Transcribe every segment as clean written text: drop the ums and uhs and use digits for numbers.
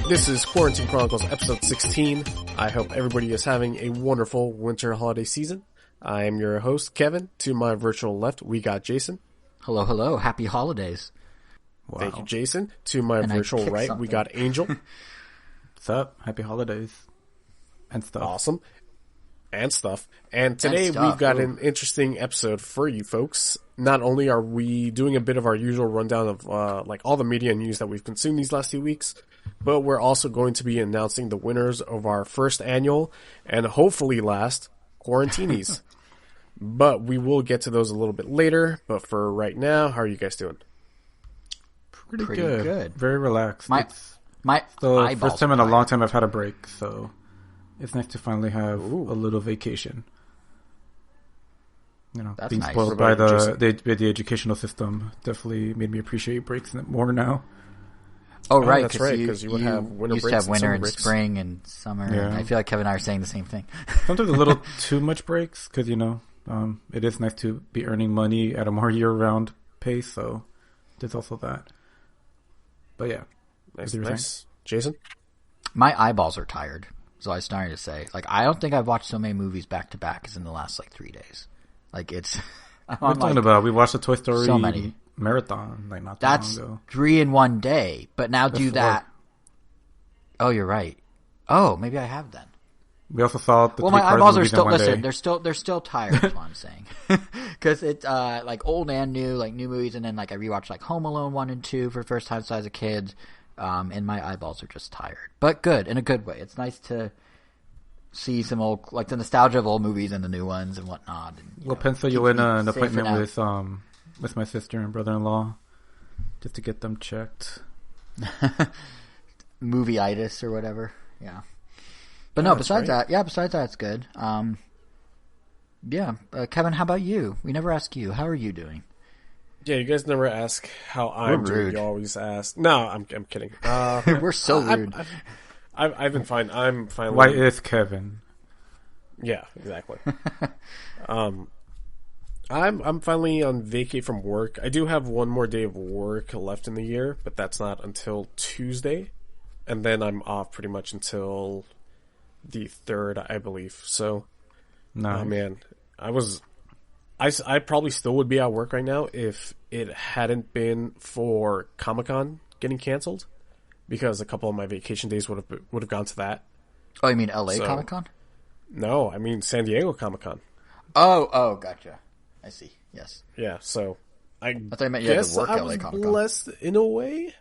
This is Quarantine Chronicles episode 16. I hope everybody is having a wonderful winter holiday season. I am your host, Kevin. To my virtual left, we got Jason. Hello, hello. Happy holidays. Wow. Thank you, Jason. To my virtual right, we got Angel. What's up? Happy holidays. And stuff. Awesome. And stuff. And today we've got an interesting episode for you folks. Not only are we doing a bit of our usual rundown of like all the media news that we've consumed these last few weeks, but we're also going to be announcing the winners of our first annual and hopefully last Quarantinis. But we will get to those a little bit later. But for right now, how are you guys doing? Pretty good. Very relaxed. My the first time in a long time I've had a break, so it's nice to finally have a little vacation. You know, that's being nice. spoiled by the educational system definitely made me appreciate breaks more now. Oh, right. That's right, because you would have winter used breaks to have winter and breaks. spring and summer. Yeah. And I feel like Kevin and I are saying the same thing. Sometimes a little too much breaks because, you know, it is nice to be earning money at a more year-round pace, so there's also that. But yeah. Nice. Jason? My eyeballs are tired, so I was starting to say. Like, I don't think I've watched so many movies back-to-back as in the last, 3 days. Like, it's... What are you talking about? We watched the Toy Story so many. Marathon, not that long ago. That's 3 in one day, but now do that. Oh, you're right. Oh, maybe I have then. We also saw the my eyeballs are still day. they're still tired. Is what I'm saying, because it's like old and new, like new movies, and then like I rewatched like Home Alone 1 and 2 for the first time as a kid, and my eyeballs are just tired, but good in a good way. It's nice to see some old, like the nostalgia of old movies and the new ones and whatnot. And, we'll pencil you in an appointment with my sister and brother-in-law just to get them checked. Movie-itis or whatever. Yeah. But no, besides that, it's good. Kevin, how about you? We never ask you. How are you doing? Yeah, you guys never ask how I'm doing. You always ask. No, I'm kidding. We're so rude. I've been fine. I'm finally. Why is Kevin? Yeah, exactly. I'm finally on vacay from work. I do have one more day of work left in the year, but that's not until Tuesday, and then I'm off pretty much until the 3rd, I believe. So, nice. Man, I probably still would be at work right now if it hadn't been for Comic-Con getting canceled, because a couple of my vacation days would have gone to that. Oh, you mean LA Comic-Con? No, I mean San Diego Comic-Con. Oh, gotcha. I see. Yes. Yeah, so I thought you meant you had to work I LA was Comic-Con. blessed in a way.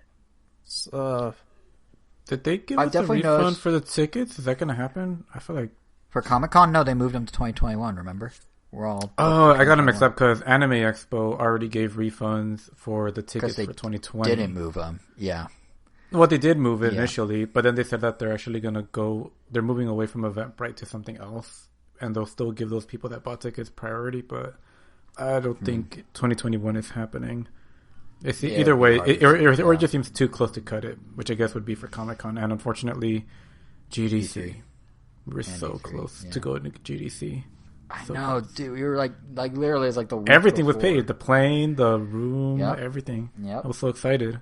Did they give us a refund for the tickets? Is that going to happen? I feel like... For Comic-Con? No, they moved them to 2021, remember? We're all... Oh, I got them mixed up because Anime Expo already gave refunds for the tickets for 2020. Didn't move them, yeah. Well, they did move it initially, but then they said that they're actually going to go... They're moving away from Eventbrite to something else, and they'll still give those people that bought tickets priority, but I don't think 2021 is happening. It's either way, or it just seems too close to cut it, which I guess would be for Comic-Con, and unfortunately, GDC. We're so close to going to GDC. I know, dude. We were like literally, it's like the week everything before. was paid. The plane, the room, everything. Yep. I was so excited.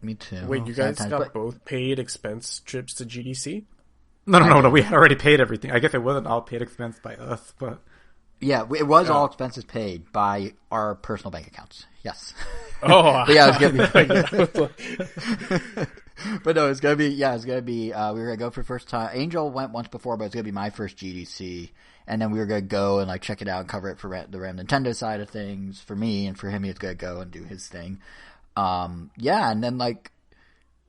Me too. Wait, you guys got both paid expense trips to GDC? No. We had already paid everything. I guess it wasn't all paid expense by us, but... Yeah, it was all expenses paid by our personal bank accounts. Yes. Oh, but yeah, it's gonna be. But no, it's gonna be. Yeah, it's gonna be. We were gonna go for the first time. Angel went once before, but it's gonna be my first GDC, and then we were gonna go and like check it out and cover it for the Ram Nintendo side of things for me, and for him, he was gonna go and do his thing. Yeah, and then like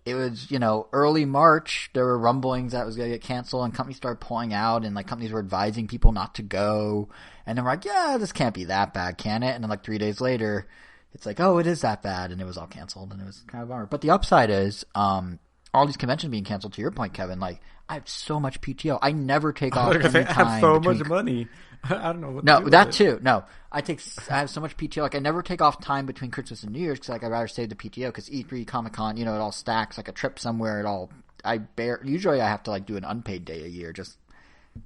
it was, early March, there were rumblings that it was going to get canceled, and companies started pulling out, and like companies were advising people not to go. And then we're like, yeah, this can't be that bad, can it? And then like 3 days later, it's like, oh, it is that bad, and it was all canceled, and it was kind of a bummer. But the upside is, all these conventions being canceled, to your point, Kevin, like, I have so much PTO. I never take off any time. I have so much money. I don't know what to do with that it. too. No, I have so much PTO. Like, I never take off time between Christmas and New Year's because, like, I'd rather save the PTO because E3, Comic-Con, it all stacks. Like, a trip somewhere, usually I have to, like, do an unpaid day a year just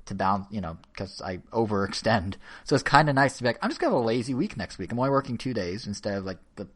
to bounce, because I overextend. So it's kind of nice to be like, I'm just going to have a lazy week next week. I'm only working 2 days instead of like the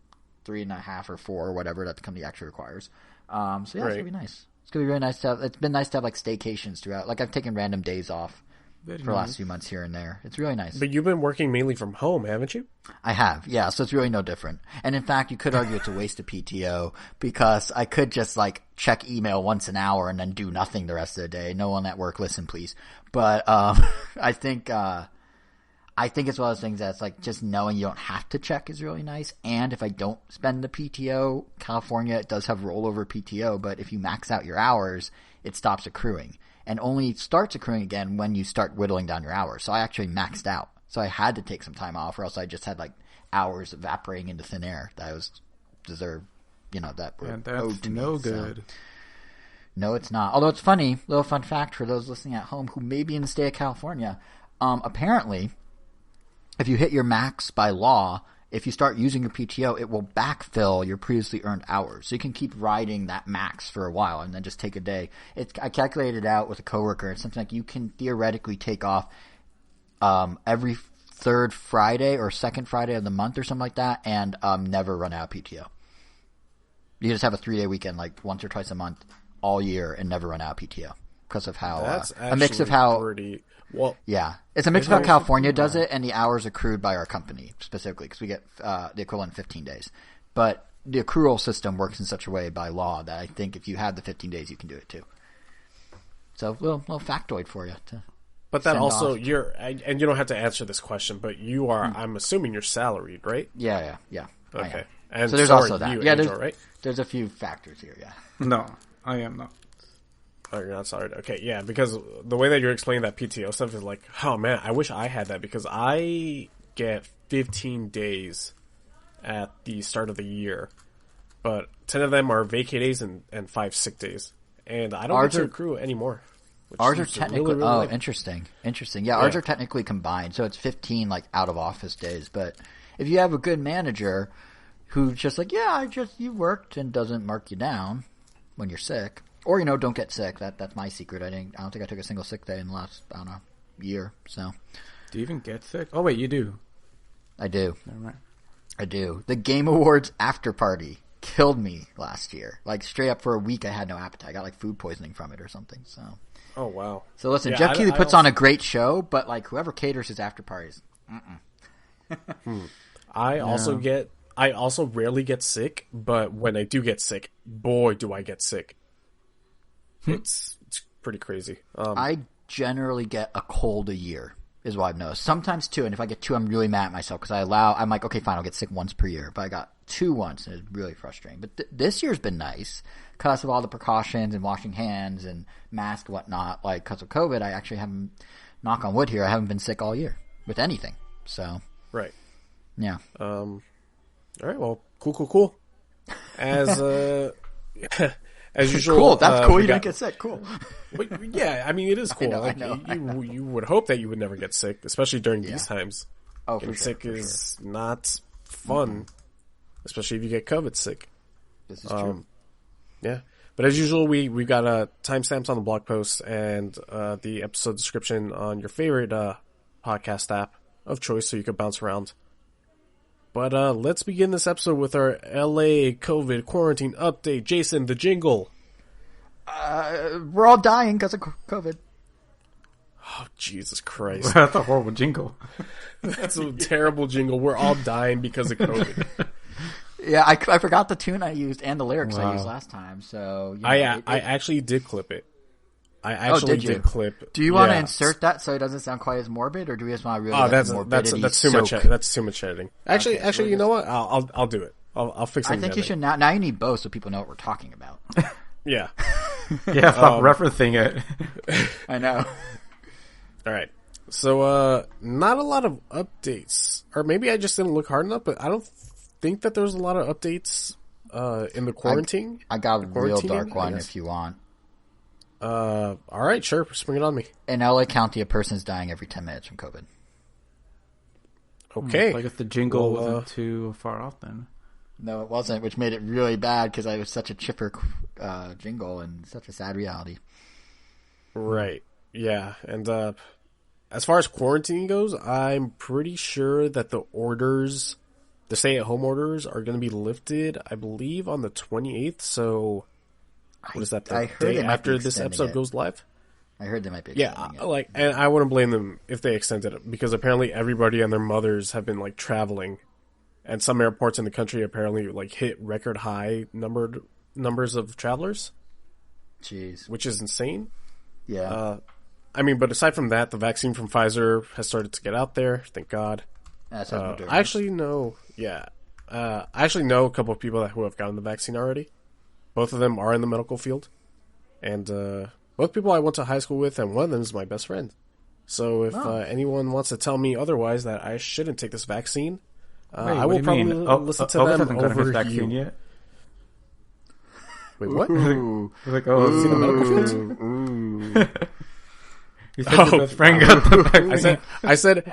3.5 or 4 or whatever that the company actually requires. So yeah, it's going to be nice. It's going to be really nice to have, it's been nice to have like staycations throughout. Like I've taken random days off for the last few months here and there. It's really nice. But you've been working mainly from home, haven't you? I have, yeah. So it's really no different. And in fact, you could argue it's a waste of PTO because I could just like check email once an hour and then do nothing the rest of the day. No one at work, listen, please. But I think it's one of those things that's like just knowing you don't have to check is really nice. And if I don't spend the PTO, California, it does have rollover PTO, but if you max out your hours, it stops accruing. And only starts accruing again when you start whittling down your hours. So I actually maxed out. So I had to take some time off, or else I just had like hours evaporating into thin air that I was deserved, that were owed to me. No good. So, no, it's not. Although it's funny, little fun fact for those listening at home who may be in the state of California. Apparently, if you hit your max by law, if you start using your PTO, it will backfill your previously earned hours. So you can keep riding that max for a while and then just take a day. I calculated it out with a coworker. It's something like you can theoretically take off every third Friday or second Friday of the month or something like that and never run out of PTO. You just have a 3-day weekend like once or twice a month all year and never run out of PTO because of how that's a mix of how pretty well. Yeah, it's a mix of how California does it and the hours accrued by our company specifically because we get the equivalent of 15 days. But the accrual system works in such a way by law that I think if you have the 15 days, you can do it too. So little factoid for you. But that also and you don't have to answer this question, but you are. I'm assuming you're salaried, right? Yeah. Okay. And so there's also that. Angel, right? There's a few factors here. Yeah. No, I am not. Oh, you're not salaried. Okay, yeah, because the way that you're explaining that PTO stuff is like, oh man, I wish I had that because I get 15 days at the start of the year, but 10 of them are vacay days and 5 sick days, and I don't get to accrue anymore. Ours are technically really interesting. Yeah, ours are technically combined, so it's 15 like out of office days. But if you have a good manager who's just like, you worked and doesn't mark you down when you're sick. Or, don't get sick. That's my secret. I don't think I took a single sick day in the last, year. So. Do you even get sick? Oh, wait, you do. I do. Never mind. I do. The Game Awards after party killed me last year. Like, straight up for a week, I had no appetite. I got, like, food poisoning from it or something. So. Oh, wow. So, listen, Jeff Keighley puts on a great show, but, like, whoever caters his after parties, I also rarely get sick, but when I do get sick, boy, do I get sick. It's pretty crazy. I generally get a cold a year, is what I've noticed. Sometimes 2, and if I get 2, I'm really mad at myself because I'm like, okay, fine, I'll get sick once per year. But I got 2 once, and it's really frustrating. But this year's been nice because of all the precautions and washing hands and mask and whatnot. Like, because of COVID, I actually haven't, knock on wood here, I haven't been sick all year with anything. So, right. Yeah. All right, well, cool. As usual, cool. That's cool. You don't get sick. Cool. Yeah, I mean it is cool. I know. You would hope that you would never get sick, especially during these times. Oh, getting for sure, sick is not fun, especially if you get COVID sick. This is true. Yeah, but as usual, we got timestamps on the blog post and the episode description on your favorite podcast app of choice, so you could bounce around. But let's begin this episode with our LA COVID quarantine update. Jason, the jingle. We're all dying because of COVID. Oh, Jesus Christ. That's a horrible jingle. That's a terrible jingle. We're all dying because of COVID. Yeah, I forgot the tune I used and the lyrics I used last time. So I actually did clip it. I actually did clip. Do you want to insert that so it doesn't sound quite as morbid, or do we just want to really? That's too much. That's too much editing. Actually, you know what? I'll do it. I'll fix it. I think you should now. You need both so people know what we're talking about. Yeah. Yeah. Stop referencing it. I know. All right. So, not a lot of updates, or maybe I just didn't look hard enough. But I don't think that there's a lot of updates in the quarantine. I got a real dark one if you want. All right, sure. Spring it on me. In LA County, a person's dying every 10 minutes from COVID. Okay. I guess the jingle wasn't too far off then. No, it wasn't, which made it really bad because I was such a chipper jingle and such a sad reality. Right. Yeah, and as far as quarantine goes, I'm pretty sure that the stay-at-home orders, are going to be lifted, I believe, on the 28th. So, what is that? The day after this episode goes live? I heard they might be extending it. And I wouldn't blame them if they extended it, because apparently everybody and their mothers have been like traveling, and some airports in the country apparently like hit record high numbers of travelers. Jeez, which is insane. Yeah. I mean, but aside from that, the vaccine from Pfizer has started to get out there. Thank God. I actually know a couple of people who have gotten the vaccine already. Both of them are in the medical field, and both people I went to high school with, and one of them is my best friend. So if anyone wants to tell me otherwise that I shouldn't take this vaccine, I will probably listen to them over you. Yet? Wait, what? Like, see the medical field? You said your best friend got the vaccine. I said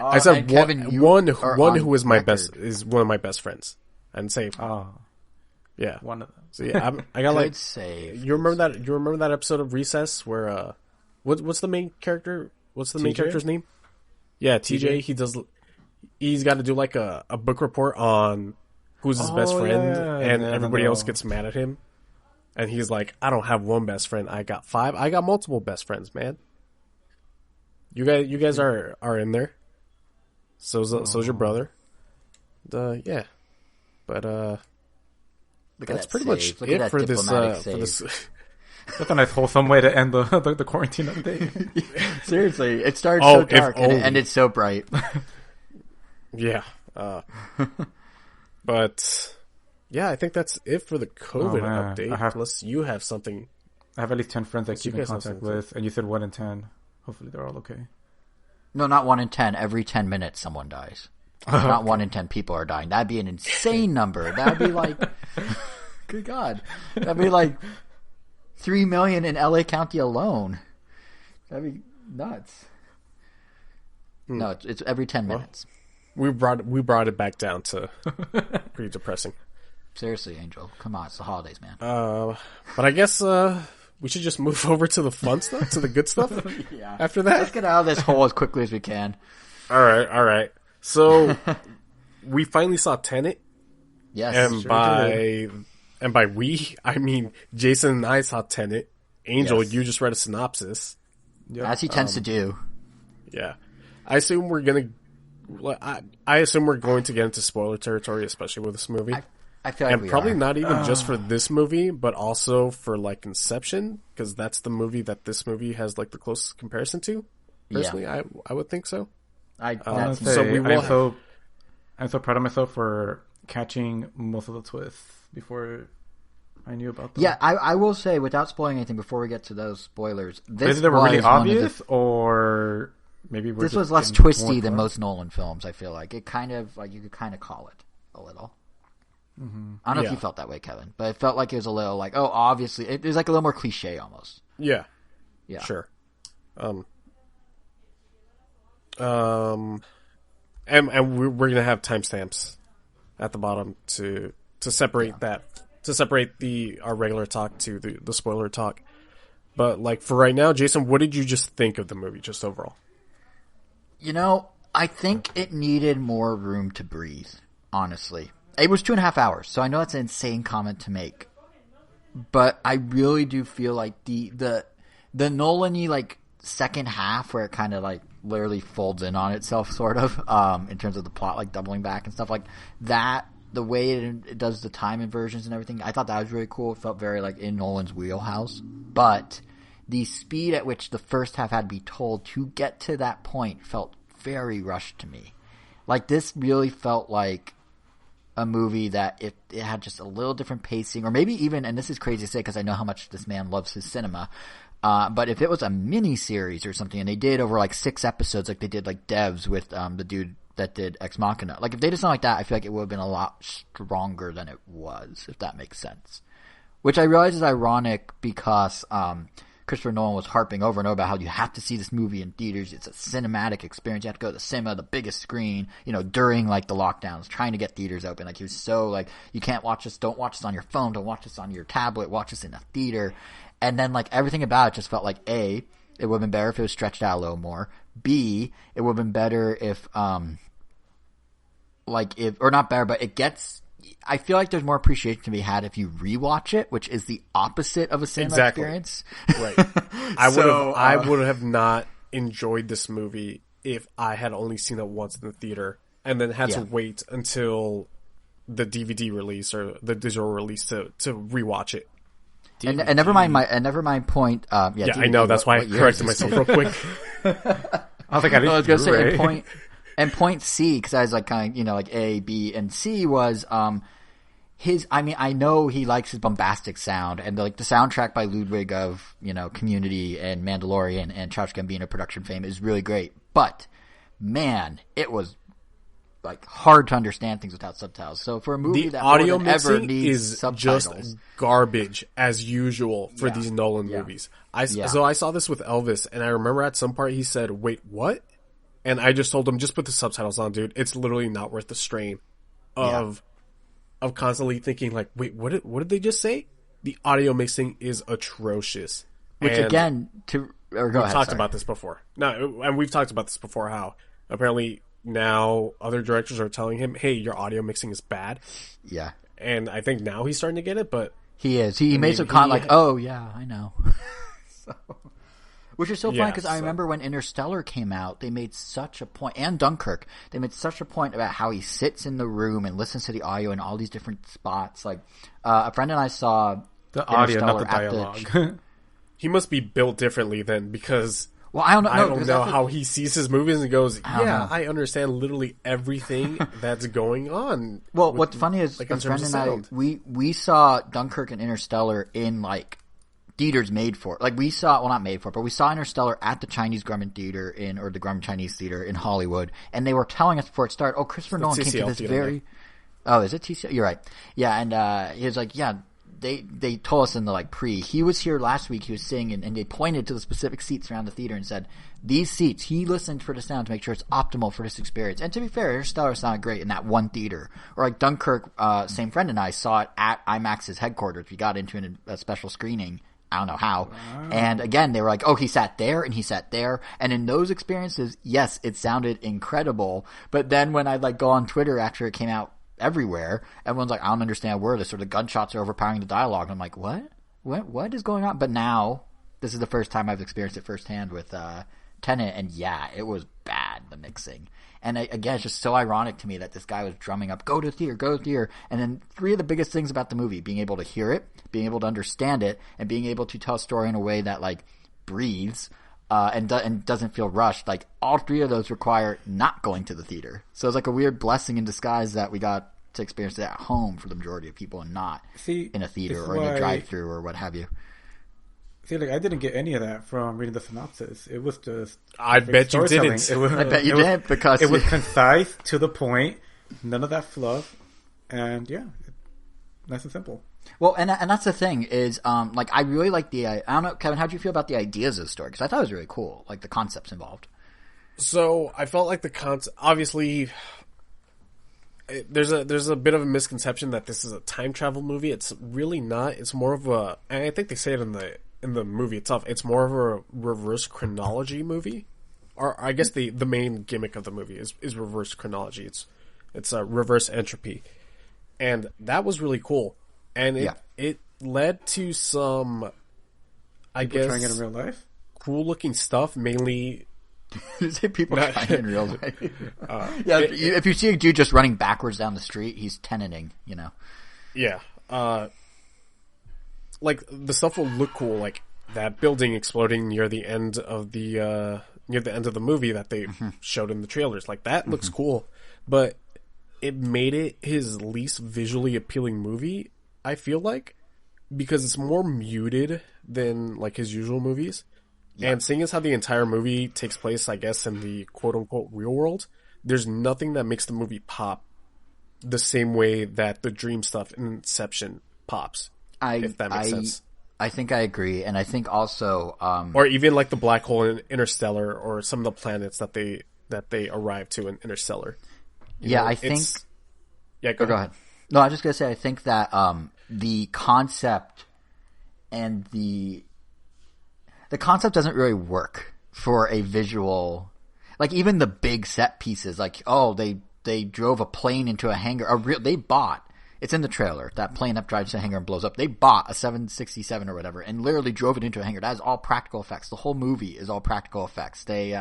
Kevin, one who is one of my best friends. And say, yeah, one of them. So yeah, I got like, you remember that episode of Recess where what's the main character? What's the main character's name? Yeah, TJ. He's got to do like a book report on who's his best friend, and everybody else gets mad at him. And he's like, I don't have one best friend. I got 5. I got multiple best friends, man. You guys are in there. So's your brother. Yeah, but that's pretty much it for this. That's a nice wholesome way to end the quarantine update. Seriously, it started so dark and it ended so bright. Yeah, but yeah, I think that's it for the COVID update. Unless you have something. I have at least 10 friends I keep in contact with, and you said 1 in 10. Hopefully they're all okay. No, not 1 in 10. Every 10 minutes someone dies. Not 1 in 10 people are dying. That'd be an insane number. That'd be like, good God. That'd be like 3 million in LA County alone. That'd be nuts. No, it's every 10 minutes. We brought it back down to pretty depressing. Seriously, Angel. Come on, it's the holidays, man. But I guess we should just move over to the fun stuff, to the good stuff. Yeah. After that, let's get out of this hole as quickly as we can. All right. So we finally saw Tenet. Yes, and by we, I mean Jason and I saw Tenet. Angel, you just read a synopsis, as he tends to do. Yeah, I assume we're going to get into spoiler territory, especially with this movie. I feel like probably not even just for this movie, but also for like Inception, because that's the movie that this movie has like the closest comparison to. Personally, I would think so. I'm so proud of myself for catching most of the twists before I knew about them. Yeah, I will say, without spoiling anything, before we get to those spoilers, they were really obvious, or maybe this was less twisty than most Nolan films. I feel like it kind of like you could kind of call it a little. Mm-hmm. I don't know if you felt that way, Kevin, but it felt like it was a little like, oh, obviously, it was like a little more cliche almost. Yeah, sure. And we're gonna have timestamps at the bottom to separate our regular talk to the spoiler talk. But like for right now, Jason, what did you just think of the movie, just overall? I think it needed more room to breathe. Honestly. It was 2.5 hours, so I know that's an insane comment to make. But I really do feel like the Nolan-y like second half where it kind of like literally folds in on itself sort of in terms of the plot like doubling back and stuff like that, the way it does the time inversions and everything, I thought that was really cool. It felt very like in Nolan's wheelhouse. But the speed at which the first half had to be told to get to that point felt very rushed to me. Like this really felt like a movie that it had just a little different pacing, or maybe even, and this is crazy to say because I know how much this man loves his cinema, but if it was a mini series or something, and they did over like 6 episodes, like they did like Devs with the dude that did Ex Machina, like if they did something like that, I feel like it would have been a lot stronger than it was, if that makes sense. Which I realize is ironic because Christopher Nolan was harping over and over about how you have to see this movie in theaters. It's a cinematic experience. You have to go to the cinema, the biggest screen, during like the lockdowns, trying to get theaters open. Like he was so like, you can't watch this. Don't watch this on your phone. Don't watch this on your tablet. Watch this in a theater. And then like everything about it just felt like It would have been better if it was stretched out a little more. B, it would have been better if, or not better, but I feel like there's more appreciation to be had if you rewatch it, which is the opposite of a cinema experience. Right. I would have not enjoyed this movie if I had only seen it once in the theater and then had to wait until the DVD release or the digital release to rewatch it. And never mind point. DVD, I know. That's why I corrected myself real quic. I was like, I was going to say, and point C, because I was like kind of, like A, B, and C was I know he likes his bombastic sound, and the soundtrack by Ludwig of, Community and Mandalorian and Childish Gambino production fame is really great. But, man, it was like hard to understand things without subtitles. So for a movie that audio more than ever mixing needs is subtitles, just garbage as usual for these Nolan movies. So I saw this with Elvis, and I remember at some part he said, "Wait, what?" And I just told him, "Just put the subtitles on, dude. It's literally not worth the strain of constantly thinking like, wait, what did they just say?" The audio mixing is atrocious. Which and we've talked about this before. No, and we've talked about this before. How apparently now other directors are telling him, "Hey, your audio mixing is bad." Yeah, and I think now he's starting to get it, but he is. He made some comment like, "Oh yeah, I know." Which is so funny because I remember when Interstellar came out, they made such a point, and Dunkirk, they made such a point about how he sits in the room and listens to the audio in all these different spots. Like a friend and I saw the audio, not the dialogue. He must be built differently then, because I don't know. I don't know how he sees his movies and goes, I understand literally everything that's going on. Well, what's funny is a friend and I, we saw Dunkirk and Interstellar in theaters made for it. We saw, not made for it, but we saw Interstellar at the Chinese Grumman Theater or the Grumman Chinese Theater in Hollywood, and they were telling us before it started, Christopher Nolan came to this very... Oh, is it TCL? You're right. Yeah, and he was like, they told us in the pre. He was here last week. He was sitting, and they pointed to the specific seats around the theater and said, "These seats." He listened for the sound to make sure it's optimal for this experience. And to be fair, Interstellar sounded great in that one theater. Or Dunkirk. Same friend and I saw it at IMAX's headquarters. We got into a special screening. I don't know how. Wow. And again, they were like, "Oh, he sat there and he sat there." And in those experiences, yes, it sounded incredible. But then when I go on Twitter after it came out everywhere, everyone's like, "I don't understand a word of this," or the gunshots are overpowering the dialogue. And I'm like, what is going on? But now, this is the first time I've experienced it firsthand with Tenet, and it was bad, the mixing. And again, it's just so ironic to me that this guy was drumming up, go to the theater. And then three of the biggest things about the movie, being able to hear it, being able to understand it, and being able to tell a story in a way that breathes and doesn't feel rushed. All three of those require not going to the theater. So it's a weird blessing in disguise that we got to experience it at home for the majority of people, and not in a theater or in a drive-thru or what have you. See, I didn't get any of that from reading the synopsis. It was just... I bet you didn't. I bet you did, because... It was concise, to the point, none of that fluff, and nice and simple. Well, and that's the thing, is, I really like I don't know, Kevin, how'd you feel about the ideas of the story? Because I thought it was really cool, the concepts involved. So, I felt like the concept... Obviously, there's a bit of a misconception that this is a time travel movie. It's really not. It's more of a... And I think they say it in the movie itself, it's more of a reverse chronology movie. Or I guess the main gimmick of the movie is reverse chronology. It's a reverse entropy. And that was really cool. And it led to some, I guess, trying it in real life? Cool looking stuff, mainly... You say people trying in real life. If you see a dude just running backwards down the street, he's teneting, Yeah. The stuff will look cool, that building exploding near the end of the movie that they showed in the trailers. That looks cool, but it made it his least visually appealing movie, I feel like, because it's more muted than his usual movies. Yeah. And seeing as how the entire movie takes place, I guess, in the quote unquote real world, there's nothing that makes the movie pop the same way that the dream stuff in Inception pops. If that makes sense. I think I agree, and I think also... or even the black hole in Interstellar, or some of the planets that they arrive to in Interstellar. I think... Yeah, go ahead. No, I was just going to say, I think that the concept and the... the concept doesn't really work for a visual. Like even the big set pieces, like they drove a plane into a hangar. They bought. It's in the trailer. That plane that drives to the hangar and blows up. They bought a 767 or whatever and literally drove it into a hangar. That is all practical effects. The whole movie is all practical effects. They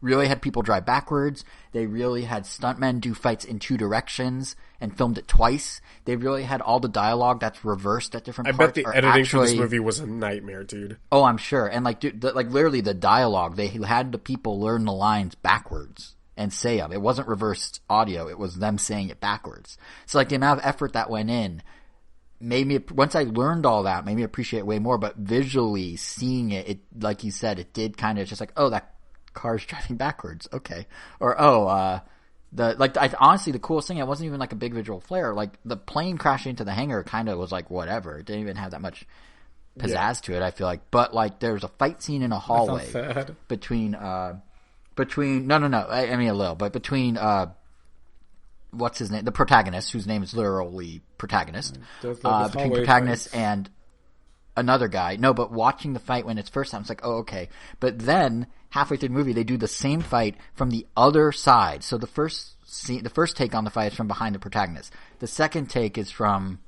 really had people drive backwards. They really had stuntmen do fights in 2 directions and filmed it twice. They really had all the dialogue that's reversed at different parts. I bet the editing for this movie was a nightmare, dude. Oh, I'm sure. And like, dude, like literally the dialogue, they had the people learn the lines backwards and say them. It wasn't reversed audio. It was them saying it backwards. So like the amount of effort that went in made me, once I learned all that, made me appreciate it way more. But visually seeing it, like you said, it did kind of just like, oh, that car's driving backwards. Okay. Or, honestly, the coolest thing, it wasn't even like a big visual flare. Like the plane crashing into the hangar kind of was like whatever. It didn't even have that much pizzazz to it, I feel like. But like there's a fight scene in a hallway between I mean a little, but between what's his name, the protagonist, whose name is literally protagonist, between protagonist and another guy. No, but watching the fight when it's first time, it's like, oh, okay. But then halfway through the movie, they do the same fight from the other side. So the first take on the fight is from behind the protagonist. The second take is from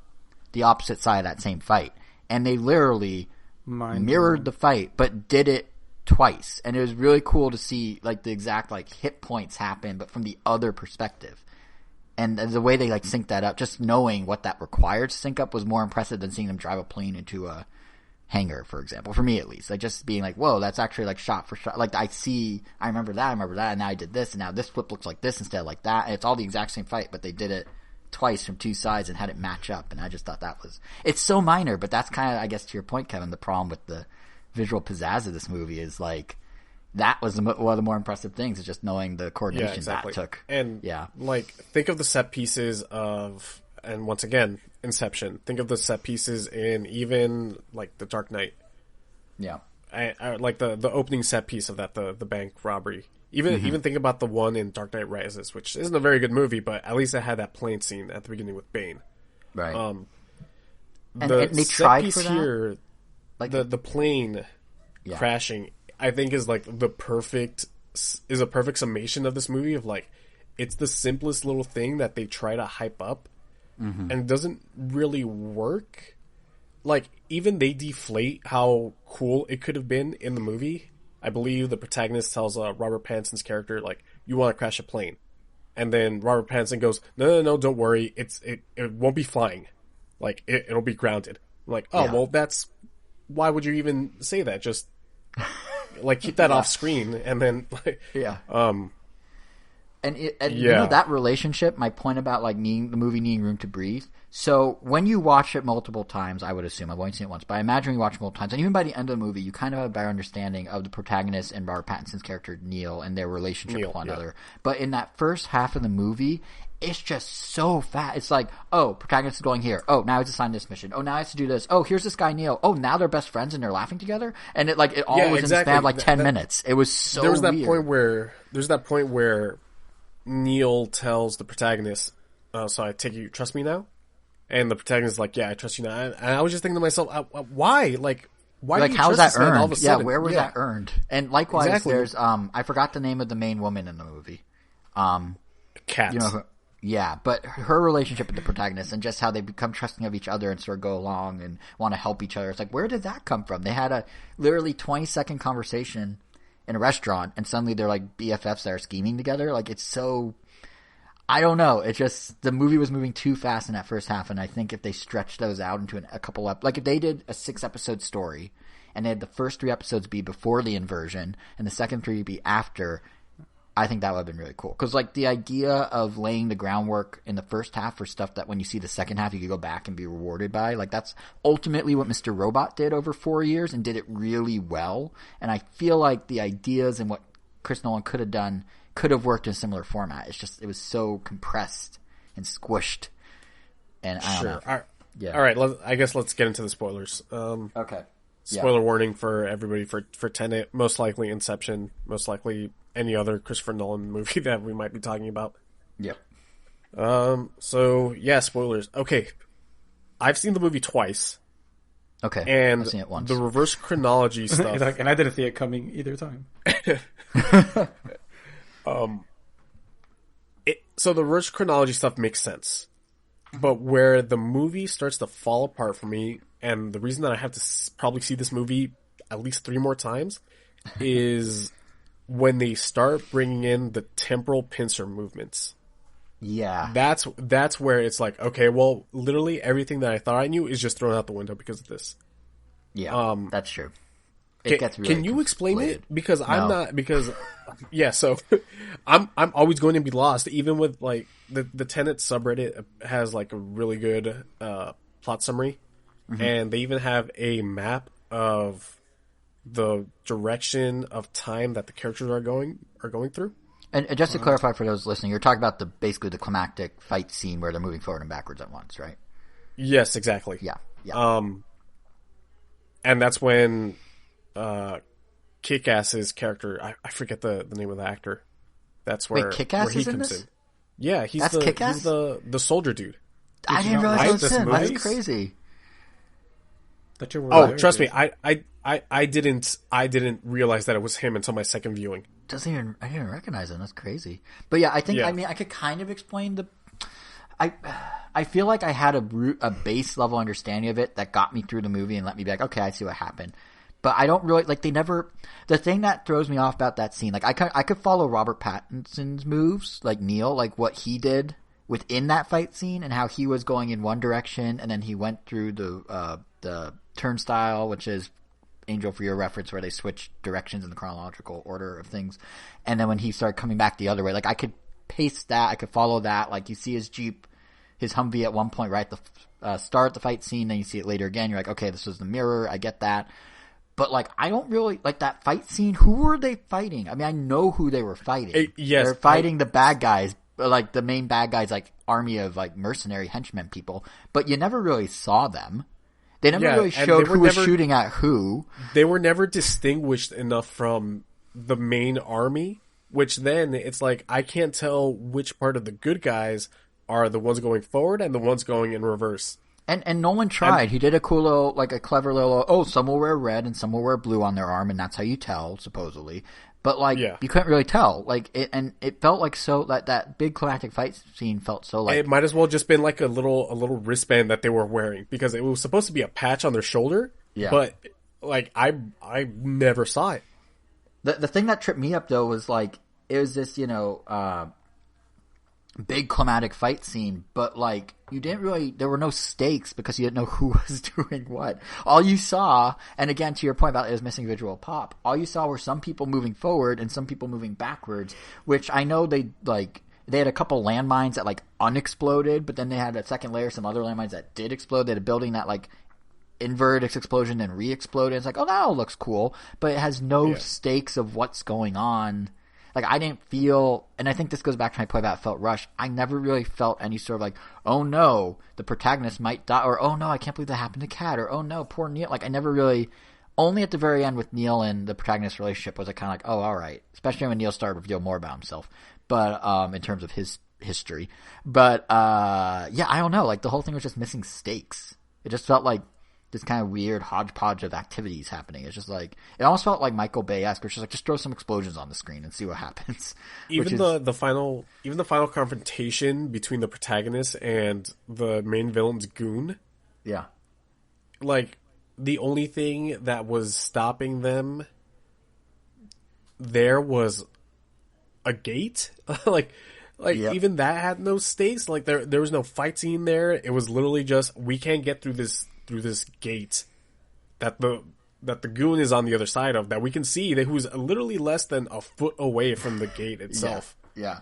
the opposite side of that same fight, and they literally mirrored the fight, but did it twice. And it was really cool to see like the exact like hit points happen, but from the other perspective. And the way they like sync that up, just knowing what that required to sync up was more impressive than seeing them drive a plane into a hangar, for example. For me, at least, like just being like, "Whoa, that's actually like shot for shot." Like I remember that, and now I did this, and now this flip looks like this instead of like that. And it's all the exact same fight, but they did it twice from 2 sides and had it match up. And I just thought it's so minor, but that's kind of, I guess, to your point, Kevin. The problem with the visual pizzazz of this movie is like that was one of the more impressive things, is just knowing the coordination that took. And like think of the set pieces of, and once again, Inception. Think of the set pieces in even like The Dark Knight. Yeah, I like the opening set piece of that, the bank robbery. Even think about the one in Dark Knight Rises, which isn't a very good movie, but at least it had that plane scene at the beginning with Bane. Right. And they tried for that. Here, like the plane crashing, I think is like a perfect summation of this movie. Of like, it's the simplest little thing that they try to hype up, and it doesn't really work. Like even they deflate how cool it could have been in the movie. I believe the protagonist tells Robert Pattinson's character, like, "You want to crash a plane," and then Robert Pattinson goes, "No, don't worry. It won't be flying. Like it'll be grounded." I'm like, oh well, that's why would you even say that? Just like keep that off screen, and then like you know that relationship. My point about like the movie needing room to breathe. So when you watch it multiple times, I would assume I've only seen it once, but I imagine you watch it multiple times, and even by the end of the movie, you kind of have a better understanding of the protagonist and Robert Pattinson's character Neil and their relationship with one another. But in that first half of the movie, it's just so fast. It's like, oh, protagonist is going here. Oh, now he's assigned this mission. Oh, now he has to do this. Oh, here's this guy Neil. Oh, now they're best friends and they're laughing together. And it all was in the span of like 10 minutes. It was so there was that weird. There's that point where Neil tells the protagonist, so I take it you trust me now? And the protagonist is like, yeah, I trust you now. And I was just thinking to myself, why? Like, why do you how's trust that this earned? all of a sudden? Where was that earned? And likewise, there's, I forgot the name of the main woman in the movie. Kat. You know, but her relationship with the protagonist and just how they become trusting of each other and sort of go along and want to help each other. It's like, where did that come from? They had a literally 20-second conversation in a restaurant, and suddenly they're like BFFs that are scheming together. Like, it's so... I don't know. It's just the movie was moving too fast in that first half, and I think if they stretched those out into a couple like if they did a 6-episode story and they had the first 3 episodes be before the inversion and the second 3 be after, I think that would have been really cool. Because like the idea of laying the groundwork in the first half for stuff that when you see the second half you could go back and be rewarded by, like that's ultimately what Mr. Robot did over 4 years and did it really well. And I feel like the ideas and what Chris Nolan could have done could have worked in a similar format. It's just, it was so compressed and squished. And I don't know. All right. I guess let's get into the spoilers. Okay. Spoiler warning for everybody for Tenet, most likely Inception, most likely any other Christopher Nolan movie that we might be talking about. Yep. So yeah, spoilers. Okay. I've seen the movie twice. Okay, and I've seen it once. the reverse chronology stuff. And I didn't see it coming either time. So the reverse chronology stuff makes sense, but where the movie starts to fall apart for me, and the reason that I have to probably see this movie at least 3 more times, is when they start bringing in the temporal pincer movements. Yeah. That's where it's like, okay, well, literally everything that I thought I knew is just thrown out the window because of this. Yeah, that's true. It gets really can you explain it? Because No. I'm not, because, yeah, so I'm always going to be lost, even with, like, the Tenet subreddit has, like, a really good plot summary, and they even have a map of the direction of time that the characters are going through. And just to clarify for those listening, you're talking about basically the climactic fight scene where they're moving forward and backwards at once, right? Yes, exactly. Yeah. And that's when Kick-Ass's character, I forget the name of the actor. That's where, Wait, Kick-Ass where he is in comes this? in. Yeah, he's Kick-Ass? the soldier dude. I didn't realize that was him. movie? That's crazy. Trust me, I didn't realize that it was him until my second viewing. I didn't even recognize him. That's crazy. But yeah, I mean, I could kind of explain I feel like I had a base level understanding of it that got me through the movie and let me be like, okay, I see what happened. But I don't really, like, the thing that throws me off about that scene, like, I could follow Robert Pattinson's moves, like Neil, like what he did within that fight scene and how he was going in one direction and then he went through the turnstile, which is, Angel, for your reference, where they switch directions in the chronological order of things. And then when he started coming back the other way, like, I could pace that, I could follow that. Like, you see his Jeep, his Humvee at one point right at the start of the fight scene, then you see it later again. You're like, okay, this was the mirror. I get that. But, like, I don't really, like, that fight scene, who were they fighting? I mean, I know who they were fighting. Yes. They're fighting the bad guys, like, the main bad guys, like, army of, like, mercenary henchmen people. But you never really saw them. They never really showed who was shooting at who. They were never distinguished enough from the main army, which then it's like, I can't tell which part of the good guys are the ones going forward and the ones going in reverse. And Nolan tried. He did a cool little, like a clever little, some will wear red and some will wear blue on their arm, and that's how you tell, supposedly. But, like, you couldn't really tell. Like, it felt like so, that big climactic fight scene felt so, like... It might as well just been, like, a little wristband that they were wearing, because it was supposed to be a patch on their shoulder, but, like, I never saw it. The thing that tripped me up, though, was, like, it was this, big climatic fight scene, but, like, you didn't really, there were no stakes because you didn't know who was doing what. All you saw, and again, to your point about it was missing visual pop, all you saw were some people moving forward and some people moving backwards, which I know they had a couple landmines that, like, unexploded, but then they had a second layer, some other landmines that did explode. They had a building that, like, inverted its explosion and re-exploded. It's like, oh, that all looks cool, but it has no stakes of what's going on. Like, I didn't feel, and I think this goes back to my point about felt rushed. I never really felt any sort of like, oh no, the protagonist might die, or oh no, I can't believe that happened to Kat, or oh no, poor Neil. Like, I never really, only at the very end with Neil and the protagonist relationship was I kind of like, oh, all right. Especially when Neil started to reveal more about himself, but in terms of his history. But yeah, I don't know. Like, the whole thing was just missing stakes. It just felt like this kind of weird hodgepodge of activities happening. It's just like, it almost felt like Michael Bay-esque, where it's just like, just throw some explosions on the screen and see what happens. Even the final confrontation between the protagonist and the main villain's goon. Yeah. Like, the only thing that was stopping them there was a gate. like even that had no stakes. Like, there was no fight scene there. It was literally just, we can't get through this gate that the goon is on the other side of, that we can see, that who's literally less than a foot away from the gate itself. Yeah.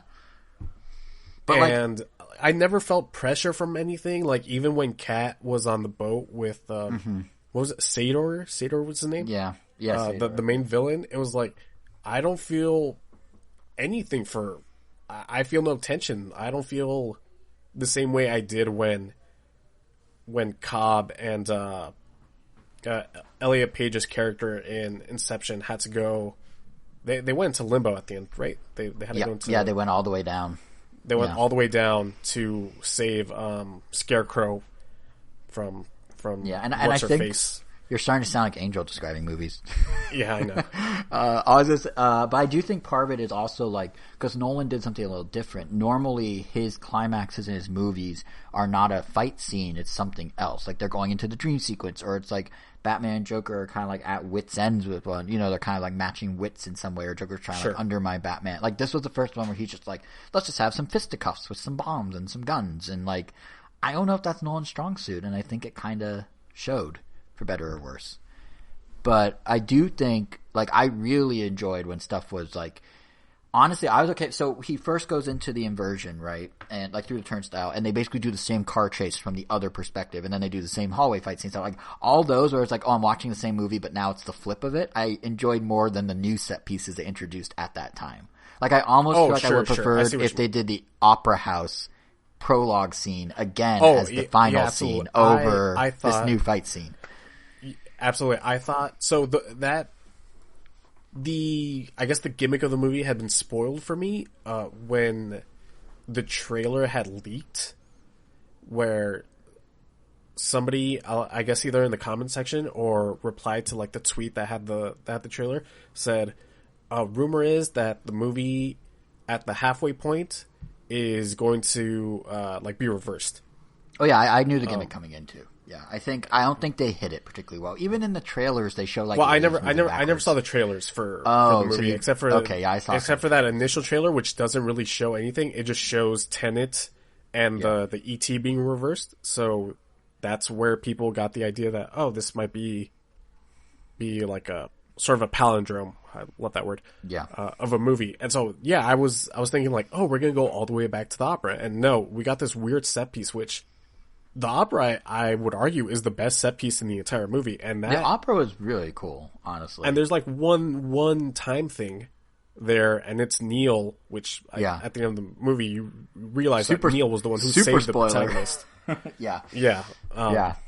But and I never felt pressure from anything. Like, even when Kat was on the boat with what was it, Sador was his name? Yeah. The main villain. It was like, I don't feel anything I feel no tension. I don't feel the same way I did when Cobb and Elliot Page's character in Inception had to go. They went into limbo at the end, right? They had to go into, they went all the way down. They went all the way down to save Scarecrow from and what's I her think face. You're starting to sound like Angel describing movies. Yeah, I know. But I do think part of it is also like, because Nolan did something a little different. Normally, his climaxes in his movies are not a fight scene, it's something else. Like, they're going into the dream sequence, or it's like Batman and Joker are kind of like at wit's ends with one. You know, they're kind of like matching wits in some way, or Joker's trying to like undermine Batman. Like, this was the first one where he's just like, let's just have some fisticuffs with some bombs and some guns. And like, I don't know if that's Nolan's strong suit, and I think it kind of showed, for better or worse. But I do think, like, I really enjoyed when stuff was like, honestly, I was okay. So he first goes into the inversion, right? And like through the turnstile, and they basically do the same car chase from the other perspective, and then they do the same hallway fight scenes. So like all those where it's like, oh, I'm watching the same movie, but now it's the flip of it. I enjoyed more than the new set pieces they introduced at that time. Like, I almost feel like I would prefer if they did the Opera House prologue scene again as the final scene over this new fight scene. Absolutely. I thought so. I guess the gimmick of the movie had been spoiled for me when the trailer had leaked, where somebody, I guess either in the comment section or replied to like the tweet that had the trailer, said, rumor is that the movie at the halfway point is going to like be reversed. Oh yeah, I knew the gimmick coming in too. Yeah, I don't think they hit it particularly well. Even in the trailers, they show like. Well, I never saw the trailers for the movie except for that initial trailer, which doesn't really show anything. It just shows Tenet and the ET being reversed. So that's where people got the idea that this might be like a sort of a palindrome. I love that word. Yeah. Of a movie, and so I was thinking like, we're gonna go all the way back to the opera, and no, we got this weird set piece, which. The opera, I would argue, is the best set piece in the entire movie, and the opera was really cool, honestly. And there's like one time thing there, and it's Neil, which at the end of the movie you realize that Neil was the one who saved the protagonist. Yeah. But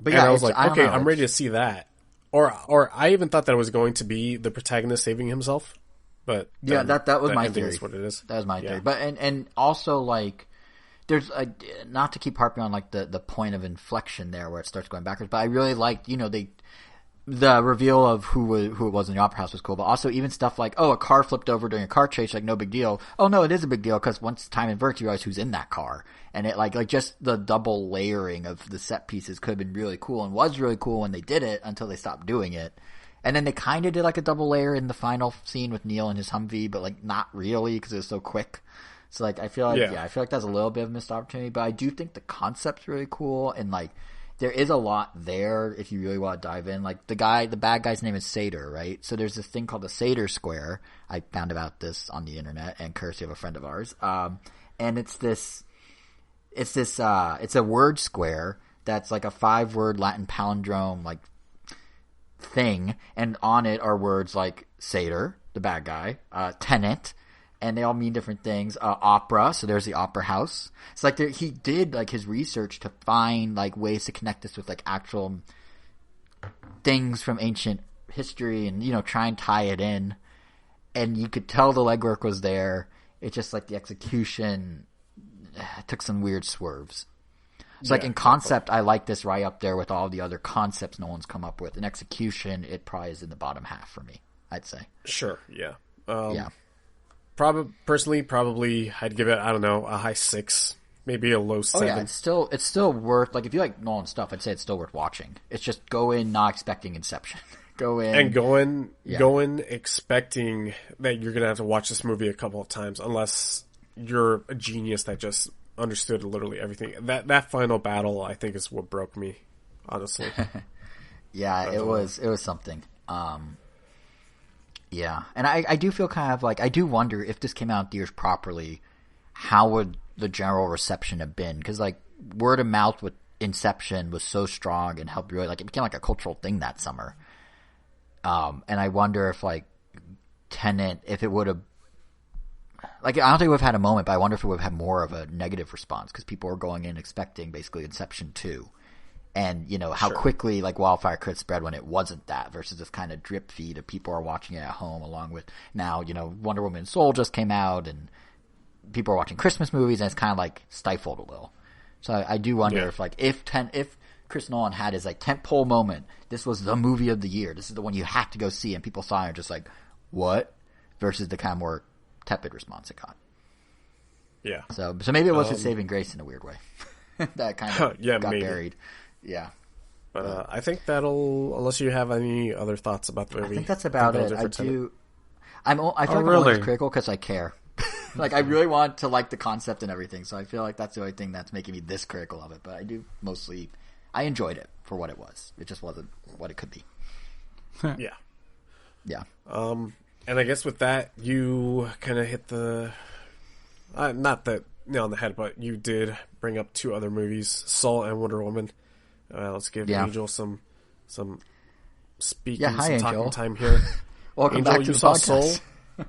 and I was like, okay, I'm ready to see that. Or I even thought that it was going to be the protagonist saving himself, but that was my theory. Is what it is. That was my theory. But and also like. There's not to keep harping on like the point of inflection there where it starts going backwards, but I really liked the reveal of who it was in the Opera House was cool, but also even stuff like a car flipped over during a car chase, like no big deal. Oh no, it is a big deal because once time inverts, you realize who's in that car, and it like just the double layering of the set pieces could have been really cool and was really cool when they did it until they stopped doing it. And then they kind of did like a double layer in the final scene with Neil and his Humvee, but like not really because it was so quick. So like I feel like that's a little bit of a missed opportunity, but I do think the concept's really cool, and like there is a lot there if you really want to dive in. Like the bad guy's name is Sator, right? So there's this thing called the Sator Square. I found about this on the internet, and courtesy of a friend of ours. And it's a word square that's like a 5-word Latin palindrome like thing, and on it are words like Sator, the bad guy, Tenet. And they all mean different things. Opera, so there's the Opera House. It's like he did like his research to find like ways to connect this with like actual things from ancient history, and try and tie it in. And you could tell the legwork was there. It's just like the execution took some weird swerves. So like in concept, I like this right up there with all the other concepts no one's come up with. In execution, it probably is in the bottom half for me, I'd say. Sure, yeah. Probably, I'd give it, I don't know, a high 6, maybe a low 7. Oh yeah, it's still worth, like if you like Nolan stuff, I'd say it's still worth watching. It's just go in not expecting Inception. Go in expecting that you're gonna have to watch this movie a couple of times, unless you're a genius that just understood literally everything. That final battle, I think, is what broke me, honestly. It was something. Yeah, and I do feel kind of like, I do wonder if this came out in theaters properly, how would the general reception have been? Because like word of mouth with Inception was so strong and helped really, like it became like a cultural thing that summer. And I wonder if like Tenet, if it would have, like I don't think it would have had a moment, but I wonder if it would have had more of a negative response because people were going in expecting basically Inception 2. And, how quickly, like, wildfire could spread when it wasn't that versus this kind of drip feed of people are watching it at home along with now, Wonder Woman Soul just came out and people are watching Christmas movies and it's kind of, like, stifled a little. So I do wonder if, like, if Chris Nolan had his like tentpole moment. This was the movie of the year. This is the one you have to go see, and people saw it and are just like, what? Versus the kind of more tepid response it got. Yeah. So maybe it was his saving grace in a weird way. That kind of got maybe. buried. Yeah. But I think that'll, unless you have any other thoughts about the movie. I think that's about it. I feel like really? I'm always critical because I care. Like, I really want to like the concept and everything, so I feel like that's the only thing that's making me this critical of it. But I enjoyed it for what it was. It just wasn't what it could be. Yeah. Yeah. And I guess with that, you kind of hit the, not the nail on the head, but you did bring up two other movies, Soul and Wonder Woman. Let's give Angel some speaking, some talking time here. Welcome Angel, back to you the saw podcast. Soul.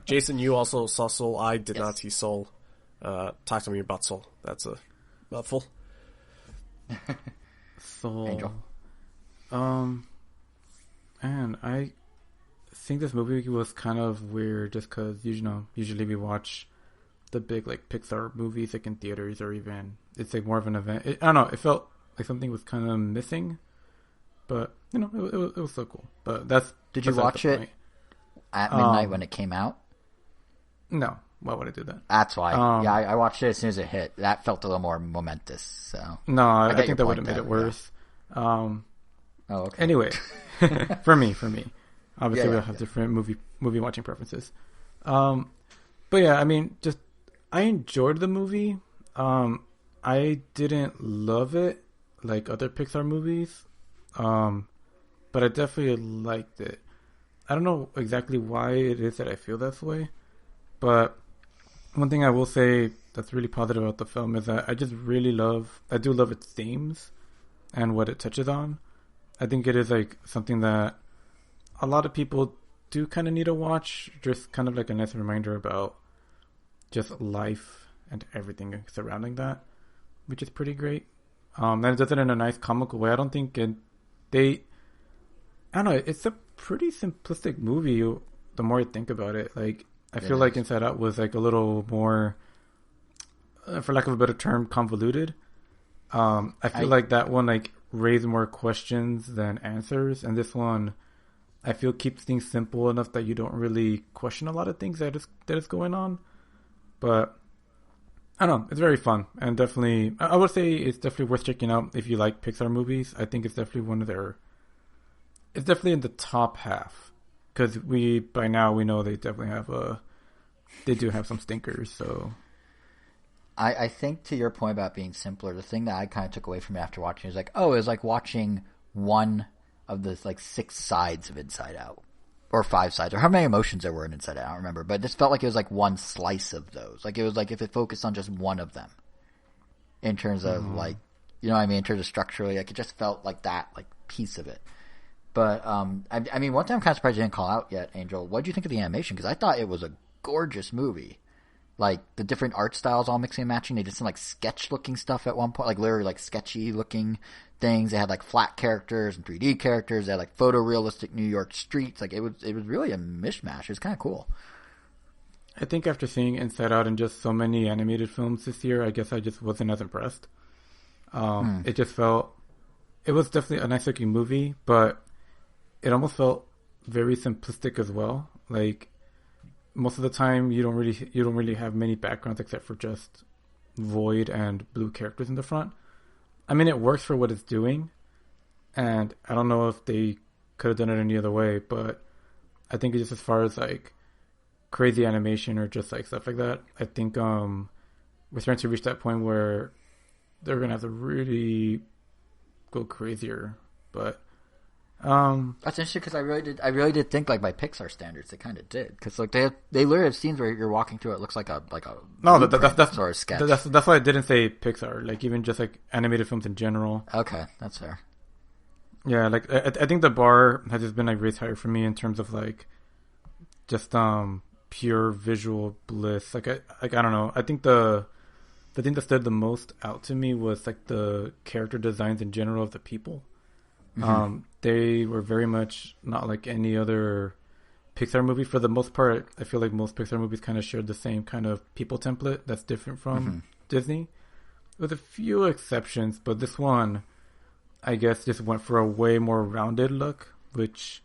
Jason, you also saw Soul. I did not see Soul. Talk to me about Soul. That's a mouthful. Soul. Angel. And I think this movie was kind of weird just because, usually we watch the big, like, Pixar movies, like, in theaters or even, it's, like, more of an event. I don't know, it felt like something was kind of missing, but, it was so cool. But Did you watch it at midnight when it came out? No. Why would I do that? That's why. I watched it as soon as it hit. That felt a little more momentous. So no, I think that would have made it worse. Oh, okay. Anyway, for me, obviously we'll have different movie watching preferences. But yeah, I mean, just I enjoyed the movie. I didn't love it like other Pixar movies, but I definitely liked it. I don't know exactly why it is that I feel that way, but one thing I will say that's really positive about the film is that I do love its themes and what it touches on. I think it is like something that a lot of people do kind of need to watch, just kind of like a nice reminder about just life and everything surrounding that, which is pretty great. And it does it in a nice comical way. I don't know, it's a pretty simplistic movie the more I think about it. Like, I feel like Inside Out was like a little more, for lack of a better term, convoluted. I feel like that one like raised more questions than answers, and this one I feel keeps things simple enough that you don't really question a lot of things that is going on. But I don't know, it's very fun, and definitely I would say it's definitely worth checking out if you like Pixar movies. I think it's definitely it's definitely in the top half, because by now we know they definitely they do have some stinkers. So I think to your point about being simpler, the thing that I kind of took away from it after watching is like, it was like watching one of the like 6 sides of Inside Out, or 5 sides, or how many emotions there were in Inside Out, I don't remember, but it just felt like it was like one slice of those. Like, it was like if it focused on just one of them in terms of like, you know what I mean, in terms of structurally, like it just felt like that, like piece of it. But I mean, one thing I'm kind of surprised you didn't call out yet, Angel. What did you think of the animation? Because I thought it was a gorgeous movie. Like, the different art styles all mixing and matching. They did some like sketch looking stuff at one point, like literally like sketchy looking things. They had like flat characters and 3D characters. They had like photorealistic New York streets. Like, it was really a mishmash. It was kind of cool. I think after seeing Inside Out and just so many animated films this year, I guess I just wasn't as impressed. It just felt, it was definitely a nice looking movie, but it almost felt very simplistic as well. Like, most of the time you don't really have many backgrounds except for just void and blue characters in the front. I mean, it works for what it's doing, and I don't know if they could have done it any other way, but I think just as far as like crazy animation or just like stuff like that, I think we're starting to reach that point where they're gonna have to really go crazier. But that's interesting, because I really did think, like, by Pixar standards, they kind of did, because like they literally have scenes where you're walking through it looks like a that's sort of sketch. That's why I didn't say Pixar, like even just like animated films in general. Okay, that's fair. Yeah, like I think the bar has just been like raised higher for me in terms of like just pure visual bliss. Like I don't know. I think the thing that stood the most out to me was like the character designs in general of the people. They were very much not like any other Pixar movie. For the most part, I feel like most Pixar movies kind of shared the same kind of people template that's different from Disney, with a few exceptions. But this one, I guess, just went for a way more rounded look, which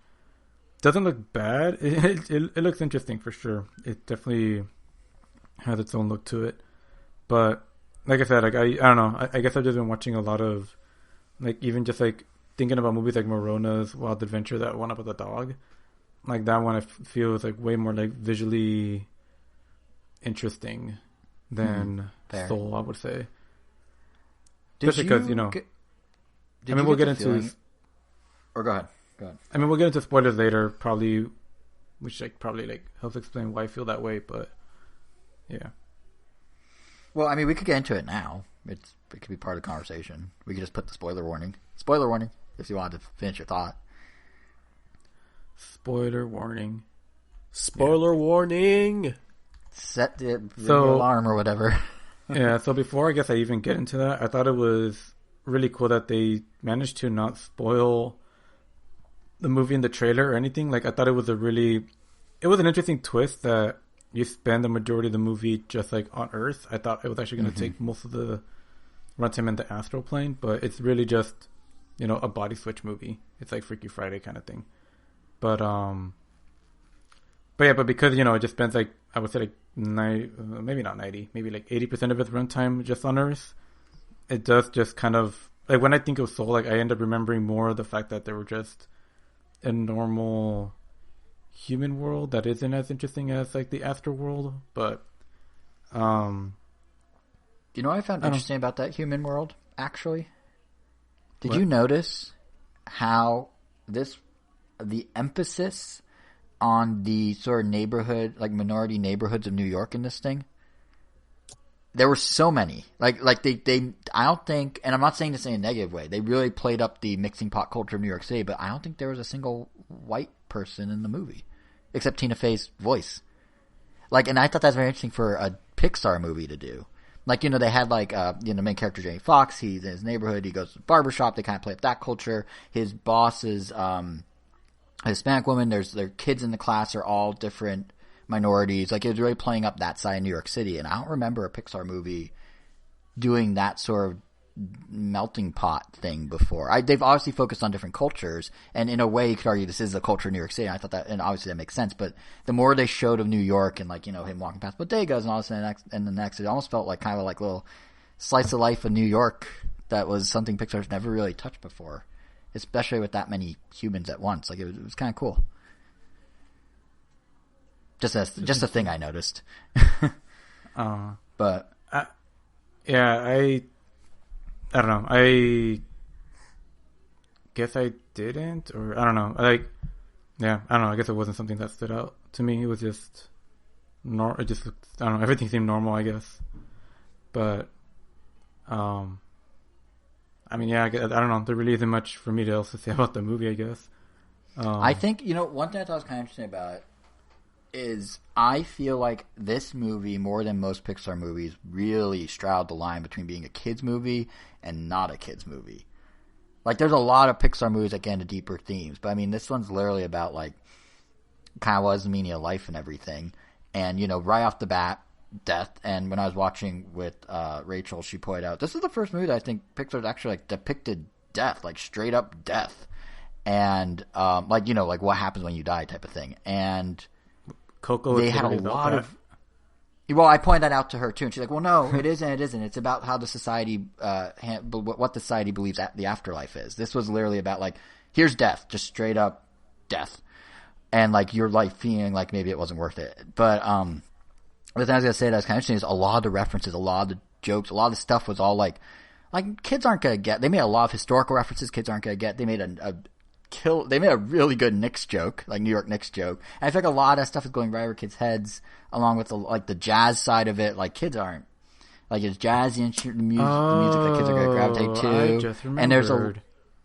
doesn't look bad. It looks interesting for sure. It definitely has its own look to it. But like I said, like I don't know. I guess I've just been watching a lot of, like, even just like thinking about movies like Morona's Wild Adventure, that one about the dog. Like that one, I feel is like way more like visually interesting than Soul, I would say. Especially because, you know, I mean, we'll get into. Or go ahead. I mean, we'll get into spoilers later, probably, which like probably like helps explain why I feel that way. But yeah. Well, I mean, we could get into it now. It could be part of the conversation. We could just put the spoiler warning. Spoiler warning, if you wanted to finish your thought. Spoiler warning. Spoiler warning. Set the alarm or whatever. Yeah, so before I guess I even get into that, I thought it was really cool that they managed to not spoil the movie in the trailer or anything. Like, I thought it was an interesting twist that you spend the majority of the movie just like on Earth. I thought it was actually going to take most of the runtime in the astral plane, but it's really just, you know, a body switch movie. It's like Freaky Friday kind of thing. But because, you know, it just spends like, I would say like maybe not 90, maybe like 80% of its runtime just on Earth. It does just kind of, like, when I think of Soul, like, I end up remembering more the fact that they were just a normal human world that isn't as interesting as like the astral world. But you know what I found interesting about that human world, actually? Did you notice how the emphasis on the sort of neighborhood, like minority neighborhoods of New York in this thing? There were so many. Like they I don't think, and I'm not saying this in a negative way, they really played up the mixing pot culture of New York City, but I don't think there was a single white person in the movie. Except Tina Fey's voice. Like, and I thought that's very interesting for a Pixar movie to do. Like, you know, they had like, you know, the main character, Jamie Foxx, he's in his neighborhood, he goes to the barbershop, they kind of play up that culture. His boss is, a Hispanic woman, their kids in the class are all different minorities. Like, it was really playing up that side of New York City, and I don't remember a Pixar movie doing that sort of melting pot thing before. They've obviously focused on different cultures, and in a way you could argue this is the culture of New York City, and I thought that, and obviously that makes sense, but the more they showed of New York and, like, you know, him walking past bodegas and all this and the next, it almost felt like kind of like a little slice of life of New York that was something Pixar's never really touched before, especially with that many humans at once. Like, it was kind of cool. Just a thing I noticed. But I don't know. I guess I didn't, or I don't know. I don't know. I guess it wasn't something that stood out to me. It was just I don't know. Everything seemed normal, I guess. But, I mean, yeah, I don't know. There really isn't much for me to else to say about the movie, I guess. I think, you know, one thing I thought was kind of interesting about it is I feel like this movie, more than most Pixar movies, really straddled the line between being a kid's movie and not a kid's movie. Like, there's a lot of Pixar movies that get into deeper themes, but I mean, this one's literally about, like, kind of what's the meaning of life and everything. And, you know, right off the bat, death. And when I was watching with Rachel, she pointed out, this is the first movie that I think Pixar's actually, like, depicted death, like, straight up death. And, like, you know, like, what happens when you die type of thing. And Coco, they had a lot of. Well, I pointed that out to her too, and she's like, "Well, no, it isn't. It isn't. It's about how the society, what the society believes the afterlife is. This was literally about, like, here's death, just straight up death, and like your life feeling like maybe it wasn't worth it." But the thing I was gonna say that's kind of interesting is a lot of the references, a lot of the jokes, a lot of the stuff was all like kids aren't gonna get. They made a lot of historical references kids aren't gonna get. They made they made a really good Knicks joke, like New York Knicks joke. And I feel like a lot of stuff is going right over kids' heads, along with the jazz side of it. Like, kids aren't, like, it's jazzy and the music that kids are going to gravitate to. I just remembered.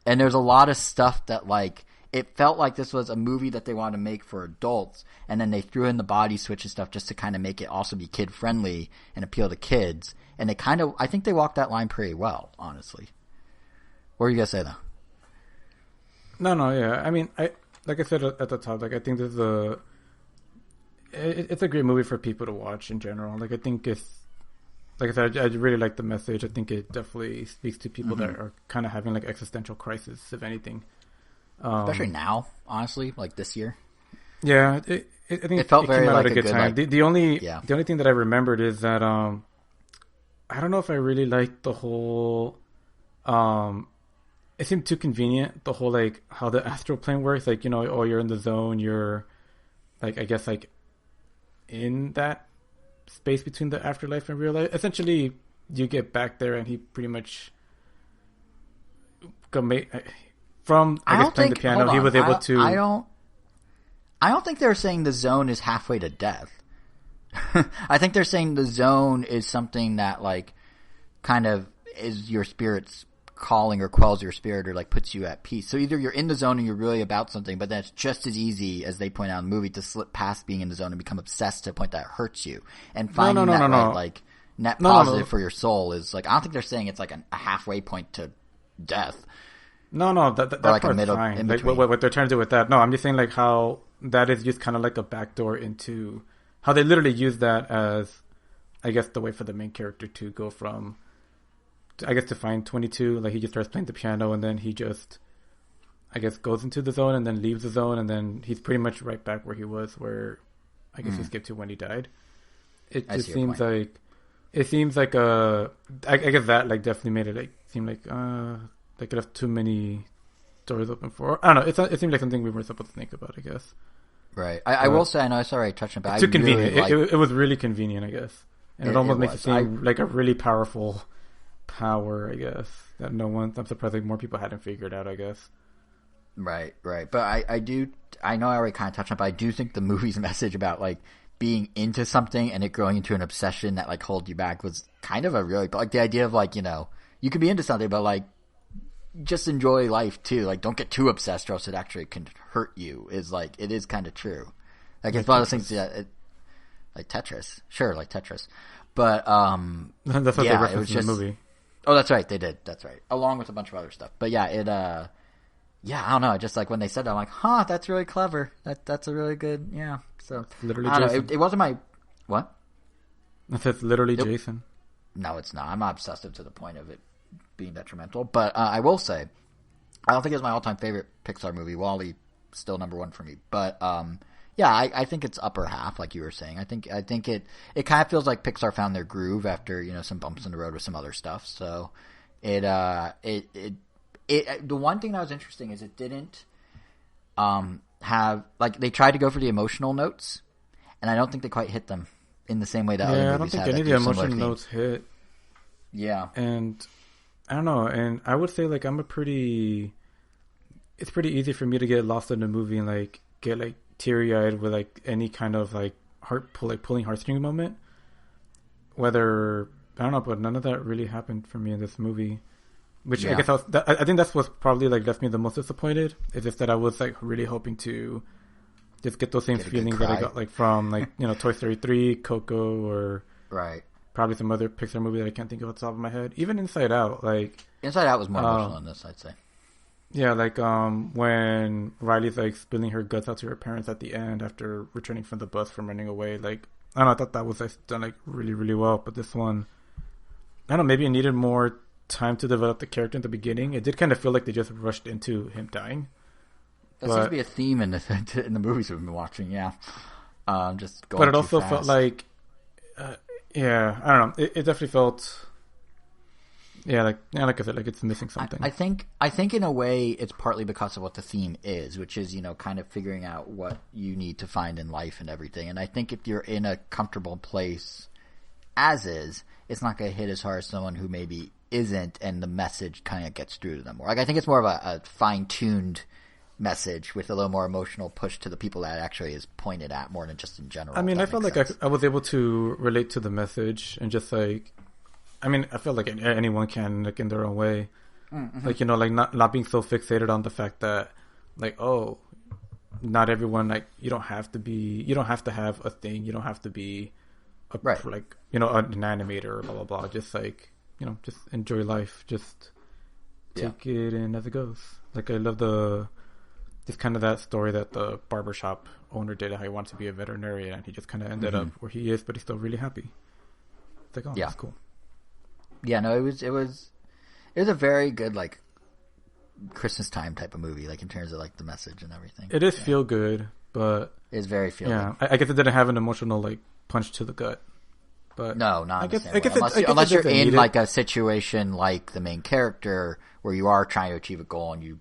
And there's a lot of stuff that, like, it felt like this was a movie that they wanted to make for adults, and then they threw in the body switch and stuff just to kind of make it also be kid friendly and appeal to kids. And they kind of, I think they walked that line pretty well, honestly. What were you gonna say though? No, yeah. I mean, like I said at the top, like, I think it's a great movie for people to watch in general. Like, I think like I said, I really like the message. I think it definitely speaks to people that are kind of having like existential crisis, if anything. Especially now, honestly, like this year. Yeah, I think it felt it very came out like at a good time. Like, the only thing that I remembered is that I don't know if I really liked the whole. It seemed too convenient. The whole like how the astral plane works. Like, you know, oh, you're in the zone. You're like, I guess like in that space between the afterlife and real life. Essentially, you get back there, and he pretty much from I guess playing the piano. He was able to. I don't think they're saying the zone is halfway to death. I think they're saying the zone is something that like kind of is your spirit's calling or quells your spirit or like puts you at peace. So either you're in the zone and you're really about something, but then it's just as easy as they point out in the movie to slip past being in the zone and become obsessed to a point that hurts you. And finding like net positive for your soul is like, I don't think they're saying it's like a halfway point to death. No, that like part's fine. Like what they're trying to do with that. No, I'm just saying like how that is just kind of like a backdoor into how they literally use that as, I guess, the way for the main character to go from, I guess, to find 22. Like he just starts playing the piano and then he just, I guess, goes into the zone and then leaves the zone and then he's pretty much right back where he was, where I guess he skipped to when he died. It just seems like, I guess that like definitely made it like seem like they could have too many doors open for. I don't know. It seemed like something we weren't supposed to think about, I guess. Right. I will say, I know I sorry I touched on it, but too convenient. It was really convenient, I guess. And it almost makes it seem like a really powerful power, I guess, that I'm surprised like more people hadn't figured out, I guess. Right. But I know I already kind of touched on it, but I do think the movie's message about like being into something and it growing into an obsession that like holds you back was kind of a really, but like the idea of like, you know, you could be into something, but like, just enjoy life too. Like, don't get too obsessed, or else it actually can hurt you. Is like it is kind of true. Like it's one of those things that, like Tetris, sure, like Tetris, but that's what they referenced in the movie. Oh, that's right, they did. That's right, along with a bunch of other stuff. But yeah, I don't know. Just like when they said that, I'm like, huh, that's really clever. That's a really good, yeah. So it's literally, I don't know. It wasn't my what? That's literally Jason. No, it's not. I'm not obsessive to the point of it being detrimental, but I will say I don't think it's my all-time favorite Pixar movie. WALL-E still number one for me, but I think it's upper half, like you were saying. I think it kind of feels like Pixar found their groove after, you know, some bumps in the road with some other stuff. So the one thing that was interesting is it didn't have, like, they tried to go for the emotional notes, and I don't think they quite hit them in the same way that other movies have. I don't think any of the emotional notes hit. Yeah, and I don't know, and I would say like it's pretty easy for me to get lost in a movie and like get like teary-eyed with like any kind of like pulling heartstrings moment. Whether, I don't know, but none of that really happened for me in this movie. Which I guess I think that's what's probably like left me the most disappointed. It's just that I was like really hoping to just get those same feelings that I got like from like, you know, Toy Story 3, Coco, or right. Probably some other Pixar movie that I can't think of off the top of my head. Even Inside Out, like Inside Out was more emotional than this, I'd say. Yeah, like when Riley's like spilling her guts out to her parents at the end after returning from the bus from running away. Like, I don't know, I thought that was like, done like really, really well. But this one, I don't know, maybe it needed more time to develop the character in the beginning. It did kind of feel like they just rushed into him dying. That seems to be a theme in the movies we've been watching. Yeah, just going. But it also felt like. Yeah, I don't know. It definitely felt, like I said, like it's missing something. I think in a way it's partly because of what the theme is, which is, you know, kind of figuring out what you need to find in life and everything. And I think if you're in a comfortable place, as is, it's not going to hit as hard as someone who maybe isn't, and the message kind of gets through to them more. Like, I think it's more of a fine-tuned message with a little more emotional push to the people that actually is pointed at more than just in general. I mean, I felt like I was able to relate to the message and just like, I mean, I feel like anyone can, like, in their own way. Mm-hmm. Like, you know, like not being so fixated on the fact that, like, oh, not everyone, like, you don't have to have a thing. You don't have to be like, you know, an animator or blah, blah, blah. Just like, you know, just enjoy life. Just take it in as it goes. Like, I love just kind of that story that the barbershop owner did, how he wanted to be a veterinarian, and he just kind of ended up where he is, but he's still really happy. It's like, oh, that's cool. Yeah, no, it was a very good like Christmas time type of movie, like in terms of like the message and everything. It is feel good, but it's very feel good. I guess it didn't have an emotional like punch to the gut. But no, not unless you're in like a situation like the main character where you are trying to achieve a goal and you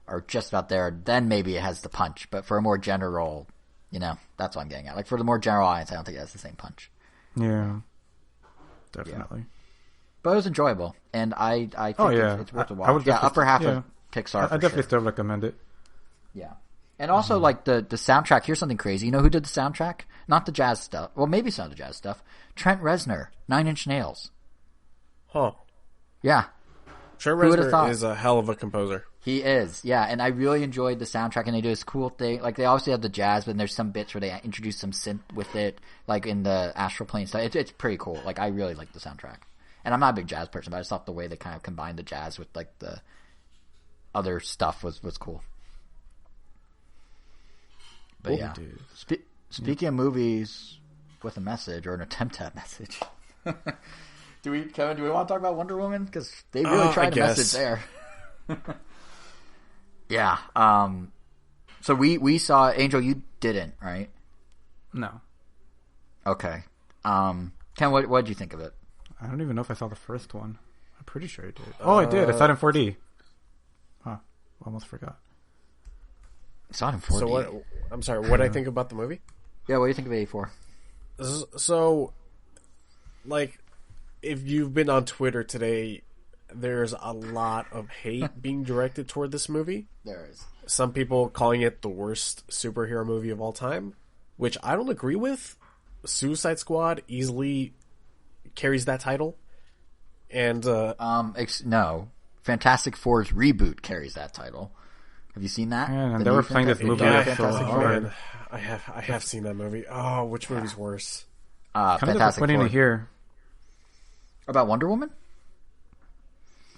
are just about there, then maybe it has the punch. But for a more general, that's what I'm getting at. Like for the more general audience, I don't think it has the same punch. Yeah, definitely. Yeah. But it was enjoyable, and I think it's worth a watch. Upper half of Pixar. I definitely still recommend it. Yeah. And also, like, the soundtrack, here's something crazy. You know who did the soundtrack? Not the jazz stuff. Well, maybe some of the jazz stuff. Trent Reznor, Nine Inch Nails. Huh. Yeah. Trent Reznor is a hell of a composer. He is, yeah. And I really enjoyed the soundtrack, and they do this cool thing. Like, they obviously have the jazz, but there's some bits where they introduce some synth with it, like in the Astral Plane stuff. It's pretty cool. Like, I really like the soundtrack. And I'm not a big jazz person, but I just thought the way they kind of combined the jazz with, like, the other stuff was cool. But yeah, speaking of movies with a message or an attempt at message, Kevin, do we want to talk about Wonder Woman? Because they really tried a message there. Yeah. So we saw Angel. You didn't, right? No. Okay. Ken, what did you think of it? I don't even know if I saw the first one. I'm pretty sure I did. I did. I saw it in 4D. Huh. Almost forgot. Saw it in 4D. So what? I'm sorry. What I think about the movie? Yeah, what do you think of 84? So, like, if you've been on Twitter today, there's a lot of hate being directed toward this movie. There is. Some people calling it the worst superhero movie of all time, which I don't agree with. Suicide Squad easily carries that title, and no, Fantastic Four's reboot carries that title. Have you seen that? Man, they were playing this movie so hard. I have seen that movie. Oh, which movie's worse? Kind of disappointing to hear about Wonder Woman.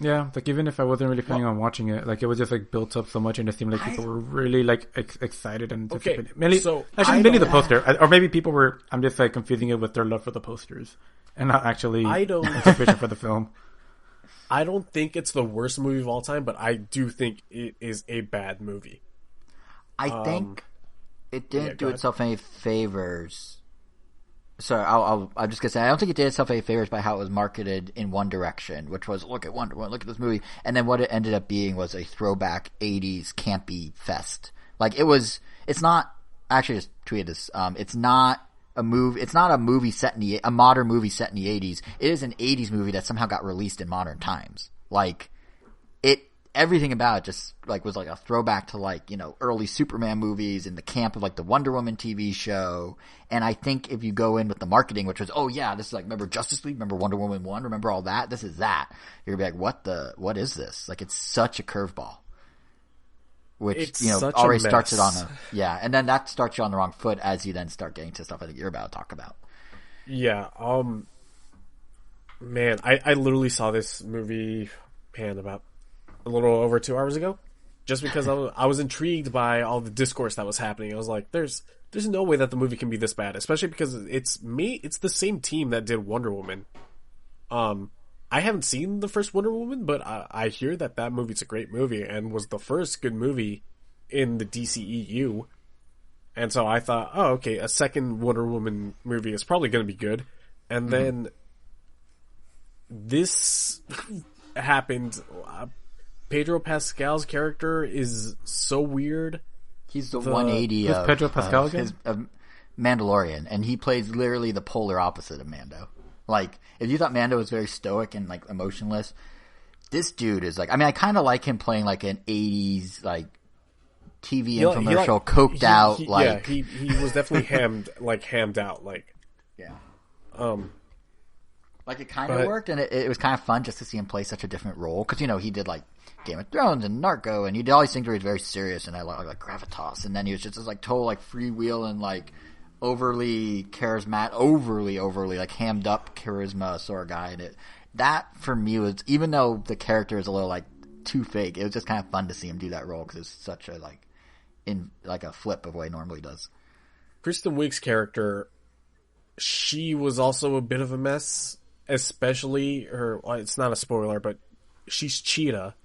Yeah, like even if I wasn't really planning on watching it, like it was just like built up so much, and it seemed like people were really like excited and anticipated. Okay, mainly, so mainly the poster, or maybe people were. I'm just like confusing it with their love for the posters and not actually anticipation for the film. I don't think it's the worst movie of all time, but I do think it is a bad movie. I think it didn't do itself any favors. Sorry, I'm just gonna say I don't think it did itself any favors by how it was marketed in one direction, which was look at Wonder Woman, look at this movie, and then what it ended up being was a throwback '80s campy fest. Like it's not. Actually, just tweeted this. It's not a movie. It's not a movie set in a modern movie set in the '80s. It is an '80s movie that somehow got released in modern times. Like everything about it just like was like a throwback to like, early Superman movies and the camp of like the Wonder Woman TV show. And I think if you go in with the marketing, which was, oh yeah, this is like, remember Justice League? Remember Wonder Woman 1? Remember all that? This is that. You're gonna be like, what is this? Like it's such a curveball. Which, already starts it on and then that starts you on the wrong foot as you then start getting to stuff I think you're about to talk about. Yeah, man, I literally saw this movie, about a little over 2 hours ago, just because I was intrigued by all the discourse that was happening. I was like, there's no way that the movie can be this bad, especially because it's the same team that did Wonder Woman. I haven't seen the first Wonder Woman, but I hear that movie's a great movie and was the first good movie in the DCEU. And so I thought, oh, okay, a second Wonder Woman movie is probably going to be good. And then this happened. Pedro Pascal's character is so weird. He's the 180 of Pedro Pascal again? Of Mandalorian, and he plays literally the polar opposite of Mando. Like, if you thought Mando was very stoic and like emotionless, this dude is like. I mean, I kind of like him playing like an 80s like TV infomercial, coked out. He was definitely hammed out. Like, yeah. Like it kind of worked, and it was kind of fun just to see him play such a different role because he did like Game of Thrones and Narco, and he did all these things where he was very serious and I like gravitas, and then he was just this like total like freewheel and like overly charismatic, overly like hammed up charisma sort of guy. And that for me was, even though the character is a little like too fake, it was just kind of fun to see him do that role because it's such a like a flip of what he normally does. Kristen Wiig's character, she was also a bit of a mess. especially her. Well, it's not a spoiler, but she's Cheetah,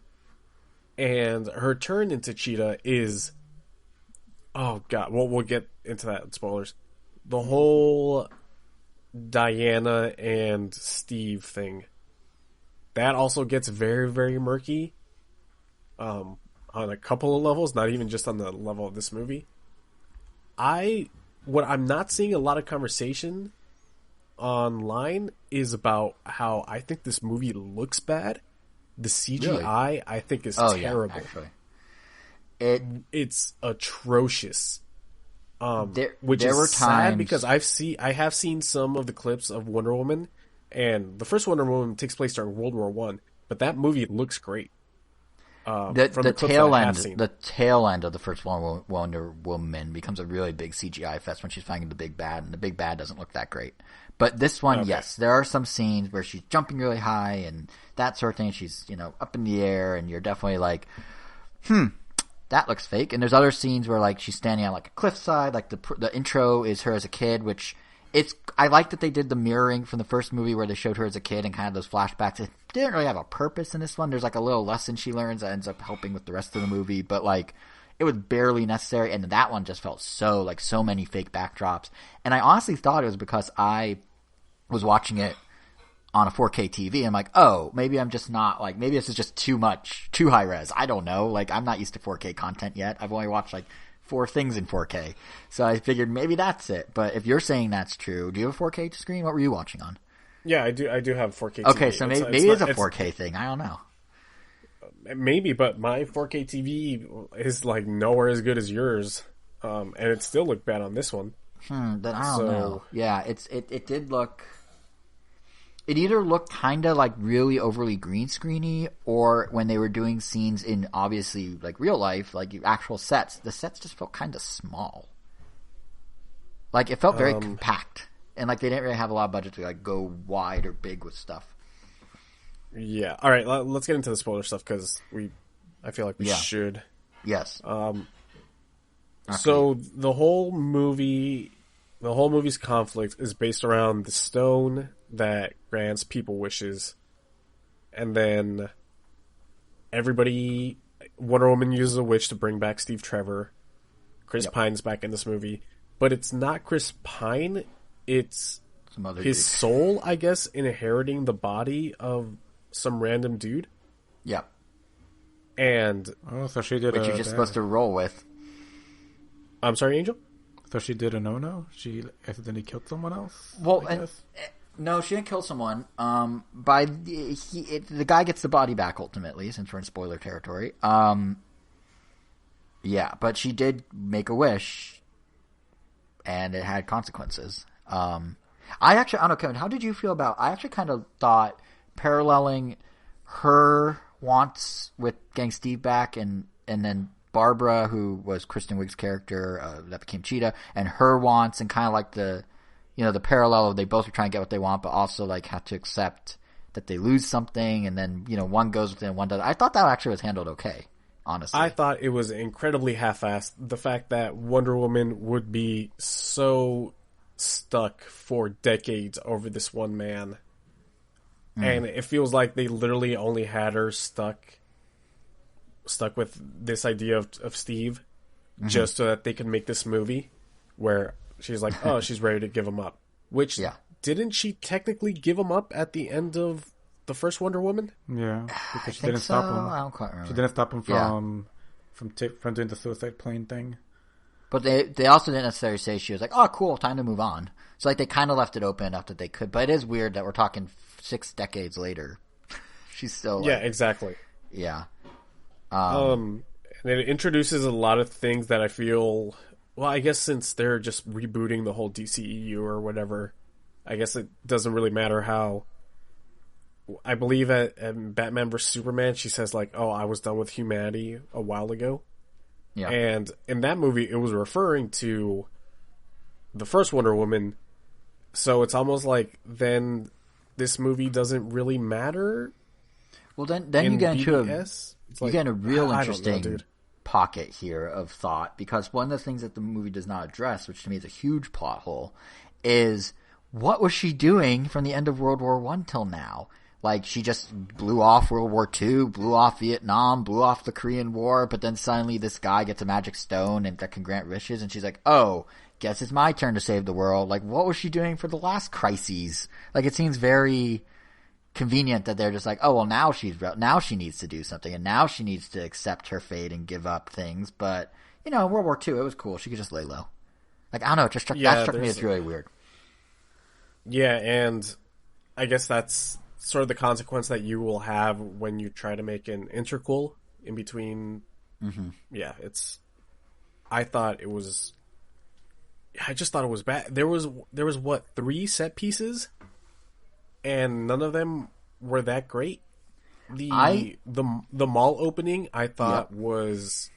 and her turn into Cheetah is. Oh god, we'll get into that in spoilers. The whole Diana and Steve thing. That also gets very, very murky. On a couple of levels, not even just on the level of this movie. What I'm not seeing a lot of conversation online is about how I think this movie looks bad. The CGI, really? I think, is terrible. Yeah, actually. It's atrocious. Which there is were sad times... because I have seen some of the clips of Wonder Woman, and the first Wonder Woman takes place during World War I, but that movie looks great. The tail end of the first Wonder Woman becomes a really big CGI fest when she's fighting the big bad, and the big bad doesn't look that great. But this one, yes, there are some scenes where she's jumping really high and that sort of thing. She's, up in the air, and you're definitely like, that looks fake. And there's other scenes where like she's standing on like a cliffside, like the intro is her as a kid, which I like that they did the mirroring from the first movie where they showed her as a kid and kind of those flashbacks. It didn't really have a purpose in this one. There's like a little lesson she learns that ends up helping with the rest of the movie, but like it was barely necessary. And that one just felt so many fake backdrops. And I honestly thought it was because I was watching it on a 4K TV. I'm like, oh, maybe I'm just not like, maybe this is just too high res. I don't know. Like, I'm not used to 4K content yet. I've only watched like 4 things in 4K. So I figured maybe that's it. But if you're saying that's true, do you have a 4K screen? What were you watching on? Yeah, I do have 4K TV. Okay, so maybe it's a 4K thing. I don't know. Maybe, but my 4K TV is like nowhere as good as yours. And it still looked bad on this one. Then I don't know. Yeah, it did look... It either looked kind of like really overly green screeny, or when they were doing scenes in obviously like real life, like actual sets, the sets just felt kind of small. Like it felt very compact, and like they didn't really have a lot of budget to like go wide or big with stuff. Yeah. All right. Let's get into the spoiler stuff because I feel like we should. Yes. Okay. So the whole movie's conflict is based around the stone that grants people wishes, and then Wonder Woman uses a witch to bring back Steve Trevor. Chris Pine's back in this movie, but it's not Chris Pine, it's his soul, I guess, inheriting the body of some random dude. Yep. And so she did which you're just supposed to roll with. I'm sorry, Angel? So she did a no-no? She accidentally killed someone else? Well, no, she didn't kill someone. The guy gets the body back ultimately, since we're in spoiler territory. Yeah, but she did make a wish, and it had consequences. I don't know, Kevin, how did you feel about... I actually kind of thought paralleling her wants with getting Steve back and then Barbara, who was Kristen Wiig's character that became Cheetah, and her wants, and kind of like the parallel of they both are trying to get what they want, but also like have to accept that they lose something, and then one goes with it and one doesn't. I thought that actually was handled okay, honestly. I thought it was incredibly half-assed. The fact that Wonder Woman would be so stuck for decades over this one man, and it feels like they literally only had her stuck with this idea of Steve, just so that they could make this movie where she's like, oh, she's ready to him up. Which, didn't she technically give him up at the end of the first Wonder Woman? Yeah, because she didn't stop him. I don't quite remember. She didn't stop him from doing the suicide plane thing. But they also didn't necessarily say she was like, oh, cool, time to move on. So like they kind of left it open enough that they could. But it is weird that we're talking 6 decades later. She's still like, yeah, exactly. Yeah. And it introduces a lot of things that I feel... Well, I guess since they're just rebooting the whole DCEU or whatever, I guess it doesn't really matter how... I believe at Batman vs. Superman, she says like, oh, I was done with humanity a while ago. Yeah. And in that movie, it was referring to the first Wonder Woman. So it's almost like then this movie doesn't really matter. Well, then you get into a real interesting pocket here of thought, because one of the things that the movie does not address, which to me is a huge plot hole, is what was she doing from the end of World War I till now? Like, she just blew off World War II, blew off Vietnam, blew off the Korean War, but then suddenly this guy gets a magic stone and that can grant wishes, and she's like, oh, guess it's my turn to save the world. Like, what was she doing for the last crises? Like, it seems very convenient that they're just like, oh, well, now she needs to do something, and now she needs to accept her fate and give up things. But, you know, World War II, it was cool. She could just lay low. Like, I don't know, it just struck me as really weird. Yeah, and I guess that's sort of the consequence that you will have when you try to make an interquel in between. Mm-hmm. Yeah, I just thought it was bad. There was what, 3 set pieces, and none of them were that great. The mall opening I thought was,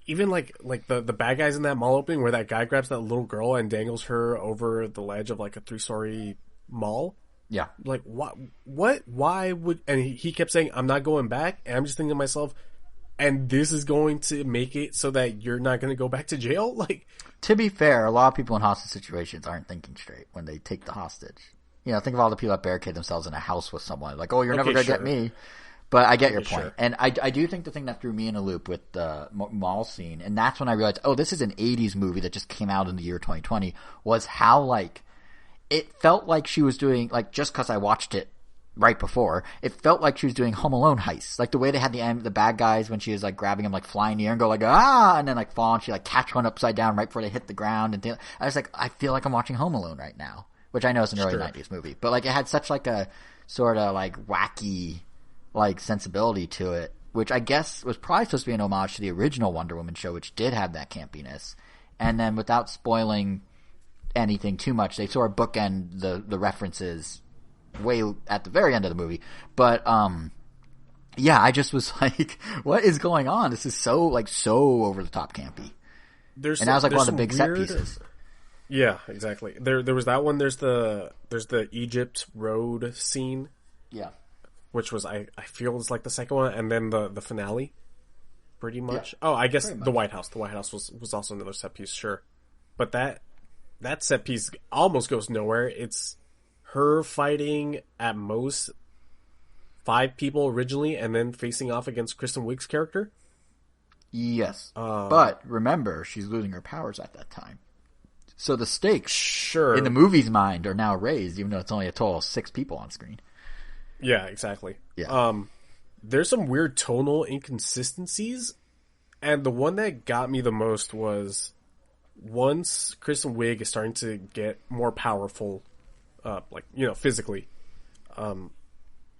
even like the bad guys in that mall opening where that guy grabs that little girl and dangles her over the ledge of like a 3-story mall. Yeah. Like, what, why would, and he kept saying, I'm not going back, and I'm just thinking to myself, and this is going to make it so that you're not going to go back to jail? Like, to be fair, a lot of people in hostage situations aren't thinking straight when they take the hostage. You know, think of all the people that barricade themselves in a house with someone. Like, oh, you're never going to get me. But I get your point. Sure. And I do think the thing that threw me in a loop with the mall scene, and that's when I realized, oh, this is an 80s movie that just came out in the year 2020, was how, like, it felt like she was doing, like, just because I watched it right before, it felt like she was doing Home Alone heists. Like, the way they had the bad guys when she was, like, grabbing him, like, fly in the air and go, like, ah, and then, like, fall, and she, like, catch one upside down right before they hit the ground. And I was like, I feel like I'm watching Home Alone right now, which I know is an early 90s movie. But, like, it had such, like, a sort of, like, wacky, like, sensibility to it, which I guess was probably supposed to be an homage to the original Wonder Woman show, which did have that campiness. And then, without spoiling anything too much, they sort of bookend the references way at the very end of the movie. But yeah, I just was like, what is going on? This is so over the top campy. And that was like one of the big set pieces. Yeah, exactly. There was that one. There's the Egypt road scene. Yeah. Which was, I feel, is like the second one, and then the finale, pretty much. Yeah, I guess the White House. The White House was also another set piece, sure. But that set piece almost goes nowhere. It's her fighting at most 5 people originally, and then facing off against Kristen Wiig's character. Yes, but remember, she's losing her powers at that time. So the stakes, in the movie's mind, are now raised, even though it's only a total of 6 people on screen. Yeah, exactly. Yeah. There's some weird tonal inconsistencies, and the one that got me the most was once Kristen Wiig is starting to get more powerful, physically,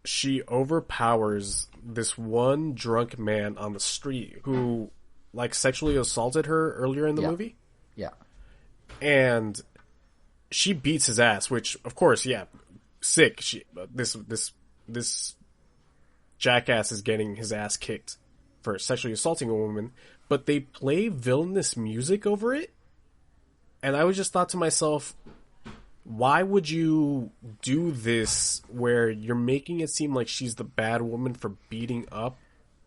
she overpowers this one drunk man on the street who, like, sexually assaulted her earlier in the movie. Yeah. And she beats his ass, which, of course, sick. This jackass is getting his ass kicked for sexually assaulting a woman, but they play villainous music over it. And I was just thought to myself, why would you do this where you're making it seem like she's the bad woman for beating up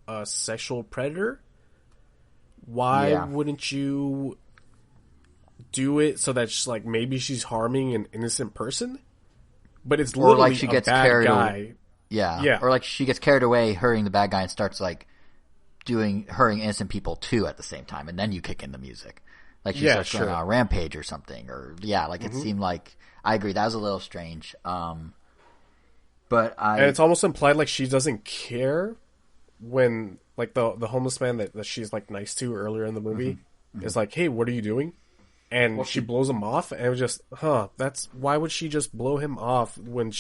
a sexual predator? Why wouldn't you do it so that like maybe she's harming an innocent person? But it's literally like she gets a bad guy. Yeah. Or like she gets carried away hurting the bad guy and starts like hurting innocent people too at the same time, and then you kick in the music. Like she starts going on a rampage or something, or it seemed like, I agree, that was a little strange. And it's almost implied like she doesn't care when like the homeless man that she's like nice to earlier in the movie is like, hey, what are you doing? And she blows him off, and it was just, why would she just blow him off when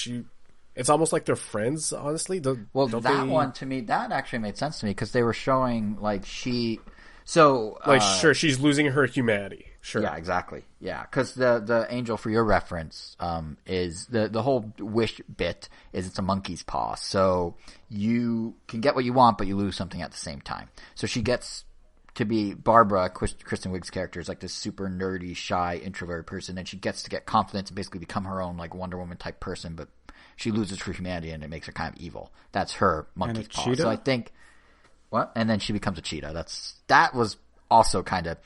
it's almost like they're friends, honestly. One, to me, that actually made sense to me, because they were showing, like, she's losing her humanity. Sure. Yeah, exactly. Yeah, because the angel, for your reference, is the whole wish bit is it's a monkey's paw. So you can get what you want, but you lose something at the same time. So she gets to be Barbara, Kristen Wiig's character, is like this super nerdy, shy, introverted person, and she gets to get confidence and basically become her own like Wonder Woman type person, but she loses her humanity and it makes her kind of evil. That's her monkey's paw. Cheetah? So I think and then she becomes a cheetah. That was also kind of,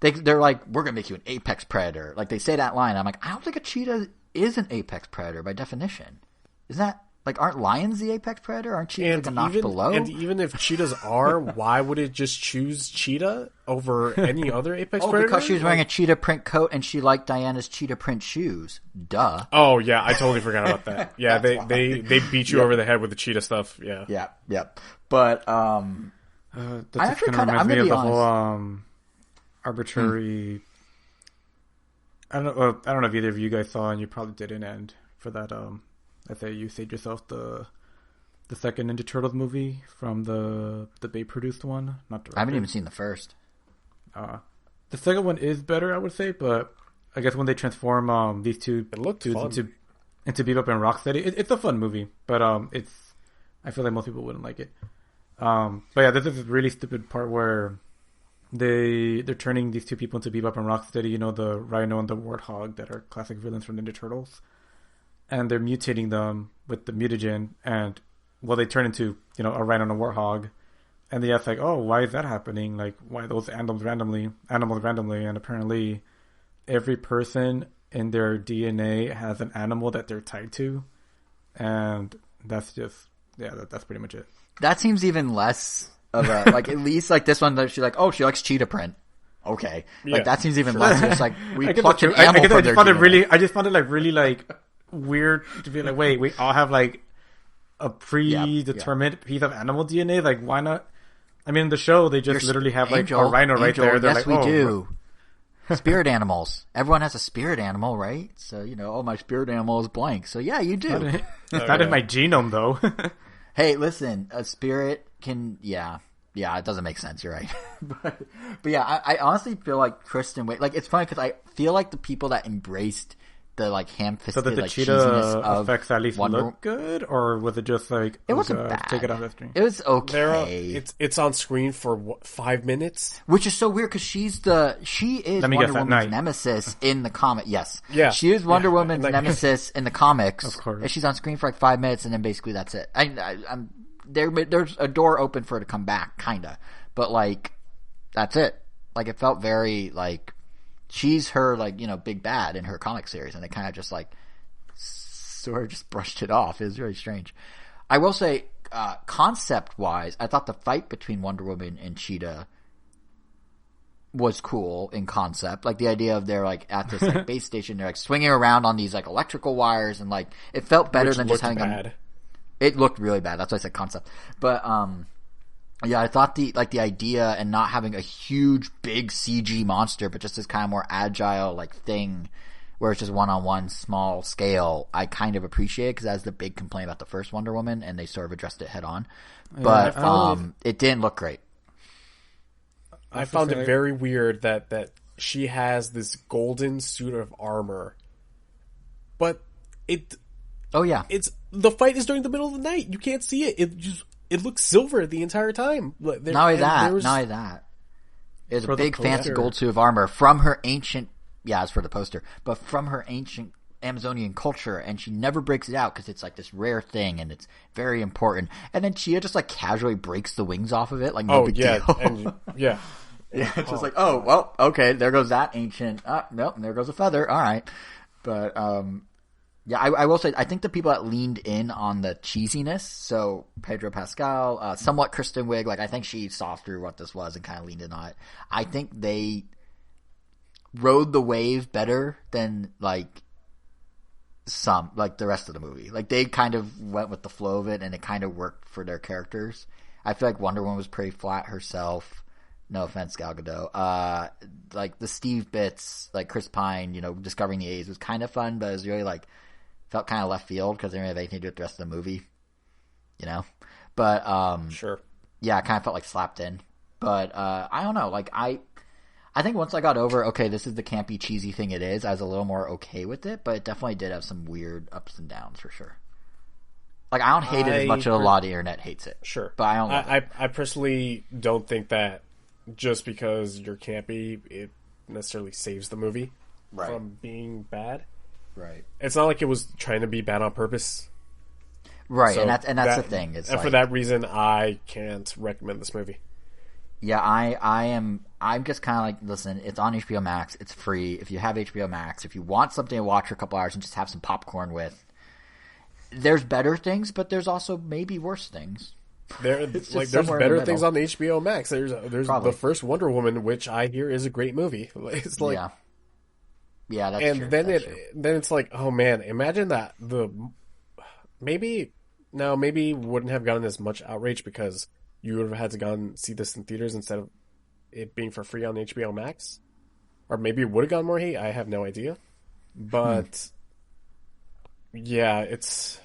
they're like, we're gonna make you an apex predator. Like they say that line. I'm like, I don't think a cheetah is an apex predator by definition. Isn't that like, aren't lions the apex predator? Aren't cheetahs like a notch below? And even if cheetahs are, why would it just choose cheetah over any other apex predator? Because she was wearing a cheetah print coat and she liked Diana's cheetah print shoes. Duh. Oh yeah, I totally forgot about that. Yeah, they beat you over the head with the cheetah stuff. Yeah. Yep. But that just kind of reminds me of the whole arbitrary. I don't know if either of you guys saw, and you probably didn't. And for that, I say you saved yourself the second Ninja Turtles movie from the Bay produced one. Not directed. I haven't even seen the first. The second one is better, I would say, but I guess when they transform these two into Bebop and Rocksteady, it's a fun movie, but I feel like most people wouldn't like it. But yeah, there's this really stupid part where they're turning these two people into Bebop and Rocksteady, you know, the Rhino and the Warthog that are classic villains from Ninja Turtles. And they're mutating them with the mutagen, and they turn into, you know, a Rhino and a Warthog. And they ask like, oh, why is that happening? Like, why those animals randomly? And apparently every person in their DNA has an animal that they're tied to. And that's just, that's pretty much it. That seems even less of a, like, at least like this one, she's like, oh, she likes cheetah print. Okay. Like, that seems even less. It's like, we plucked an animal from their DNA. I just found it like really like weird to be like, wait, we all have like a predetermined piece of animal DNA. Like, why not? I mean, in the show, they just literally have like a rhino right there. They're yes, like, we do. Spirit animals. Everyone has a spirit animal, right? So, you know, my spirit animal is blank. So, yeah, you do. It's not in my genome, though. Hey, listen, a spirit can, yeah, it doesn't make sense. You're right. but yeah, I honestly feel like Kristen Wiig, like, it's funny because I feel like the people that embraced the like ham-fisted, so that the like, cheetah effects at least look good, or was it just like it wasn't bad? Take it off the screen. It was okay. It's on screen for 5 minutes, which is so weird because she is Wonder Woman's nemesis in the comic. Yes, yeah, she is Wonder Woman's nemesis in the comics. Of course, and she's on screen for like 5 minutes, and then basically that's it. I'm there's a door open for her to come back, kinda, but like that's it. Like it felt very like. She's her, like, you know, big bad in her comic series, and they kind of just, like, sort of just brushed it off. It was very strange. I will say, concept-wise, I thought the fight between Wonder Woman and Cheetah was cool in concept. Like, the idea of they're, like, at this, like, base station, they're, like, swinging around on these, like, electrical wires, and, like, it felt better than just having them. It looked really bad. That's why I said concept. But, yeah, I thought the idea and not having a huge, big CG monster, but just this kind of more agile, like, thing where it's just one-on-one, small scale, I kind of appreciate it because that's the big complaint about the first Wonder Woman, and they sort of addressed it head on. But it didn't look great. I found it very weird that she has this golden suit of armor, but the fight is during the middle of the night. You can't see it. It looks silver the entire time. Not only that. It's a big fancy gold suit of armor from her ancient, it's for the poster, but from her ancient Amazonian culture, and she never breaks it out because it's like this rare thing and it's very important. And then Chia just like casually breaks the wings off of it, like no big deal. Yeah, it's just like, oh, well, okay, there goes that ancient, nope, there goes a feather, alright. But, yeah, I will say, I think the people that leaned in on the cheesiness, so Pedro Pascal, somewhat Kristen Wiig, like I think she saw through what this was and kind of leaned in on it. I think they rode the wave better than like the rest of the movie. Like they kind of went with the flow of it and it kind of worked for their characters. I feel like Wonder Woman was pretty flat herself. No offense, Gal Gadot. Like the Steve bits, like Chris Pine, you know, discovering the A's was kind of fun, but it was really like, felt kind of left field because they didn't have anything to do with the rest of the movie, you know? But, sure. Yeah, it kind of felt like slapped in. But, I don't know. Like, I think once I got over, okay, this is the campy, cheesy thing it is, I was a little more okay with it, but it definitely did have some weird ups and downs for sure. Like, I don't hate it as much as a lot of the internet hates it. Sure. But I don't love it. I personally don't think that just because you're campy, it necessarily saves the movie from being bad. Right. It's not like it was trying to be bad on purpose. Right, so and that's the thing. It's and for that reason, I can't recommend this movie. Yeah, I'm just kind of like, listen, it's on HBO Max. It's free. If you have HBO Max, if you want something to watch for a couple hours and just have some popcorn with, there's better things, but there's also maybe worse things. There's better things on the HBO Max. There's the first Wonder Woman, which I hear is a great movie. It's like, yeah, that's and true. Then it's like, oh man, imagine that maybe wouldn't have gotten as much outrage because you would have had to go and see this in theaters instead of it being for free on HBO Max, or maybe it would have gotten more hate. I have no idea, but yeah, it's.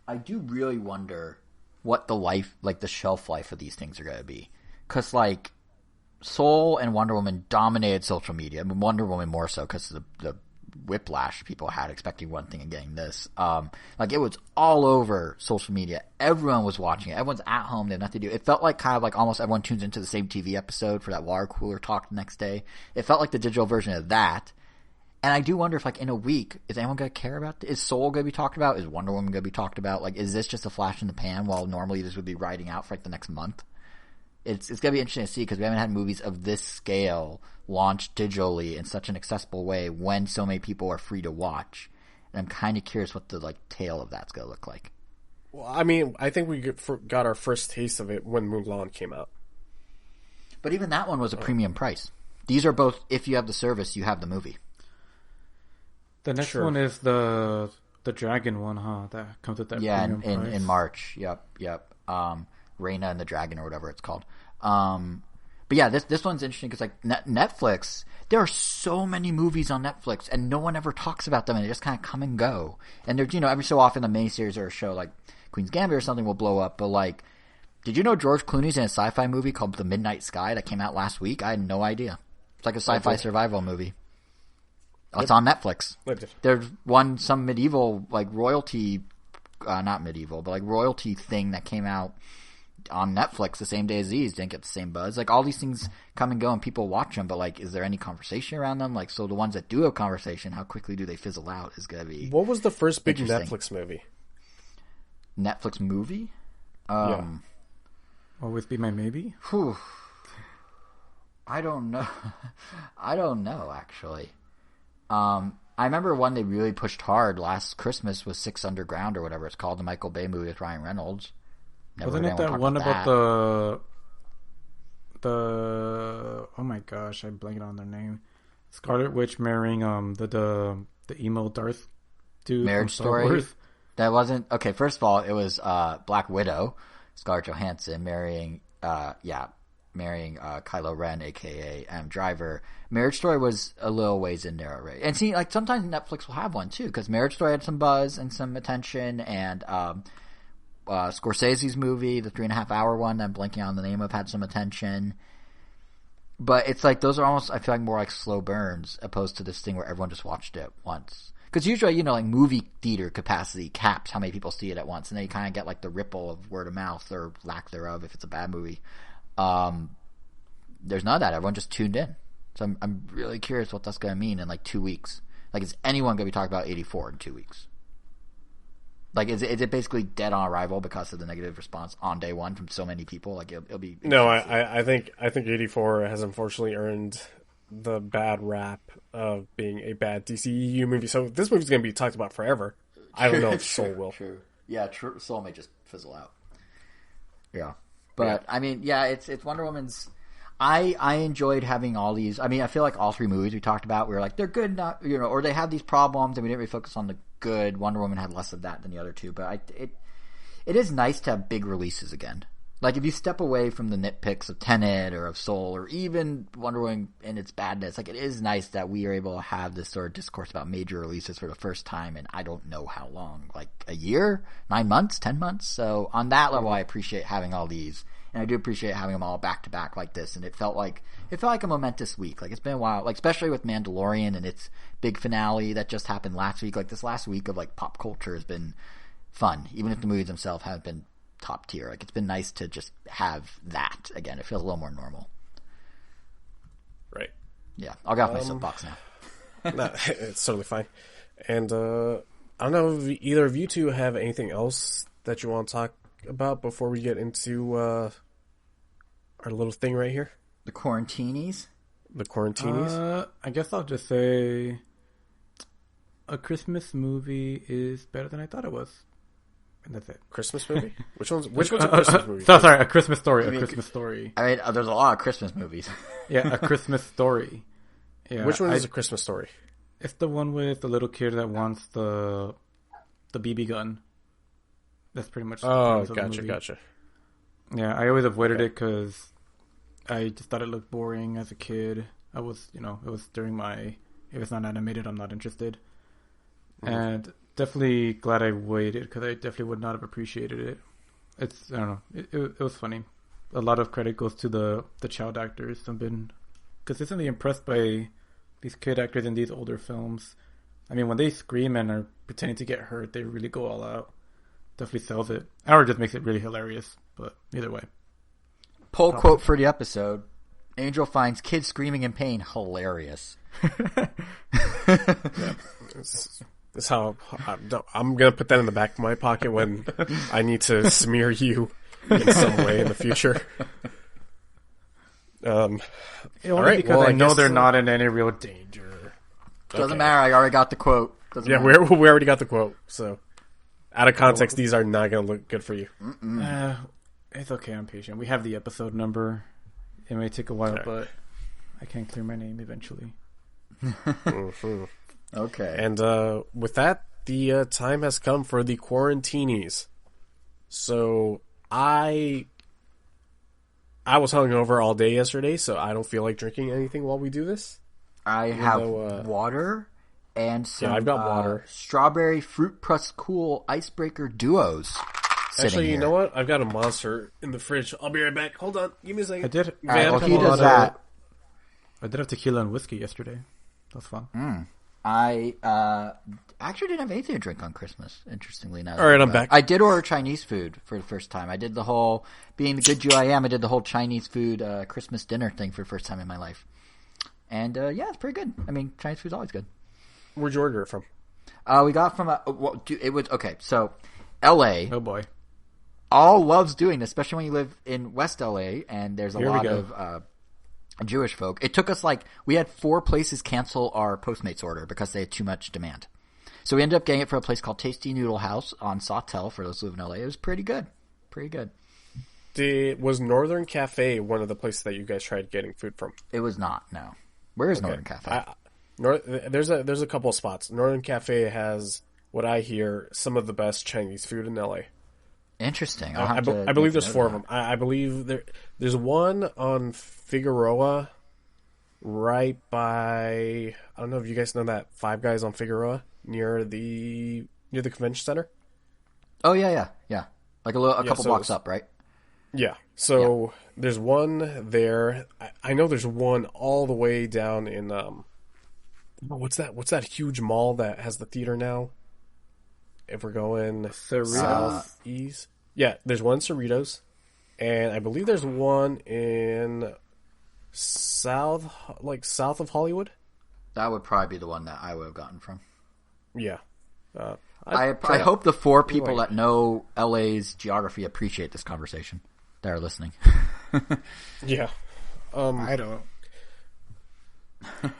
I do really wonder what the shelf life of these things are going to be, because like Soul and Wonder Woman dominated social media. I mean, Wonder Woman more so because of the whiplash people had expecting one thing and getting this. Like it was all over social media. Everyone was watching it. Everyone's at home. They had nothing to do. It felt like kind of like almost everyone tunes into the same TV episode for that water cooler talk the next day. It felt like the digital version of that. And I do wonder if, like, in a week, is anyone going to care about this? Is Soul going to be talked about? Is Wonder Woman going to be talked about? Like, is this just a flash in the pan while normally this would be riding out for, like, the next month? It's going to be interesting to see because we haven't had movies of this scale launched digitally in such an accessible way when so many people are free to watch. And I'm kind of curious what the, like, tail of that's going to look like. Well, I mean, I think we got our first taste of it when Mulan came out. But even that one was a premium price. These are both, if you have the service, you have the movie. The next one is the dragon one, huh? That comes with that premium price. In March. Yep. Reina and the Dragon or whatever it's called. But yeah, this one's interesting because like Netflix, there are so many movies on Netflix and no one ever talks about them and they just kind of come and go. And there's, every so often a miniseries or a show like Queen's Gambit or something will blow up. But like, did you know George Clooney's in a sci-fi movie called The Midnight Sky that came out last week? I had no idea. It's like a sci-fi survival movie. It's on Netflix. There's some medieval, like, royalty, not medieval, but like royalty thing that came out on Netflix the same day as these. Didn't get the same buzz. Like, all these things come and go and people watch them, but like, is there any conversation around them? Like, so the ones that do have conversation, how quickly do they fizzle out is going to be. What was the first big Netflix movie? Netflix movie? Always Be My Maybe? Whew. I don't know. I don't know, actually. I remember one they really pushed hard last Christmas was Six Underground or whatever it's called, the Michael Bay movie with Ryan Reynolds. Wasn't it that one about the oh my gosh, I'm blanking on their name. Scarlet Witch marrying the emo Darth dude. Marriage Story. That wasn't okay. First of all, it was Black Widow, Scarlett Johansson marrying Kylo Ren, aka Adam Driver. Marriage Story was a little ways in there already. And see, like, sometimes Netflix will have one too, because Marriage Story had some buzz and some attention, and Scorsese's movie, the 3.5 hour one that I'm blanking on the name of, had some attention. But it's like, those are almost, I feel like, more like slow burns, opposed to this thing where everyone just watched it once. Because usually, like, movie theater capacity caps how many people see it at once, and then you kind of get, like, the ripple of word of mouth, or lack thereof, if it's a bad movie. There's none of that. Everyone just tuned in. So I'm really curious what that's going to mean in like 2 weeks. Like, is anyone going to be talking about 84 in 2 weeks? Like, is it basically dead on arrival because of the negative response on day one from so many people? Like, it'll be. No, I think 84 has unfortunately earned the bad rap of being a bad DCEU movie. So this movie's going to be talked about forever. I don't know if Soul will. True. Yeah, Soul may just fizzle out. Yeah. But, I mean, yeah, it's Wonder Woman's. I enjoyed having all these. I mean, I feel like all three movies we talked about, we were like, they're good, not, or they have these problems, and we didn't really focus on the good. Wonder Woman had less of that than the other two. But it is nice to have big releases again. Like, if you step away from the nitpicks of Tenet or of Soul or even Wonder Woman and its badness, like, it is nice that we are able to have this sort of discourse about major releases for the first time in I don't know how long. Like, a year? 9 months? 10 months? So, on that level, I appreciate having all these. And I do appreciate having them all back to back like this. And it felt like a momentous week. Like, it's been a while, like, especially with Mandalorian and its big finale that just happened last week. Like, this last week of, like, pop culture has been fun, even if the movies themselves haven't been top tier. Like, it's been nice to just have that again. It feels a little more normal. Right. Yeah. I'll get off my soapbox now. No, it's totally fine. And I don't know if either of you two have anything else that you want to talk about before we get into our little thing right here? The Quarantinis? The Quarantinis? I guess I'll just say a Christmas movie is better than I thought it was. And that's it. Christmas movie? Which one's a Christmas movie? Sorry, A Christmas Story. A Christmas Story. I mean, there's a lot of Christmas movies. Yeah, A Christmas Story. Yeah, which one is A Christmas Story? It's the one with the little kid that wants the BB gun. That's pretty much. Oh, gotcha. Yeah, I always avoided it because I just thought it looked boring as a kid. I was, it was during my. If it's not animated, I'm not interested. And definitely glad I waited because I definitely would not have appreciated it. I don't know. It was funny. A lot of credit goes to the child actors. I've been consistently impressed by these kid actors in these older films. I mean, when they scream and are pretending to get hurt, they really go all out. Definitely sells it. Or just makes it really hilarious. But either way. Poll quote for the episode. Angel finds kids screaming in pain hilarious. Yeah. This is how I'm going to put that in the back of my pocket when I need to smear you in some way in the future. All right, because I know they're not in any real danger. Doesn't matter. I already got the quote. We already got the quote. So, out of context, these are not going to look good for you. It's okay. I'm patient. We have the episode number. It may take a while, but I can clear my name eventually. Mm-hmm. Okay. And with that, the time has come for the Quarantinis. So I was hungover all day yesterday, so I don't feel like drinking anything while we do this. I have water and some I've got water. Strawberry Fruit Press Cool Icebreaker Duos. Actually, you know what? I've got a Monster in the fridge. I'll be right back. Hold on. Give me a second. I did. He does that. I did have tequila and whiskey yesterday. That was fun. I actually didn't have anything to drink on Christmas, interestingly enough. All right, I'm back. I did order Chinese food for the first time. I did the whole, being the good Jew I am, I did the whole Chinese food Christmas dinner thing for the first time in my life. And it's pretty good. I mean, Chinese food's always good. Where'd you order it from? We got from it was, okay, so LA. Oh boy. All loves doing this, especially when you live in West LA and there's a lot of Jewish folk. It took us we had 4 places cancel our Postmates order because they had too much demand. So we ended up getting it for a place called Tasty Noodle House on Sawtell for those who live in LA. It was pretty good. Pretty good. Was Northern Cafe one of the places that you guys tried getting food from? It was not, no. Where is Northern Cafe? There's a couple of spots. Northern Cafe has, what I hear, some of the best Chinese food in LA. Interesting. I believe there's 4 of them. I believe there's one on Figueroa, right by, I don't know if you guys know that Five Guys on Figueroa near the convention center. Oh yeah. Like a couple blocks up, right? Yeah. So there's one there. I know there's one all the way down in what's that huge mall that has the theater now? If we're going southeast. Yeah, there's one in Cerritos, and I believe there's one in south of Hollywood. That would probably be the one that I would have gotten from. Yeah. I hope the 4 people that know LA's geography appreciate this conversation that are listening. Yeah. I don't.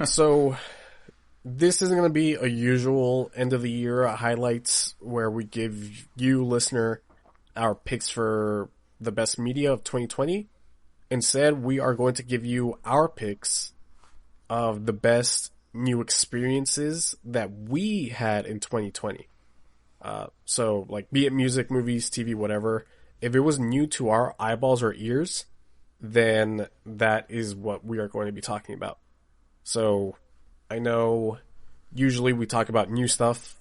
So this isn't going to be a usual end of the year highlights where we give you, listener, our picks for the best media of 2020. Instead, we are going to give you our picks of the best new experiences that we had in 2020. So, be it music, movies, TV, whatever, if it was new to our eyeballs or ears, then that is what we are going to be talking about. So, I know usually we talk about new stuff,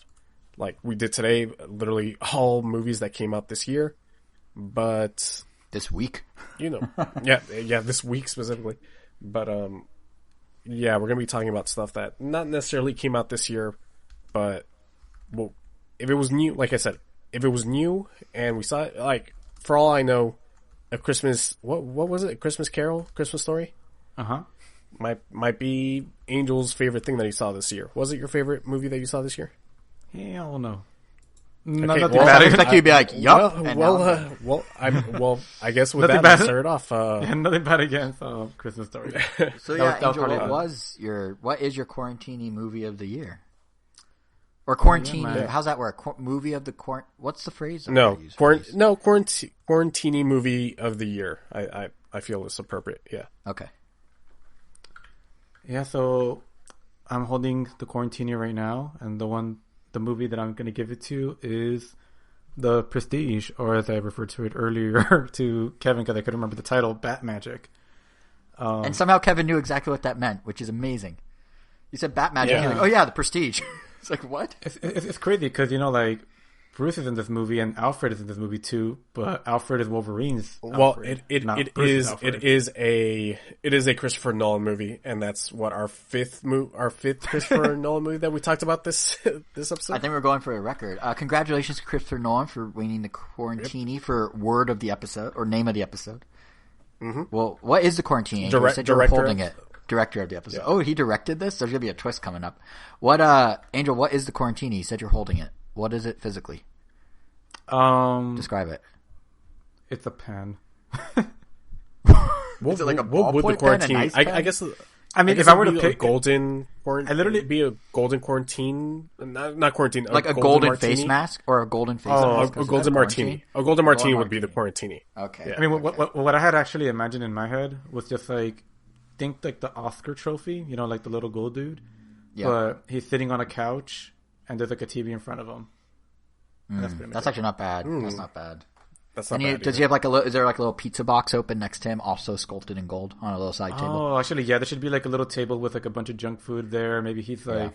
like we did today, literally all movies that came out this year, but... This week? Yeah, this week specifically. But, we're going to be talking about stuff that not necessarily came out this year, but, well, if it was new, like I said, if it was new and we saw it, for all I know, a Christmas, what was it? A Christmas Carol? Christmas Story? Uh-huh. Might be Angel's favorite thing that he saw this year. Was it your favorite movie that you saw this year? Hell no. Okay, I expect you to be like, yup. I guess with that, let's start off. Nothing bad against Christmas Story. So Angel, what is your Quarantini movie of the year? Or quarantine? How's that work? Movie of the what's the phrase? Quarantini movie of the year. I feel it's appropriate. Yeah. Okay. Yeah. So I'm holding the Quarantini right now, and the movie that I'm going to give it to is The Prestige, or as I referred to it earlier to Kevin because I couldn't remember the title, Bat Magic. And somehow Kevin knew exactly what that meant, which is amazing. You said Bat Magic, and you're like, oh yeah, The Prestige. It's like, what? It's crazy because, like, Bruce is in this movie and Alfred is in this movie too, but Alfred is Wolverine's Alfred, it is a Christopher Nolan movie, and that's what our fifth Christopher Nolan movie that we talked about this episode. I think we're going for a record. Congratulations to Christopher Nolan for winning the Quarantini for word of the episode or name of the episode. Mm-hmm. Well, what is the Quarantini? You said you were holding it. Director of the episode. Yeah. Oh, he directed this? There's going to be a twist coming up. Angel, what is the Quarantini? You said you're holding it. What is it physically? Describe it. It's a pen. Is it like a ballpoint pen, a nice pen? I guess... if I were to pick golden quarantine, it'd be a golden quarantine, not quarantine, like a golden face mask or a golden face mask. A golden martini. A golden martini would be the Quarantini. Okay. Yeah. I mean, what I had actually imagined in my head was just like, think like the Oscar trophy, like the little gold dude. Yeah. But he's sitting on a couch and there's like a TV in front of him. That's actually not bad. That's not bad. That's not bad. Does he have is there like a little pizza box open next to him, also sculpted in gold on a little side table? Oh, actually, yeah. There should be like a little table with like a bunch of junk food there. Maybe he's like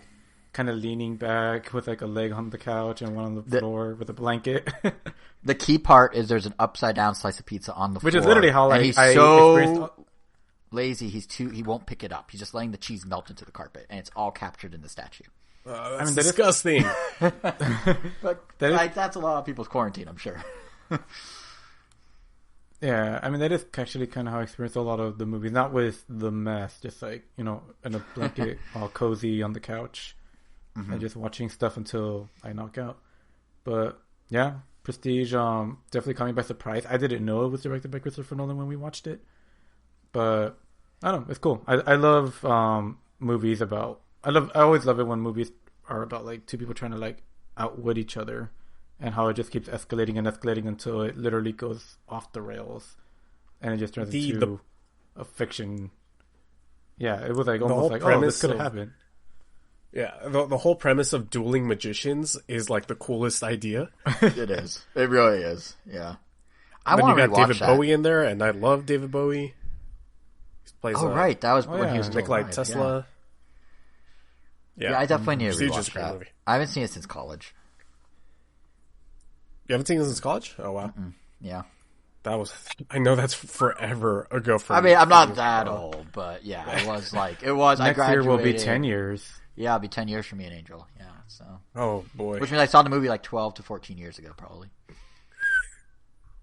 kind of leaning back with like a leg on the couch and one on the floor with a blanket. The key part is there's an upside down slice of pizza on the floor. Which is literally how he's so lazy, he won't pick it up. He's just letting the cheese melt into the carpet, and it's all captured in the statue. That's disgusting. That's a lot of people's quarantine, I'm sure. Yeah, I mean, that is actually kind of how I experienced a lot of the movies. Not with the mess, just like, in a blanket, all cozy on the couch, and just watching stuff until I knock out. But yeah, Prestige definitely caught me by surprise. I didn't know it was directed by Christopher Nolan when we watched it, but I don't know, it's cool. I love movies about. I always love it when movies are about like two people trying to like outwit each other, and how it just keeps escalating and escalating until it literally goes off the rails, and it just turns into a fiction. Yeah, it was like almost like, oh, this could have happened. Yeah, the whole premise of dueling magicians is like the coolest idea. It is. It really is. Yeah. I want to rewatch David Bowie in there, and I love David Bowie. He plays. Right, that was when he was Nikolai Tesla. Yeah, I definitely need to rewatch that. Movie. I haven't seen it since college. You haven't seen it since college? Oh, wow. Yeah. I know that's forever ago for me. I mean, I'm not that old, but yeah, it was. Next I graduated. year will be 10 years. Yeah, it'll be 10 years for me and Angel. Yeah, so. Oh, boy. Which means I saw the movie like 12 to 14 years ago, probably.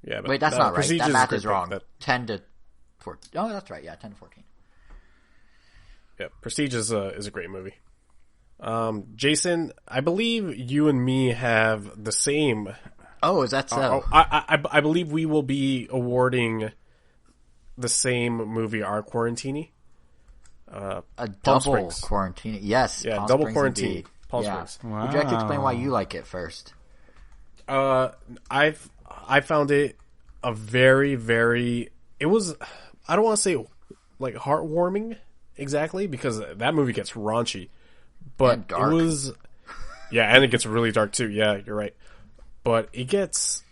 Yeah, but wait, that's not right. That math is wrong. 10 to 14. Oh, that's right. Yeah, 10 to 14. Yeah, Prestige is a great movie. Jason, I believe you and me have the same. Oh, is that so? I believe we will be awarding the same movie, our Quarantini. A double Quarantini. Yes. Yeah, Palm double Springs Quarantini. Indeed. Palm Springs. Wow. Would you like to explain why you like it first? I found it a very, very. It was. I don't want to say like heartwarming exactly, because that movie gets raunchy. But it was, and it gets really dark too. Yeah, you're right. But it gets,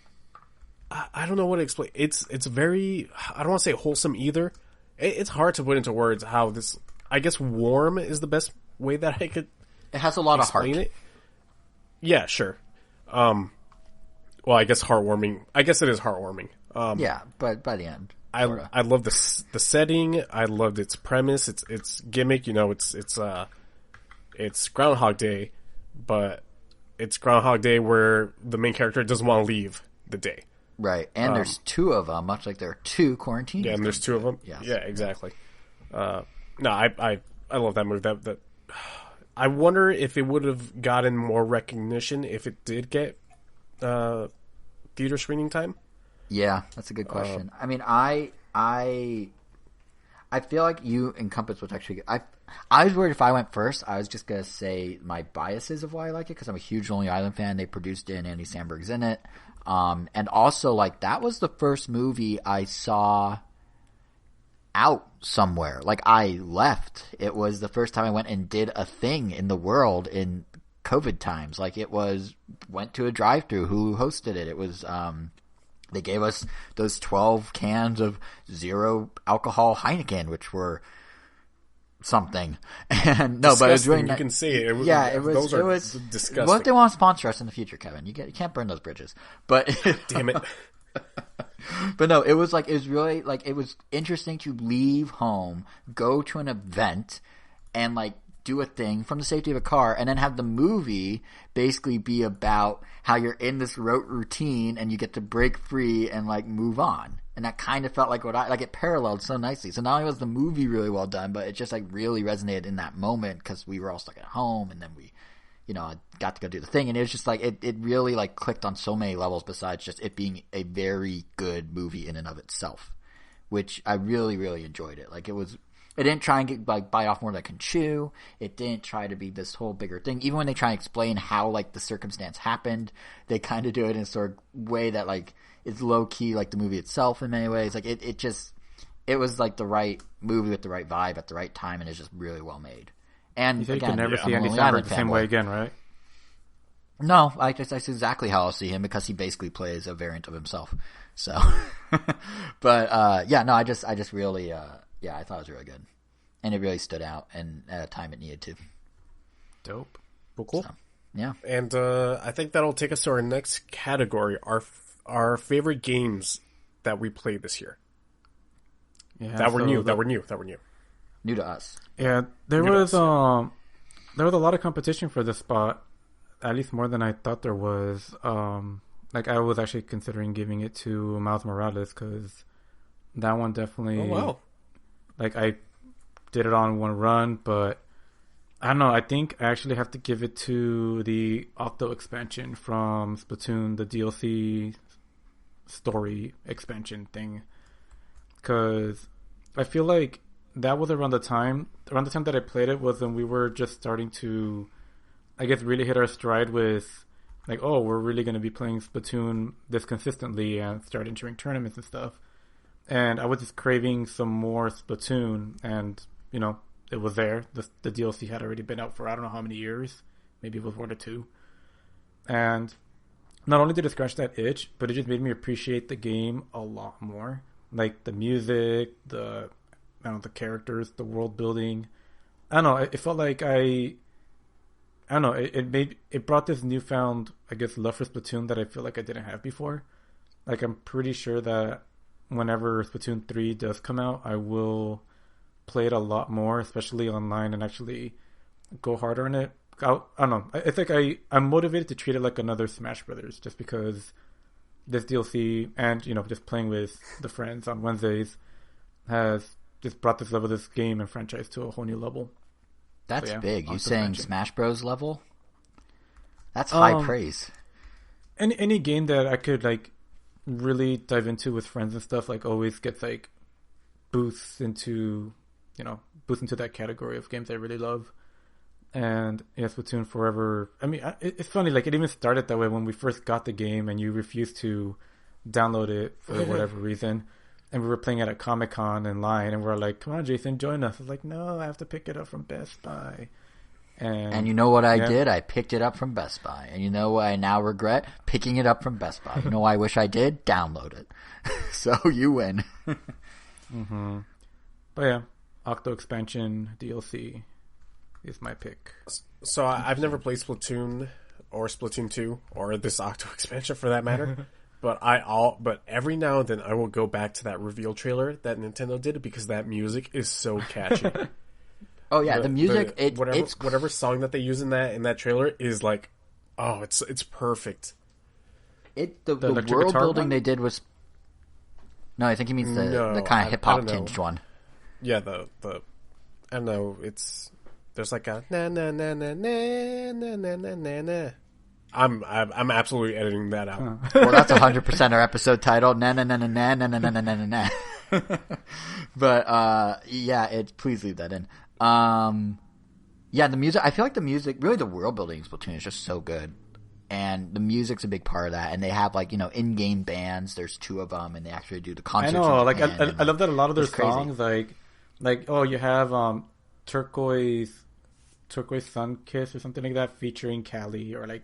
I don't know what to explain. It's very, I don't want to say wholesome either. It's hard to put into words how this, I guess warm is the best way that I could. It has a lot of heart. It. Yeah, sure. Well, I guess heartwarming. I guess it is heartwarming. Yeah, but by the end. I love the setting. I loved its premise. Its gimmick. It's Groundhog Day, but it's Groundhog Day where the main character doesn't want to leave the day. Right, and there's two of them, much like there are two Quarantinis. Yeah, and there's two of them. Yes. Yeah, exactly. No, I love that movie. That I wonder if it would have gotten more recognition if it did get theater screening time? Yeah, that's a good question. I mean, I feel like you encompass what's actually good. I was worried if I went first, I was just going to say my biases of why I like it, because I'm a huge Lonely Island fan. They produced it, and Andy Samberg's in it. And also, like, that was the first movie I saw out somewhere. Like, I left. It was the first time I went and did a thing in the world in COVID times. Like, went to a drive-thru. Who hosted it? It was, they gave us those 12 cans of zero alcohol Heineken, which were something. And no, disgusting. But it was really you can see it. Those are was disgusting. What if they want to sponsor us in the future, Kevin? You can't burn those bridges. But damn it. But no, it was really like, it was interesting to leave home, go to an event, and like do a thing from the safety of a car, and then have the movie basically be about how you're in this rote routine and you get to break free and like move on. And that kind of felt like it paralleled so nicely. So not only was the movie really well done, but it just like really resonated in that moment because we were all stuck at home, and then we, got to go do the thing. And it was just like, it really like clicked on so many levels besides just it being a very good movie in and of itself, which I really, really enjoyed it. Like, it didn't try and bite off more than it can chew. It didn't try to be this whole bigger thing. Even when they try and explain how like the circumstance happened, they kind of do it in a sort of way that like is low key like the movie itself in many ways. Like it was like the right movie with the right vibe at the right time, and it's just really well made. And you again, can never see Andy Samberg the same way again, right? No, that's exactly how I'll see him, because he basically plays a variant of himself. So, but I just really, I thought it was really good, and it really stood out, and at a time it needed to. Dope. Well, cool. So, yeah, and I think that'll take us to our next category: our favorite games that we played this year. Yeah, that were new. New to us. Yeah, there was a lot of competition for this spot, at least more than I thought there was. Like, I was actually considering giving it to Miles Morales, because that one definitely. Oh wow! Like, I did it on one run, but I don't know. I think I actually have to give it to the Octo expansion from Splatoon, the DLC story expansion thing, because I feel like that was around the time that I played it was when we were just starting to, I guess, really hit our stride with, like, oh, we're really going to be playing Splatoon this consistently and start entering tournaments and stuff. And I was just craving some more Splatoon, and, it was there. The DLC had already been out for I don't know how many years. Maybe it was 1 or 2. And not only did it scratch that itch, but it just made me appreciate the game a lot more. Like, the music, the characters, the world building. I don't know. It felt like I don't know. It brought this newfound, I guess, love for Splatoon that I feel like I didn't have before. Like, I'm pretty sure that whenever Splatoon 3 does come out, I will play it a lot more, especially online, and actually go harder on it. I don't know. It's like I'm motivated to treat it like another Smash Brothers, just because this DLC and, just playing with the friends on Wednesdays has just brought this love of this game and franchise to a whole new level. That's big. You saying Smash Bros level? That's high praise. Any game that I could like really dive into with friends and stuff, like, always gets like boosts into that category of games I really love. And Splatoon forever. I mean, it's funny. Like, it even started that way when we first got the game, and you refused to download it for whatever reason. And we were playing it at Comic-Con in line, and we were like, come on, Jason, join us. I was like, no, I have to pick it up from Best Buy. And you know what I did? I picked it up from Best Buy. And you know what I now regret? Picking it up from Best Buy. You know what I wish I did? Download it. So you win. Mm-hmm. But yeah, Octo Expansion DLC is my pick. So I've never played Splatoon or Splatoon 2 or this Octo Expansion for that matter. But every now and then I will go back to that reveal trailer that Nintendo did, because that music is so catchy. Oh yeah, the music. Whatever song that they use in that trailer is like, oh, it's perfect. The world building they did was. No, I think he means the kind of hip hop tinged one. Yeah, the I don't know. There's like a na na na na na na na na na na. I'm absolutely editing that out. Well, that's 100% our episode title. Na na na na na na na na na na na. But yeah, please leave that in. Yeah, the music. I feel like the music, really, the world building in Splatoon is just so good, and the music's a big part of that. And they have like in-game bands. There's 2 of them, and they actually do the concerts. I know, like I love that a lot of their songs, like you have Turquoise Sun Kiss or something like that featuring Callie, or like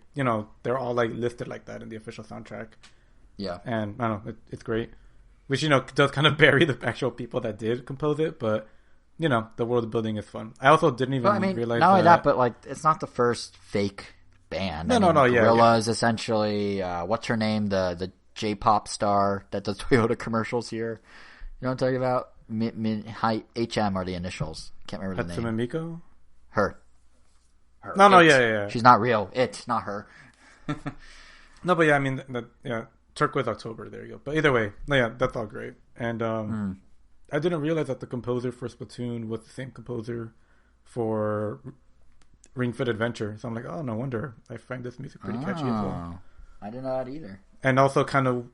they're all like listed like that in the official soundtrack. Yeah, and I don't know, it's great. Which does kind of bury the actual people that did compose it, but the world building is fun. I also didn't even realize not only that, but like it's not the first fake band. No, Gorilla's essentially what's her name, the J-pop star that does Toyota commercials here. You know what I'm talking about? HM are the initials. Can't remember the name. Hatsune Miku? Her. No, yeah. She's not real. It's not her. No, but yeah, I mean, Turquoise October. There you go. But either way, yeah, that's all great. And I didn't realize that the composer for Splatoon was the same composer for Ring Fit Adventure. So I'm like, oh, no wonder. I find this music pretty catchy as well. I didn't know that either. And also kind of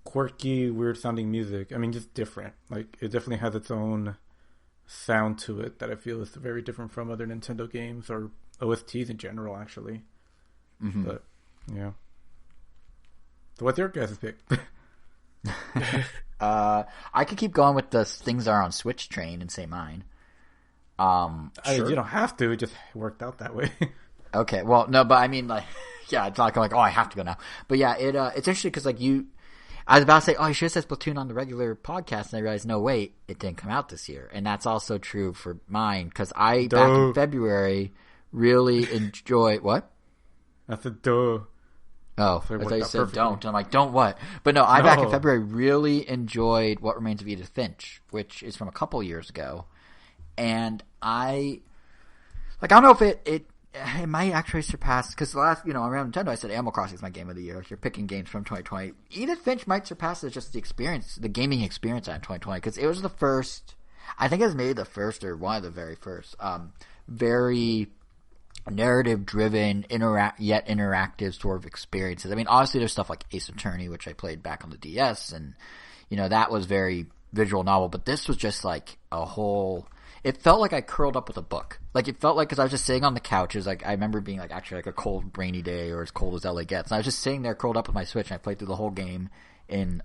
quirky, weird sounding music. I mean, just different. Like, it definitely has its own sound to it that I feel is very different from other Nintendo games or OSTs in general, actually. Mm-hmm. But, yeah. So what's your guys' pick? I could keep going with the things that are on Switch train and say mine. Sure. You don't have to. It just worked out that way. Okay. Well, no, but I mean, like, yeah, it's not like, oh, I have to go now. But yeah, it's interesting because, like, I was about to say, oh, you should have said Splatoon on the regular podcast, and I realized, no, wait, it didn't come out this year. And that's also true for mine, because back in February, really enjoyed, what? That's a duh. Oh, I thought you said don't. And I'm like, don't what? But no, back in February really enjoyed What Remains of Edith Finch, which is from a couple years ago. And I don't know if it might actually surpass, because last, around Nintendo I said Animal Crossing is my game of the year. If you're picking games from 2020, Edith Finch might surpass it, just the gaming experience in 2020, because it was the first, I think it was maybe the first or one of the very first, very narrative driven, yet interactive sort of experiences. I mean, obviously there's stuff like Ace Attorney, which I played back on the DS, and that was very visual novel, but this was just like a whole, it felt like I curled up with a book. Like, it felt like, because I was just sitting on the couch. It was like, I remember being like actually like a cold, rainy day, or as cold as LA gets. And I was just sitting there curled up with my Switch, and I played through the whole game in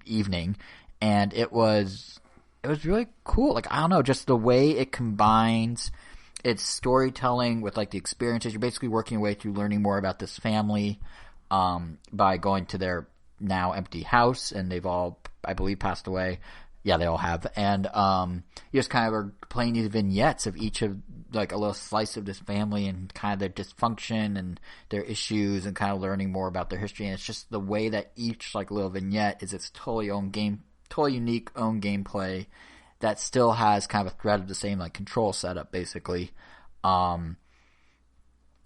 evening. And it was really cool. Like, I don't know, just the way it combines its storytelling with like the experiences. You're basically working your way through learning more about this family by going to their now empty house, and they've all, I believe, passed away. Yeah, they all have. And you just kind of are playing these vignettes of each of, like, a little slice of this family and kind of their dysfunction and their issues, and kind of learning more about their history. And it's just the way that each, like, little vignette is its totally unique own gameplay that still has kind of a thread of the same, like, control setup, basically. In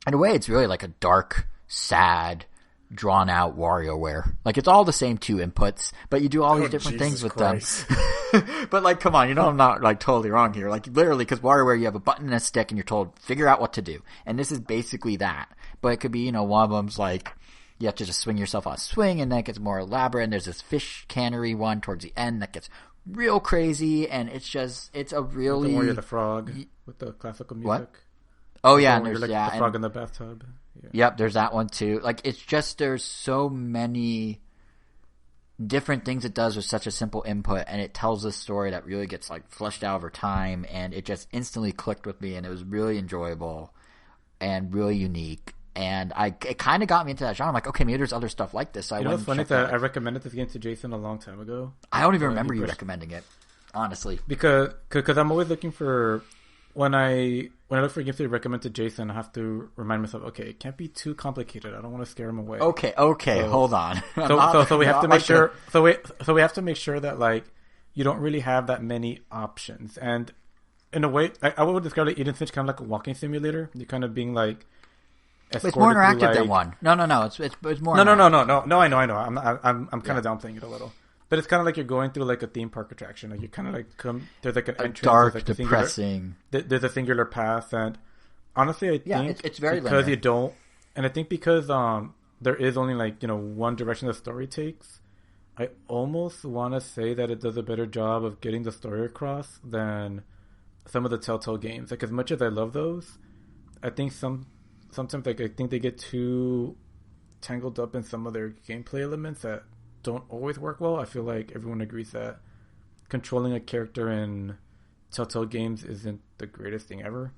a way, it's really like a dark, sad, drawn out WarioWare. Like, it's all the same 2 inputs, but you do all these different things with Christ. Them. But, like, come on, I'm not, like, totally wrong here. Like, literally, because WarioWare, you have a button and a stick, and you're told, figure out what to do. And this is basically that. But it could be, one of them's like, you have to just swing yourself on a swing, and then it gets more elaborate, and there's this fish cannery one towards the end that gets real crazy, and it's a really... The Warrior the Frog with the classical music. What? Oh, yeah, and there's, like, the frog in the bathtub. Yeah. Yep, there's that one too. Like, it's just, there's so many different things it does with such a simple input, and it tells a story that really gets, like, fleshed out over time, and it just instantly clicked with me, and it was really enjoyable and really unique. And it kind of got me into that genre. I'm like, okay, maybe there's other stuff like this. So what's funny that I recommended this game to Jason a long time ago. I don't even remember you recommending it, honestly. Because I'm always looking for, when I look for games to recommend to Jason, I have to remind myself, okay, it can't be too complicated. I don't want to scare him away. Okay, so, hold on. So we have to make sure. So we have to make sure that, like, you don't really have that many options. And in a way, I would describe it, Edith Finch kind of like a walking simulator. You're kind of being like, it's more interactive than one. No. It's more. No. I know. I'm kind of downplaying it a little. But it's kind of like you're going through, like, a theme park attraction. Like, you kind of, like, there's, like, an entrance. Dark, like, depressing. There's a singular path, and honestly, I think it's very because linear. And I think because there is only like, one direction the story takes, I almost want to say that it does a better job of getting the story across than some of the Telltale games. Like, as much as I love those, I think sometimes like I think they get too tangled up in some of their gameplay elements that don't always work well. I feel like everyone agrees that controlling a character in Telltale games isn't the greatest thing ever.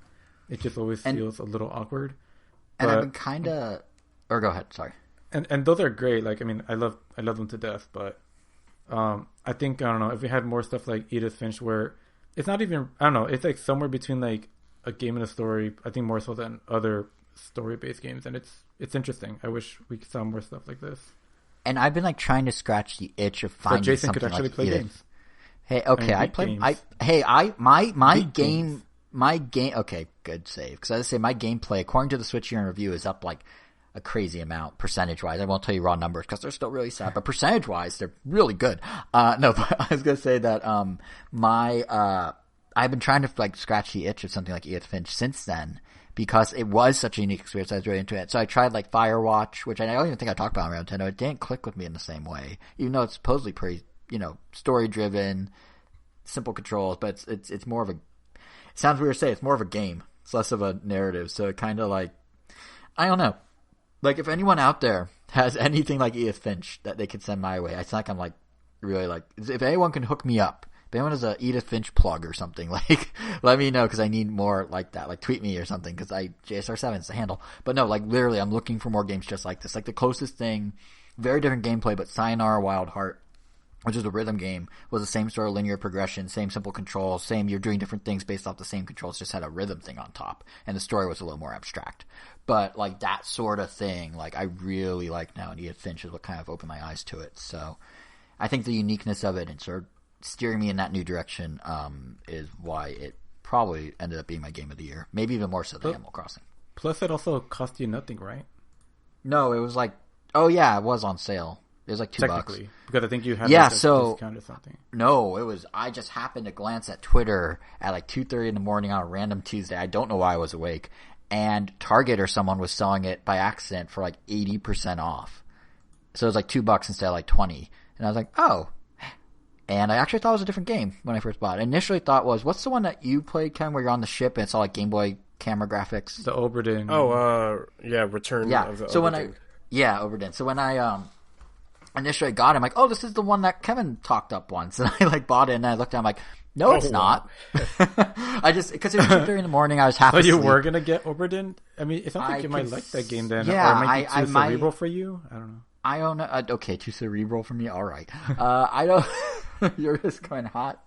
It just always feels a little awkward. And I've been kind of... Or go ahead, sorry. And those are great. Like, I mean, I love them to death, but I think, I don't know, if we had more stuff like Edith Finch where it's not even, I don't know, it's like somewhere between like a game and a story, I think more so than other story-based games, and it's interesting. I wish we saw more stuff like this. And I've been like trying to scratch the itch of finding Jason something could actually like play Edith. games. Hey, okay, I play. Games. My game. Okay, good save. Because I say my gameplay, according to the Switch Year in Review, is up like a crazy amount percentage wise. I won't tell you raw numbers because they're still really sad, but percentage wise, they're really good. No, but I was gonna say that I've been trying to like scratch the itch of something like Edith Finch since then because it was such a unique experience. I was really into it. So I tried like Firewatch, which I don't even think I talked about on Round Nintendo. It didn't click with me in the same way, even though it's supposedly pretty, story driven, simple controls, but it's more of a, it sounds weird to say, it's more of a game. It's less of a narrative. So it kind of like, I don't know. Like if anyone out there has anything like Edith Finch that they could send my way, I feel like I'm like really like, if anyone can hook me up, if anyone has a Edith Finch plug or something, like let me know because I need more like that. Like tweet me or something because JSR7 is the handle. But no, like literally I'm looking for more games just like this. Like the closest thing, very different gameplay, but Sayonara Wild Heart, which is a rhythm game, was the same sort of linear progression, same simple controls, same you're doing different things based off the same controls, just had a rhythm thing on top. And the story was a little more abstract. But like that sort of thing, like I really like now, and Edith Finch is what kind of opened my eyes to it. So I think the uniqueness of it and sort of steering me in that new direction is why it probably ended up being my game of the year. Maybe even more so than Animal Crossing. Plus it also cost you nothing, right? No, it was like, oh yeah, it was on sale. It was like $2. Technically, because I think you had like a discount or something. No, it was. I just happened to glance at Twitter at like 2:30 in the morning on a random Tuesday. I don't know why I was awake, and Target or someone was selling it by accident for like 80% off. So it was like $2 instead of like 20, and I was like, oh. And I actually thought it was a different game when I first bought it. Initially thought was, what's the one that you played, Ken, where you're on the ship and it's all like Game Boy camera graphics? The Oberdin. Oh, yeah, Return of the Oberdin. Oberdin. So when I initially got it, I'm like, oh, this is the one that Kevin talked up once. And I like bought it and I looked at it, I'm like, no, it's not. I just, because it was 2:30 in the morning, I was half asleep. You were going to get Oberdin? I mean, it sounds like you might like that game then. Yeah, or it might be too cerebral for you? I don't know. I don't know. Okay, too cerebral for me? All right. I don't, you're just coming in hot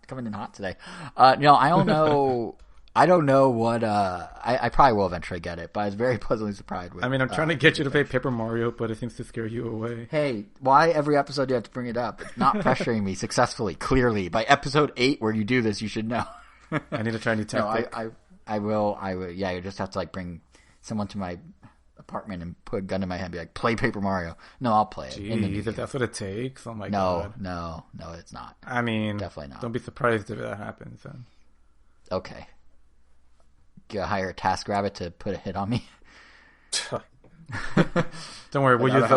today. No, I don't know. I don't know what, I probably will eventually get it, but I was very pleasantly surprised with. I mean, I'm trying to get you to play Paper Mario, but it seems to scare you away. Hey, why every episode do you have to bring it up? It's not pressuring me successfully, clearly. By episode 8 where you do this, you should know. I need to try a new tactic. No, I will, yeah, you just have to like bring someone to my apartment and put a gun in my head and be like, play Paper Mario. No, I'll play it. Jeez, if that's what it takes, oh my god. No, it's not. I mean, definitely not. Don't be surprised if that happens then. Okay. You hire a TaskRabbit to put a hit on me? Don't worry, we'll use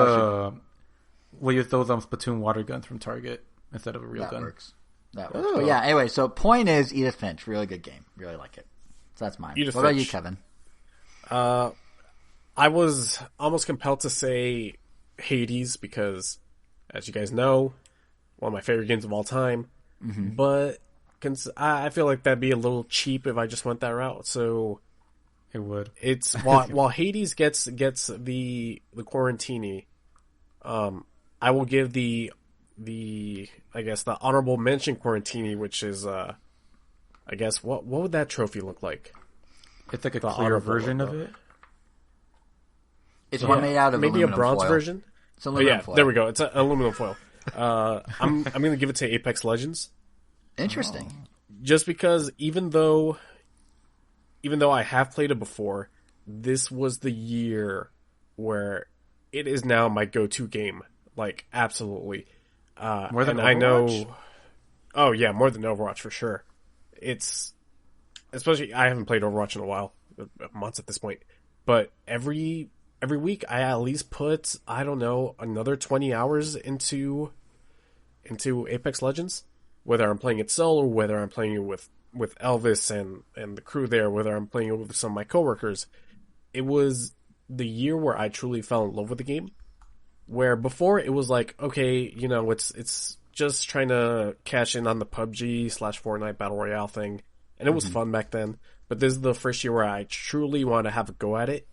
those Splatoon water guns from Target instead of a real gun. That works. But yeah, anyway, so point is Edith Finch, really good game. Really like it. So that's mine. What about you, Kevin? I was almost compelled to say Hades because, as you guys know, one of my favorite games of all time. Mm-hmm. But I feel like that'd be a little cheap if I just went that route. So it would. It's while Hades gets the Quarantini, I will give the I guess the honorable mention Quarantini, which is I guess what would that trophy look like? It's like a clear version of it. It's one made out of maybe aluminum a bronze foil. Version. It's aluminum foil. There we go. It's an aluminum foil. I'm going to give it to Apex Legends. Interesting. Just because even though I have played it before, this was the year where it is now my go-to game. Like absolutely. More than Overwatch? I know. Oh yeah, more than Overwatch for sure. It's especially I haven't played Overwatch in a while, months at this point. But every every week I at least put, I don't know, another 20 hours into Apex Legends. Whether I'm playing it solo, whether I'm playing it with Elvis and the crew there, whether I'm playing it with some of my coworkers. It was the year where I truly fell in love with the game. Where before it was like, okay, you know, it's just trying to cash in on the PUBG/Fortnite Battle Royale thing. And it was fun back then. But this is the first year where I truly want to have a go at it.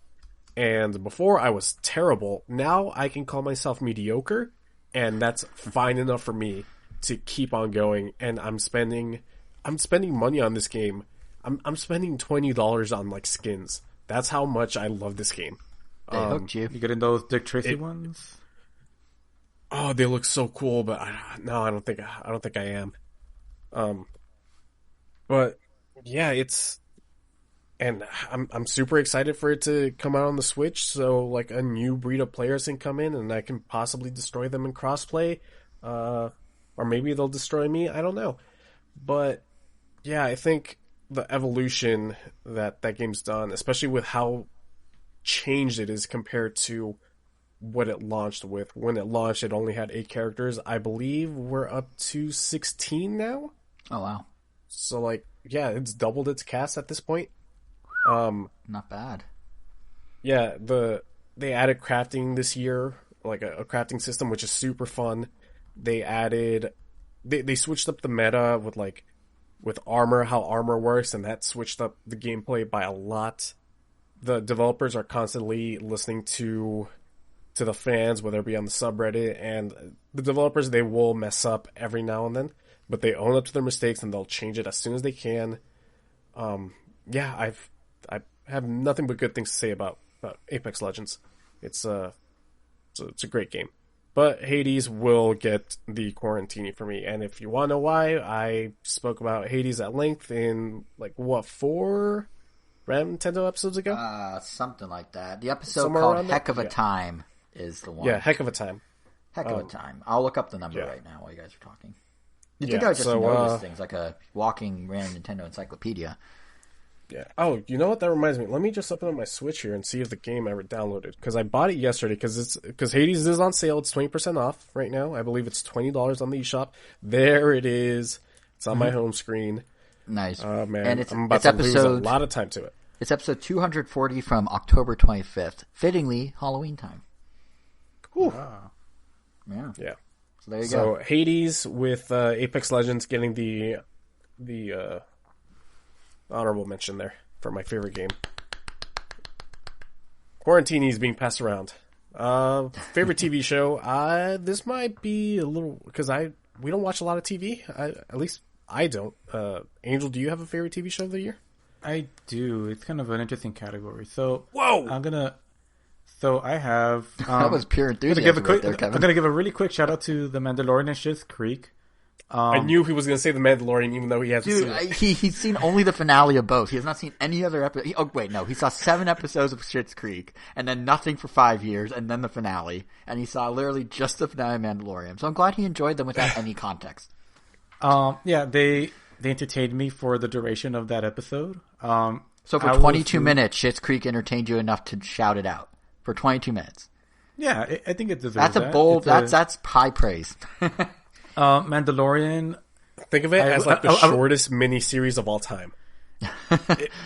And before I was terrible. Now I can call myself mediocre. And that's fine enough for me to keep on going. And I'm spending money on this game. I'm spending $20 on like skins. That's how much I love this game. They hooked you. You getting those Dick Tracy ones? Oh, they look so cool, but I don't think I am. But yeah, and I'm super excited for it to come out on the Switch. So like a new breed of players can come in, and I can possibly destroy them in crossplay, or maybe they'll destroy me. I don't know, but yeah, I think the evolution that game's done, especially with how changed it is compared to what it launched with. When it launched, it only had 8 characters. I believe we're up to 16 now. Oh, wow. So, like, yeah, it's doubled its cast at this point. Not bad. Yeah, they added crafting this year, like a crafting system, which is super fun. They switched up the meta with armor, how armor works, and that switched up the gameplay by a lot. The developers are constantly listening to the fans, whether it be on the subreddit, and the developers, they will mess up every now and then, but they own up to their mistakes and they'll change it as soon as they can. Yeah, I have nothing but good things to say about Apex Legends. It's a great game. But Hades will get the Quarantini for me. And if you want to know why, I spoke about Hades at length in, 4 Ram Nintendo episodes ago? Something like that. The episode called Heck of a Time is the one. Yeah, Heck of a Time. Heck of a Time. I'll look up the number right now while you guys are talking. You'd think I would just notice things, like a walking random Nintendo encyclopedia. Yeah. Oh, you know what? That reminds me. Let me just open up my Switch here and see if the game ever downloaded. Because I bought it yesterday. Because Hades is on sale. It's 20% off right now. I believe it's $20 on the eShop. There it is. It's on my home screen. Nice. Oh man, and I'm about to lose a lot of time to it. It's episode 240 from October 25th. Fittingly, Halloween time. Whew. Wow. Yeah. Yeah. So there you go. go. Hades with Apex Legends getting the honorable mention there for my favorite game. Quarantinis being passed around. Favorite TV show? This might be a little, because we don't watch a lot of TV. At least I don't. Angel, do you have a favorite TV show of the year? I do. It's kind of an interesting category. So whoa! So I have. That was pure enthusiasm. I'm gonna give a really quick shout out to The Mandalorian and Schitt's Creek. I knew he was going to say The Mandalorian, even though he hasn't seen it. He's seen only the finale of both. He has not seen any other episode. He saw 7 episodes of Schitt's Creek, and then nothing for 5 years, and then the finale. And he saw literally just the finale of Mandalorian. So I'm glad he enjoyed them without any context. Yeah, they entertained me for the duration of that episode. So for 22 minutes, Schitt's Creek entertained you enough to shout it out. For 22 minutes. Yeah, I think it deserves that. That's a bold. That's high praise. Mandalorian. Think of it as the shortest mini-series of all time.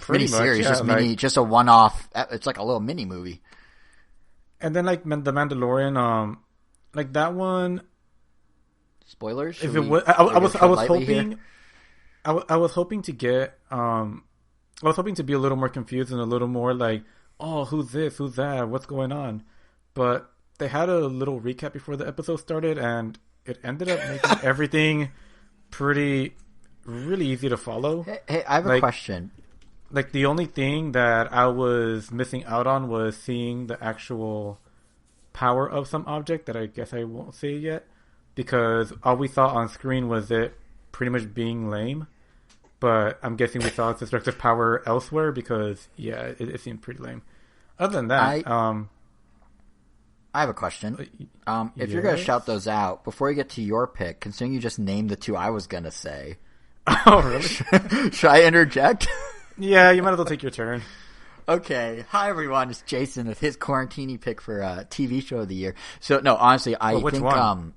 Mini-series, just a one-off. It's like a little mini-movie. And then, like, The Mandalorian, like, that one... Spoilers? If it was, I was hoping... I was hoping to get... I was hoping to be a little more confused and a little more like, oh, who's this? Who's that? What's going on? But they had a little recap before the episode started, and it ended up making everything really easy to follow. Hey, I have a question. Like, the only thing that I was missing out on was seeing the actual power of some object that I guess I won't say yet, because all we saw on screen was it pretty much being lame. But I'm guessing we saw its destructive power elsewhere because, yeah, it seemed pretty lame. Other than that, I have a question. If you're going to shout those out, before you get to your pick, considering you just named the 2 I was going to say. Oh, really? Should I interject? Yeah, you might as well take your turn. Okay, hi everyone. It's Jason with his Quarantini pick for TV show of the year. So no, honestly, I which think one?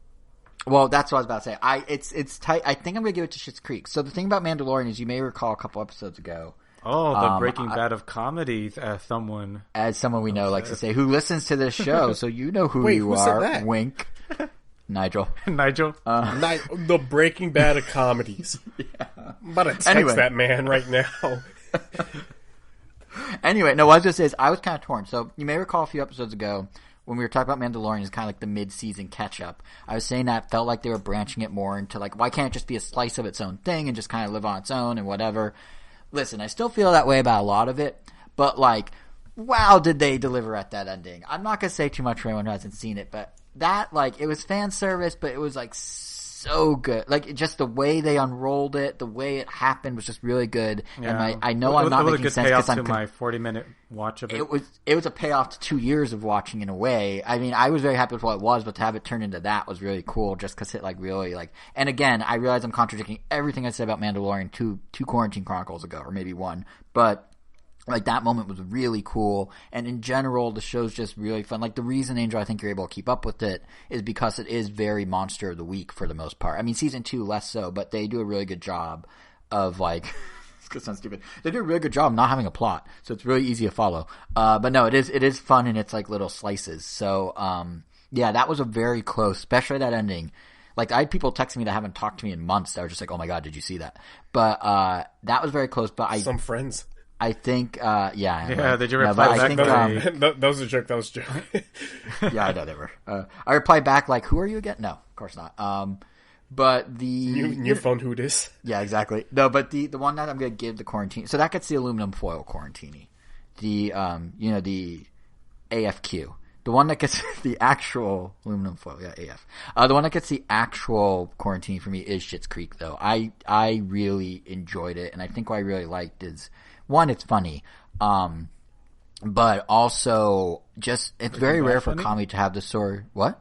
well, that's what I was about to say. It's tight. I think I'm gonna give it to Schitt's Creek. So the thing about Mandalorian is, you may recall a couple episodes ago. Oh, the Breaking Bad of comedies, as someone we know likes to say, who listens to this show, so you know who you are. Said that? Wink. Nigel. The Breaking Bad of comedies. Yeah. I'm about to text that man right now. Anyway, no, what I was going to say is I was kind of torn. So you may recall a few episodes ago when we were talking about Mandalorian as kind of like the mid-season catch-up. I was saying that felt like they were branching it more into like, why can't it just be a slice of its own thing and just kind of live on its own and whatever. Listen, I still feel that way about a lot of it, but like, wow, did they deliver at that ending. I'm not going to say too much for anyone who hasn't seen it, but that, like, it was fan service, but it was like so good. Like, just the way they unrolled it, the way it happened was just really good. Yeah. And I know I'm not making sense because I'm my 40-minute watch of it. It was a payoff to 2 years of watching in a way. I mean, I was very happy with what it was, but to have it turn into that was really cool. Just because it like really like. And again, I realize I'm contradicting everything I said about Mandalorian two Quarantine Chronicles ago, or maybe one, but. Like, that moment was really cool, and in general, the show's just really fun. Like, the reason, Angel, I think you're able to keep up with it is because it is very Monster of the Week for the most part. I mean, season 2 less so, but they do a really good job of, like, it's gonna sound stupid. They do a really good job of not having a plot, so it's really easy to follow. But no, it is fun, and it's like little slices. So, yeah, that was a very close, especially that ending. Like, I had people texting me that haven't talked to me in months that were just like, oh my god, did you see that? But, that was very close, but Some friends. I think, yeah. Yeah, did you reply back? That was a joke. That was a joke. Yeah, I know they were. I replied back like, who are you again? No, of course not. But the... You phone who it is? Yeah, exactly. No, but the one that I'm going to give the Quarantini... So that gets the aluminum foil Quarantini. The, the AFQ. The one that gets the actual aluminum foil, yeah, AF. The one that gets the actual Quarantini for me is Schitt's Creek, though. I really enjoyed it, and I think what I really liked is... One, it's funny, but also just it's very rare for comedy to have this sort. What?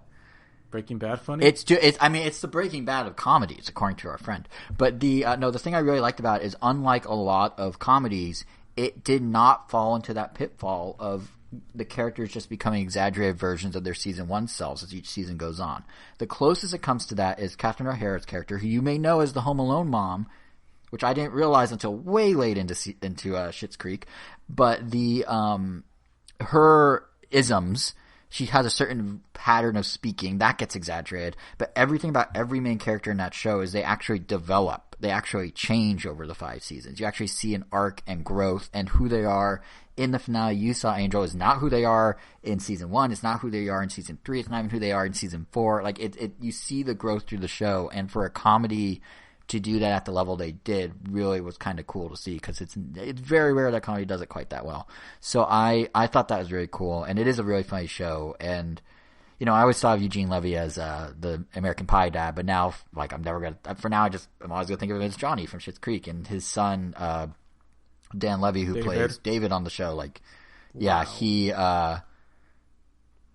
Breaking Bad funny? It's the Breaking Bad of comedies, according to our friend. But the thing I really liked about it is, unlike a lot of comedies, it did not fall into that pitfall of the characters just becoming exaggerated versions of their season 1 selves as each season goes on. The closest it comes to that is Catherine O'Hara's character, who you may know as the Home Alone mom, which I didn't realize until way late into Schitt's Creek, but her isms, she has a certain pattern of speaking that gets exaggerated, but everything about every main character in that show is they actually develop, they actually change over the 5 seasons. You actually see an arc and growth, and who they are in the finale you saw, Angel, is not who they are in season 1. It's not who they are in season 3. It's not even who they are in season 4. Like you see the growth through the show, and for a comedy to do that at the level they did really was kind of cool to see, because it's very rare that comedy does it quite that well. So I thought that was really cool, and it is a really funny show. And I always thought of Eugene Levy as the American Pie dad, but now like I'm always gonna think of him as Johnny from Schitt's Creek, and his son Dan Levy, who plays David on the show. Like, yeah, wow. He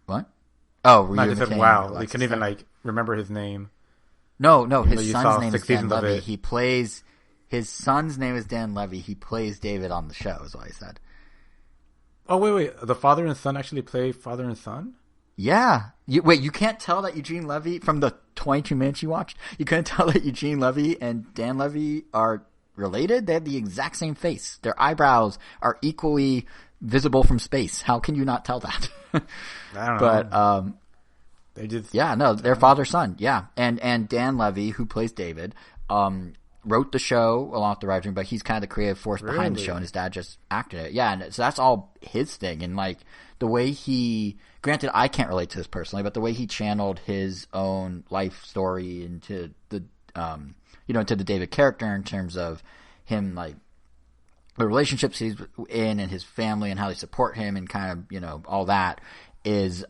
what? Oh, were you said wow. We couldn't even like remember his name. No, his son's name is Dan Levy. His son's name is Dan Levy. He plays David on the show, is what I said. Oh, wait. The father and son actually play father and son? Yeah. You can't tell that Eugene Levy, from the 22 minutes you watched, you couldn't tell that Eugene Levy and Dan Levy are related? They have the exact same face. Their eyebrows are equally visible from space. How can you not tell that? I don't know. But, they're father-son, yeah. And Dan Levy, who plays David, wrote the show along with the writing, but he's kind of the creative force behind the show, and his dad just acted it. Yeah, and so that's all his thing. And like the way granted, I can't relate to this personally, but the way he channeled his own life story into the, into the David character in terms of him, like the relationships he's in and his family and how they support him and kind of, all that is,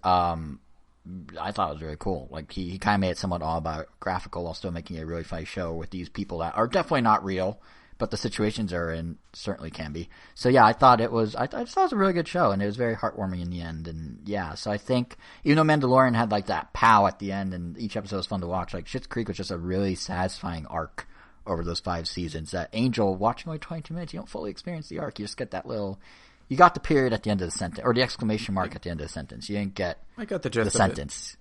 I thought it was really cool. Like he kind of made it somewhat autobiographical while still making a really funny show with these people that are definitely not real, but the situations are in certainly can be. So yeah, I just thought it was a really good show, and it was very heartwarming in the end. And yeah, so I think even though Mandalorian had like that pow at the end and each episode was fun to watch, like Schitt's Creek was just a really satisfying arc over those 5 seasons. That Angel, watching only 22 minutes, you don't fully experience the arc. You just get that little You got the period at the end of the sentence, or the exclamation mark at the end of the sentence. You didn't get I got the gist the sentence.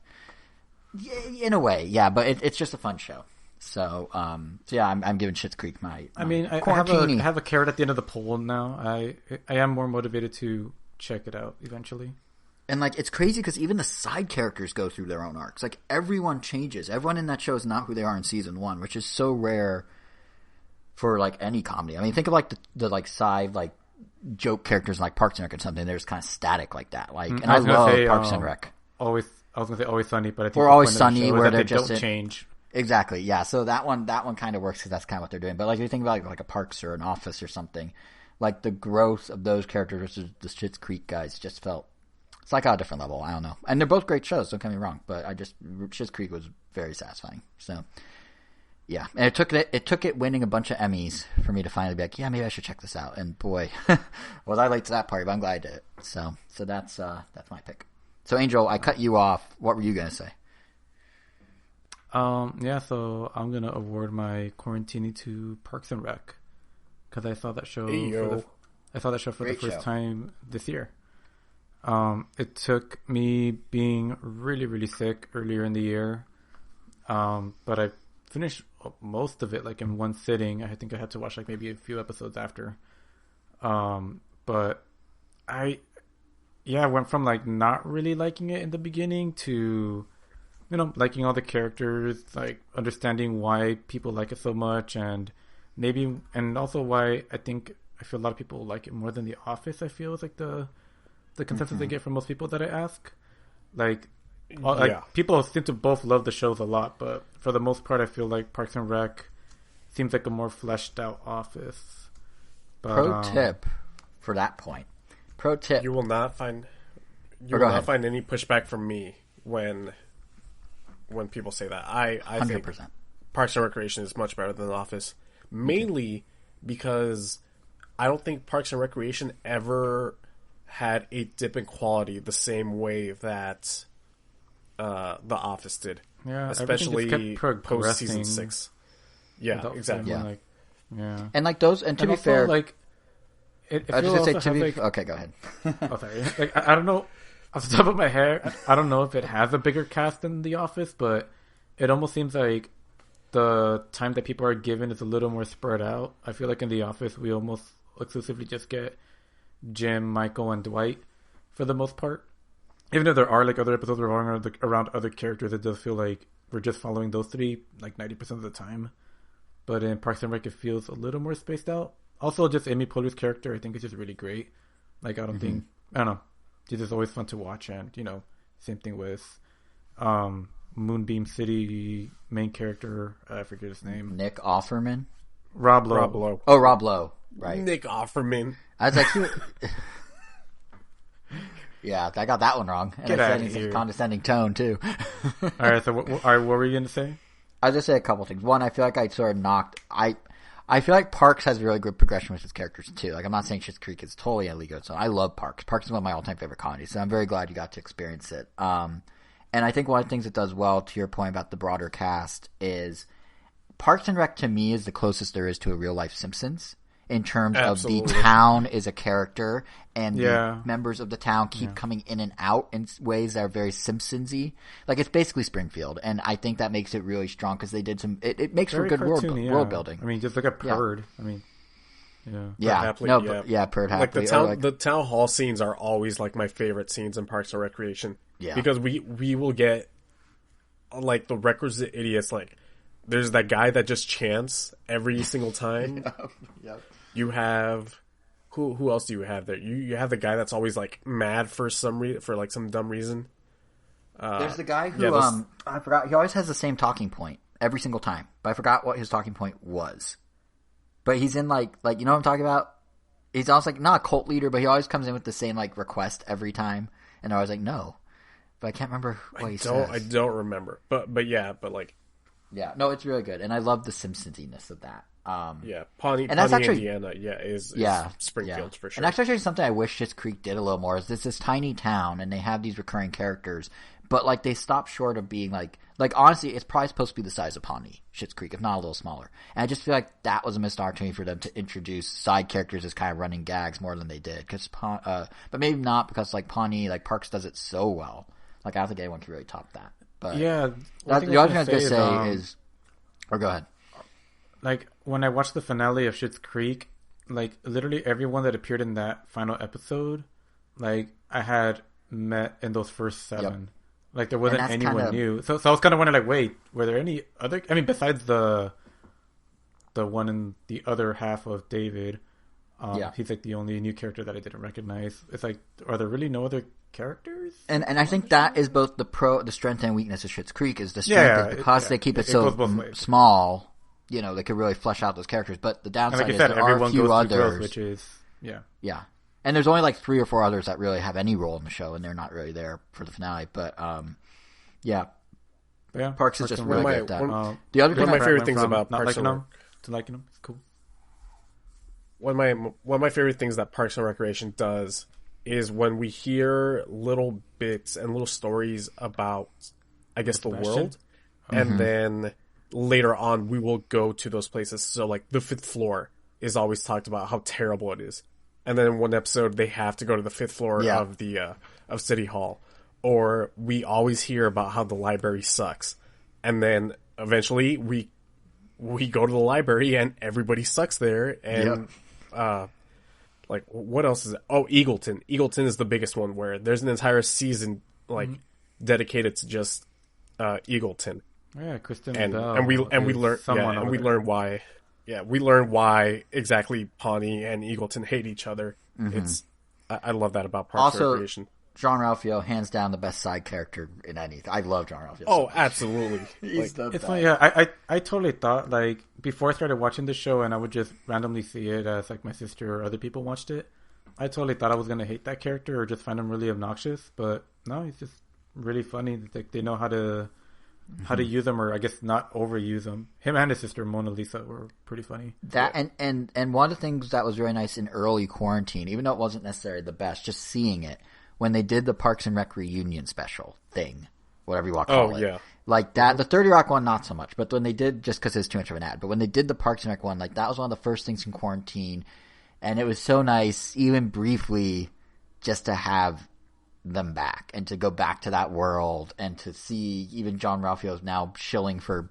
In a way, yeah, but it's just a fun show. So, yeah, I'm giving Schitt's Creek my I mean, I have a carrot at the end of the poll now. I am more motivated to check it out eventually. And, like, it's crazy because even the side characters go through their own arcs. Like, everyone changes. Everyone in that show is not who they are in season 1, which is so rare for, like, any comedy. I mean, think of, like, the like, side, like, joke characters like Parks and Rec or something. They're just kind of static like that. Like, and I love Parks and Rec. I was going to say Always Sunny, but I think or Always Sunny where they just don't change. Exactly, yeah. So that one kind of works because that's kind of what they're doing. But, like, if you think about, like, a Parks or an Office or something, like, the growth of those characters versus the Schitt's Creek guys just felt... It's like on a different level. I don't know. And they're both great shows, don't get me wrong. But Schitt's Creek was very satisfying. So, yeah. And it took it winning a bunch of Emmys for me to finally be like, yeah, maybe I should check this out. And boy, was I late to that party, but I'm glad I did it. So that's my pick. So, Angel, I cut you off. What were you going to say? Yeah, so I'm going to award my Quarantini to Parks and Rec. Because I saw that show for the first time this year. It took me being really, really sick earlier in the year. But I finished most of it like in one sitting. I think I had to watch like maybe a few episodes after. But I went from like not really liking it in the beginning to, liking all the characters, like understanding why people like it so much and also why I feel a lot of people like it more than The Office. I feel is like the consensus I get from most people that I ask. People seem to both love the shows a lot, but for the most part, I feel like Parks and Rec seems like a more fleshed out Office. But, Pro tip for that point. Pro tip: you will not find any pushback from me when people say that. I 100%. Think Parks and Recreation is much better than The Office, mainly because I don't think Parks and Recreation ever had a dip in quality the same way that The Office did. Yeah, especially post season 6. Yeah, exactly. Yeah. And like those, and to be fair, like okay, go ahead. Oh, sorry. Like I don't know off the top of my head. I don't know if it has a bigger cast than The Office, but it almost seems like the time that people are given is a little more spread out. I feel like in The Office, we almost exclusively just get Jim, Michael, and Dwight for the most part. Even if there are like other episodes revolving around other characters, it does feel like we're just following those three like 90% of the time. But in Parks and Rec, it feels a little more spaced out. Also, just Amy Poehler's character, I think, is just really great. Like, I don't know. She's just always fun to watch. And, same thing with Moonbeam City main character. I forget his name. Nick Offerman? Rob Lowe. Oh, Rob Lowe. Right. Nick Offerman. I was like, yeah, I got that one wrong. And Get I out said of here. In a condescending tone, too. All right, so what were you going to say? I'll just say a couple things. One, I feel like I sort of knocked... I feel like Parks has really good progression with his characters, too. Like, I'm not saying Schitt's Creek is totally a league of its own. I love Parks. Parks is one of my all-time favorite comedies, so I'm very glad you got to experience it. And I think one of the things it does well, to your point about the broader cast, is Parks and Rec, to me, is the closest there is to a real-life Simpsons. In terms Absolutely. Of the town is a character, and the members of the town keep coming in and out in ways that are very Simpsons-y. Like, it's basically Springfield, and I think that makes it really strong because they did some... It makes for good world building. I mean, just like a Purd. Yeah. I mean, Purd Hapley. Like the town hall scenes are always like my favorite scenes in Parks and Recreation. Yeah. Because we will get like the requisite idiots. Like, there's that guy that just chants every single time. Yep. You have who else do you have there? You have the guy that's always like mad for some dumb reason. There's the guy who I forgot. He always has the same talking point every single time, but I forgot what his talking point was. But he's in like you know what I'm talking about. He's almost like not a cult leader, but he always comes in with the same like request every time, and I was like no, but I can't remember what he says. I don't remember, but like. Yeah, no, it's really good, and I love the Simpsons-iness of that. Pawnee, Indiana, is Springfield for sure. And that's actually something I wish Schitt's Creek did a little more. Is this tiny town, and they have these recurring characters, but like they stopped short of being like honestly, it's probably supposed to be the size of Pawnee, Schitt's Creek, if not a little smaller. And I just feel like that was a missed opportunity for them to introduce side characters as kind of running gags more than they did. But maybe not because like Pawnee, like Parks does it so well. Like I don't think anyone can really top that. But yeah, the other thing I was gonna say is, or go ahead. Like when I watched the finale of Schitt's Creek, like literally everyone that appeared in that final episode, like I had met in those first 7. Yep. Like there wasn't anyone new. So I was kind of wondering, like, wait, were there any other? I mean, besides the one in the other half of David, he's like the only new character that I didn't recognize. It's like, are there really no other characters? And I think that is both the strength and weakness of Schitt's Creek. Is the strength is because they keep it so small. You know, they could really flesh out those characters. But the downside is there are a few others, growth, which is yeah. And there's only like 3 or 4 others that really have any role in the show, and they're not really there for the finale. But Parks is just really good at that. The other one of my favorite things about Parks and Rec to liking them, it's cool. One of my favorite things that Parks and Recreation does is when we hear little bits and little stories about, I guess, the world, and then later on we will go to those places. So like the 5th floor is always talked about how terrible it is. And then in one episode, they have to go to the 5th floor of the of City Hall, or we always hear about how the library sucks, and then eventually we go to the library and everybody sucks there. And like what else is it? Oh, Eagleton. Eagleton is the biggest one where there's an entire season like dedicated to just Eagleton. Yeah, Kristen and we learn why. Yeah, we learn why exactly Pawnee and Eagleton hate each other. It's I love that about Parks and Recreation. Jean-Ralphio, hands down the best side character in anything. I love Jean-Ralphio. Oh, so absolutely. He's the best. Funny, I totally thought, like, before I started watching the show and I would just randomly see it as, like, my sister or other people watched it, I totally thought I was going to hate that character or just find him really obnoxious. But no, he's just really funny. Like, they know how to use them, or I guess not overuse them. Him and his sister Mona Lisa were pretty funny. That and one of the things that was really nice in early quarantine, even though it wasn't necessarily the best, just seeing it when they did the Parks and Rec reunion special thing, whatever you want to call it. Yeah. Like that, the 30 Rock one, not so much, but when they did, just because it's too much of an ad, but when they did the Parks and Rec one, like that was one of the first things in quarantine, and it was so nice, even briefly, just to have them back and to go back to that world and to see even Jean-Ralphio's now shilling for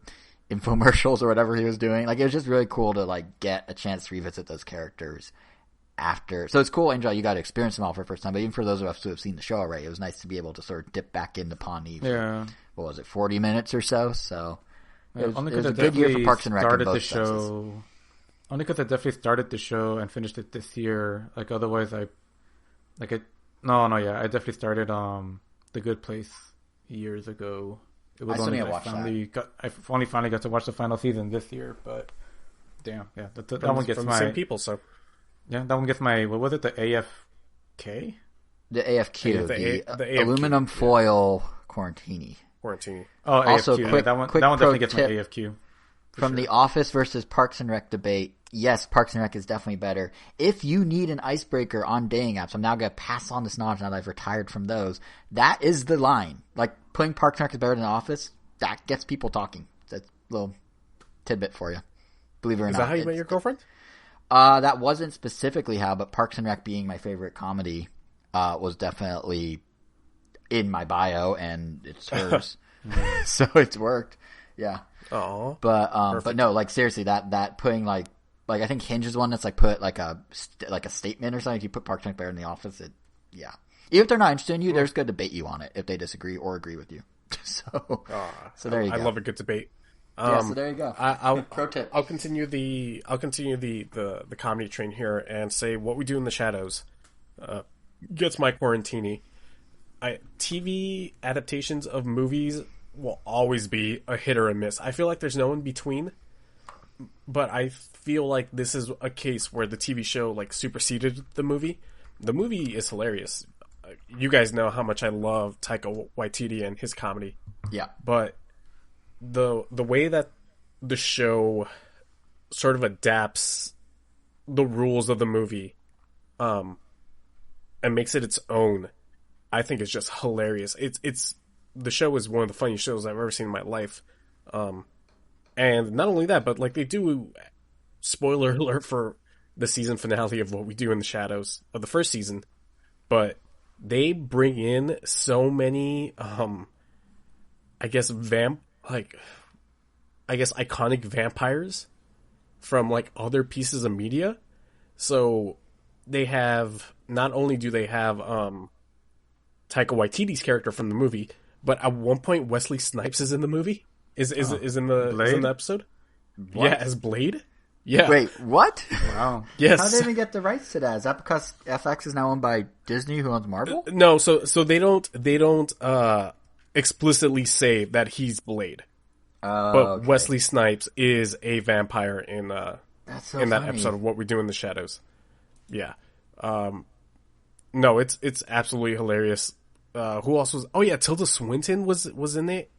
infomercials or whatever he was doing. Like it was just really cool to like get a chance to revisit those characters after. So it's cool, Angel, you got to experience them all for the first time, but even for those of us who have seen the show already, it was nice to be able to sort of dip back into Pawnee for, what was it, 40 minutes or so? So it was a good year for Parks and Rec in both senses. Only because I definitely started the show and finished it this year. Like otherwise I definitely started The Good Place years ago. It was only I only finally got to watch the final season this year, but damn, yeah, that one gets the same people. So yeah, that one gets my, what was it, the AFK? The AFQ, the AFQ, aluminum foil Quarantini. Oh, also, AFQ. That one definitely gets my AFQ. From The Office versus Parks and Rec debate, yes, Parks and Rec is definitely better. If you need an icebreaker on dating apps, I'm now going to pass on this knowledge now that I've retired from those. That is the line. Like, putting Parks and Rec is better than The Office, that gets people talking. That's a little tidbit for you. Believe it or not. Is that how you met your girlfriend? That wasn't specifically how, but Parks and Rec being my favorite comedy was definitely in my bio, and it's hers. So it's worked. Yeah. Oh. But no, like seriously, that putting like I think Hinge is one that's like put like a statement or something. If you put Parks and Rec better in The Office, even if they're not interested in you, there's good debate you on it if they disagree or agree with you. So there you go. I love a good debate. So there you go. Pro tip. I'll continue the comedy train here and say What We Do in the Shadows gets my Quarantini. TV adaptations of movies will always be a hit or a miss. I feel like there's no in between, but I feel like this is a case where the TV show like superseded the movie. The movie is hilarious. You guys know how much I love Taika Waititi and his comedy. Yeah, but the way that the show sort of adapts the rules of the movie and makes it its own, I think is just hilarious. It's the show is one of the funniest shows I've ever seen in my life. And not only that, but like they do, spoiler alert for the season finale of What We Do in the Shadows of the first season, but they bring in so many, I guess iconic vampires from like other pieces of media. So they have, not only do they have Taika Waititi's character from the movie, but at one point Wesley Snipes is in the movie. Is in the episode? What? Yeah, as Blade. Yeah. Wait, what? Wow. Yes. How did they even get the rights to that? Is that because FX is now owned by Disney, who owns Marvel? No, so they don't explicitly say that he's Blade. But Okay. Wesley Snipes is a vampire in That's so in that funny. episode of What We Do in the Shadows. Yeah. No, it's absolutely hilarious. Who else was? Oh yeah, Tilda Swinton was in it.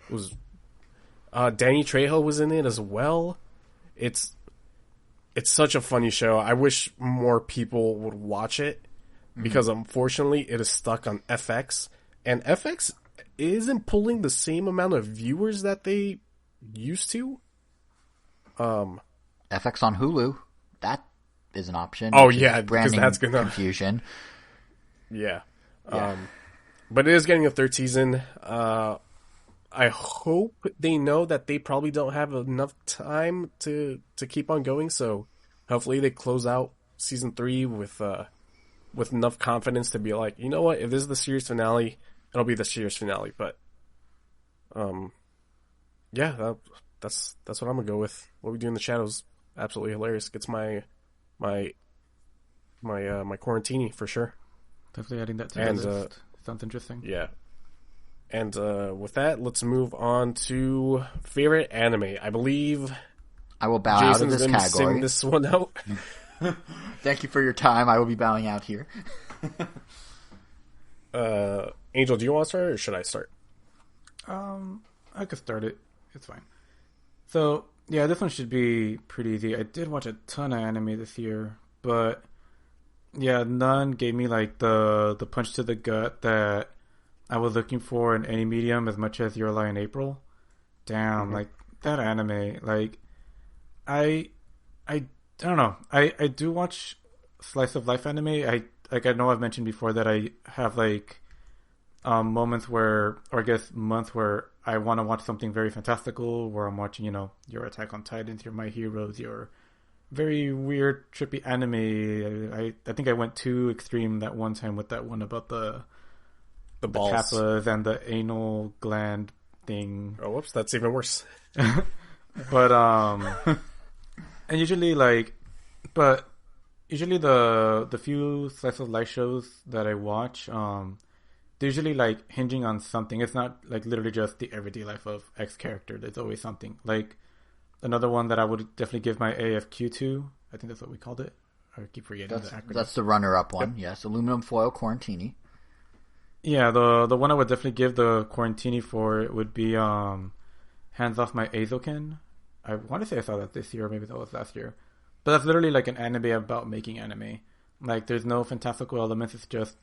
It was Danny Trejo was in it as well. It's such a funny show. I wish more people would watch it because unfortunately it is stuck on FX, and FX isn't pulling the same amount of viewers that they used to. FX on Hulu. That is an option. Oh which is yeah, because branding that's gonna confusion. Yeah. Yeah. But it is getting a third season. I hope they know that they probably don't have enough time to keep on going, so hopefully they close out season 3 with enough confidence to be like, you know what, if this is the series finale, it'll be the series finale. But yeah, that's what I'm gonna go with. What We Do in the Shadows, absolutely hilarious. Gets my Quarantini for sure. Definitely adding that to the list. Sounds interesting. Yeah. And with that, let's move on to favorite anime. I believe I will bow Jason's out of this gonna category. sing this one out. Thank you for your time. I will be bowing out here. Angel, do you want to start or should I start? I could start it. It's fine. So, yeah, this one should be pretty easy. I did watch a ton of anime this year, but yeah, none gave me like the punch to the gut that I was looking for in any medium as much as Your Lie in April. Damn, like that anime, like I don't know. I do watch slice of life anime. I know I've mentioned before that I have like moments where, or I guess months where I want to watch something very fantastical, where I'm watching, your Attack on Titans, your My Heroes, your very weird, trippy anime. I think I went too extreme that one time with that one about the balls. kappas and the anal gland thing. Oh, whoops, that's even worse. But and usually the few slice of life shows that I watch, they're usually like hinging on something. It's not like literally just the everyday life of X character. There's always something. Like another one that I would definitely give my AFQ to. I think that's what we called it. I keep forgetting the acronym. That's the runner-up one. Yep. Yes, aluminum foil Quarantini. Yeah, the one I would definitely give the Quarantini for it would be Hands Off My Azoken. I want to say I saw that this year, or maybe that was last year. But that's literally like an anime about making anime. Like there's no fantastical elements, it's just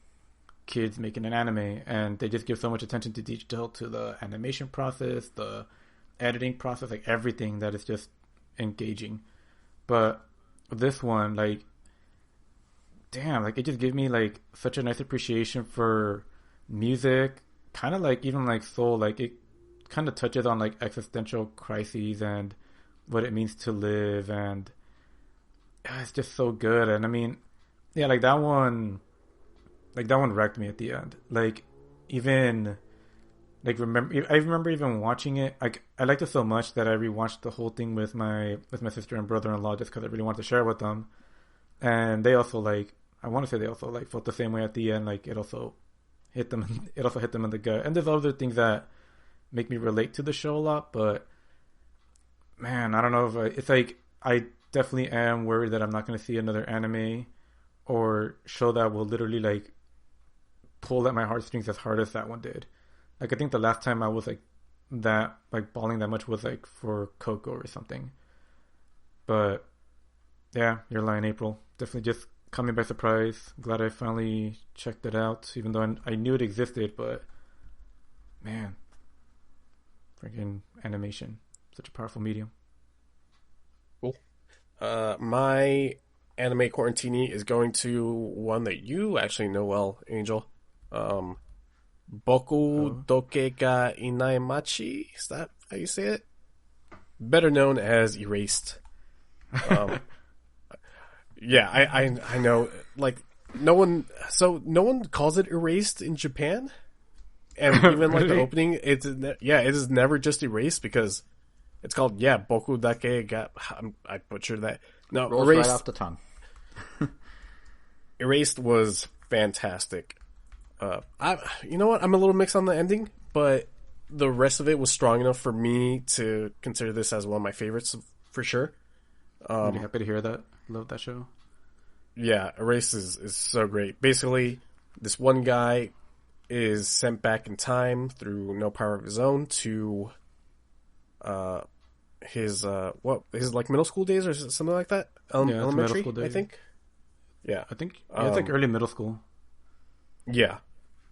kids making an anime, and they just give so much attention to detail to the animation process, the editing process, like everything that is just engaging. But this one, like, damn, like it just gave me like such a nice appreciation for music, kind of like even like soul, like it kind of touches on like existential crises and what it means to live, and it's just so good. And I mean, yeah, like that one wrecked me at the end. Like even like I remember even watching it. Like I liked it so much that I rewatched the whole thing with my sister and brother-in-law just because I really wanted to share it with them. And they also like, I want to say they also like felt the same way at the end. Like it also hit them. It also hit them in the gut. And there's other things that make me relate to the show a lot. But man, I don't know if it's like I definitely am worried that I'm not going to see another anime or show that will literally like pull at my heartstrings as hard as that one did. Like I think the last time I was like that, like bawling that much was like for Coco or something. But yeah, Your Lie in April definitely just caught me by surprise. Glad I finally checked it out, even though I knew it existed. But Man. Freaking animation. Such a powerful medium. Cool. My anime Quarantini is going to one that you actually know well, Angel. Boku Doke ga Inai Machi? Is that how you say it? Better known as Erased. Yeah, I know. Like, no one calls it Erased in Japan. And even like the opening, it is never just Erased because it's called Boku Dake ga. I butchered that. No, rolls Erased, right off the tongue. Erased was fantastic. You know what? I'm a little mixed on the ending, but the rest of it was strong enough for me to consider this as one of my favorites for sure. Really happy to hear that. Love that show. Yeah, Erased is so great. Basically, this one guy is sent back in time through no power of his own to his like middle school days or something like that. Elementary, middle school I think. Yeah, I think it's like early middle school. Yeah,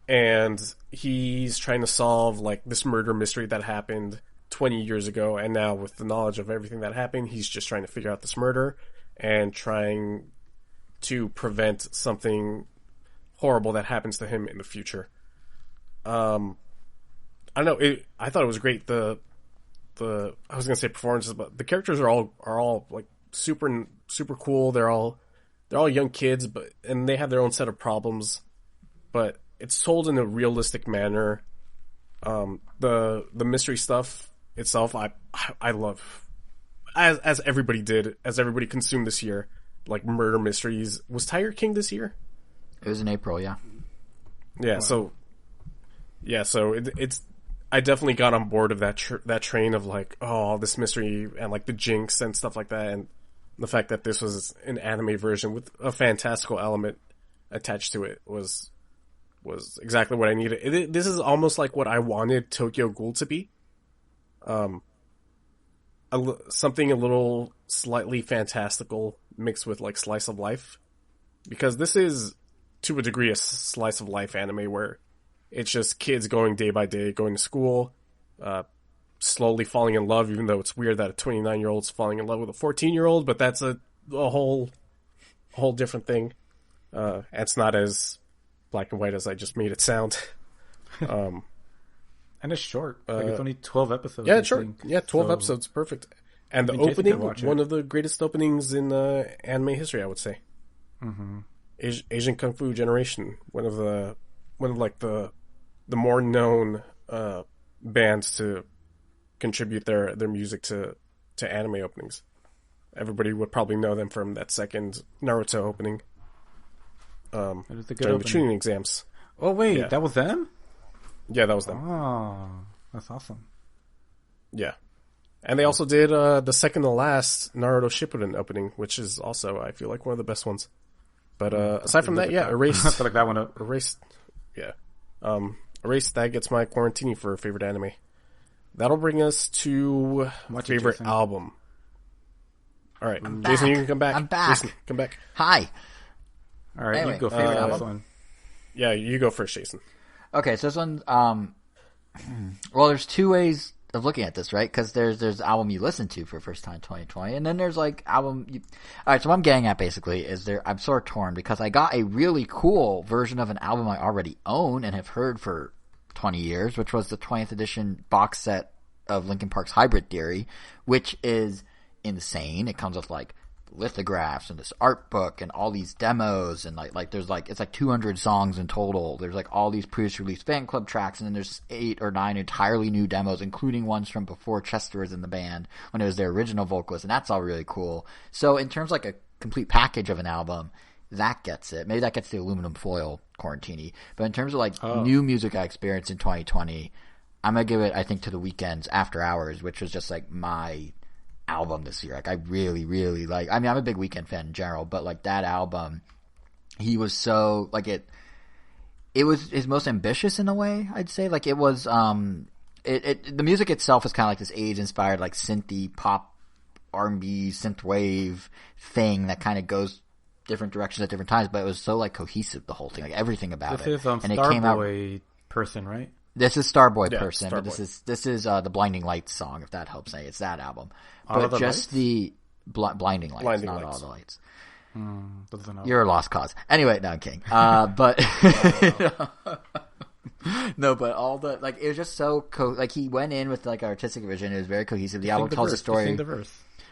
and he's trying to solve like this murder mystery that happened 20 years ago, and now with the knowledge of everything that happened, he's just trying to figure out this murder and trying to prevent something horrible that happens to him in the future. I don't know. I thought it was great. I was gonna say performances, but the characters are all like super cool. They're all young kids, and they have their own set of problems, but it's told in a realistic manner. The mystery stuff itself, I love, as everybody did, as everybody consumed this year, like murder mysteries. Was Tiger King this year? It was in April, yeah. Yeah, wow. So it's I definitely got on board of that train of like, oh, this mystery and like the jinx and stuff like that, and the fact that this was an anime version with a fantastical element attached to it was exactly what I needed. This is almost like what I wanted Tokyo Ghoul to be. Something a little slightly fantastical mixed with like slice of life, because this is to a degree a slice of life anime where it's just kids going day by day, going to school, slowly falling in love, even though it's weird that a 29-year-old's falling in love with a 14-year-old, but that's a whole different thing. It's not as black and white as I just made it sound. And it's short. Like it's only 12 episodes. Yeah, it's short. Yeah, 12 episodes. Perfect. And the opening, one of the greatest openings in anime history, I would say. Mm-hmm. Asian Kung Fu Generation, one of the more known bands to contribute their music to anime openings. Everybody would probably know them from that second Naruto opening. During the tuning exams. Oh wait, that was them? Yeah, that was them. Oh, that's awesome. Yeah. And they also did the second to last Naruto Shippuden opening, which is also, I feel like, one of the best ones. But aside from that, Erased. I feel like that one up. Erased. Yeah. Erased, that gets my Quarantini for favorite anime. That'll bring us to my favorite album. All right, Jason, you can come back. I'm back. Jason, come back. Hi. All right, anyway, you go favorite album. Yeah, you go first, Jason. Okay, so this one, well, there's two ways of looking at this, right? Because there's the album you listen to for first time 2020, and then there's like album. Alright, so what I'm getting at basically is I'm sort of torn because I got a really cool version of an album I already own and have heard for 20 years, which was the 20th edition box set of Linkin Park's Hybrid Theory, which is insane. It comes with like lithographs and this art book and all these demos and like there's like it's like 200 songs in total. There's like all these previously released fan club tracks, and then there's 8 or 9 entirely new demos, including ones from before Chester was in the band when it was their original vocalist, and that's all really cool. So in terms of like a complete package of an album, that gets it. Maybe that gets the aluminum foil Quarantini. But in terms of like new music I experienced in 2020, I'm gonna give it, I think, to The Weeknd's After Hours, which was just like my album this year. Like I really, really like, I mean, I'm a big Weeknd fan in general, but like that album, he was so like it was his most ambitious in a way, I'd say. Like it was the music itself is kind of like this age inspired like synthy pop R&B synthwave thing that kind of goes different directions at different times, but it was so like cohesive, the whole thing, like everything about it. This is and it came out person, right? This is Starboy Person, but this is the Blinding Lights song, if that helps. It's that album. But just the Blinding Lights, not All the Lights. You're a lost cause. Anyway, no, I'm kidding. But no, but all the like, it was just so like he went in with like artistic vision. It was very cohesive. The album tells a story.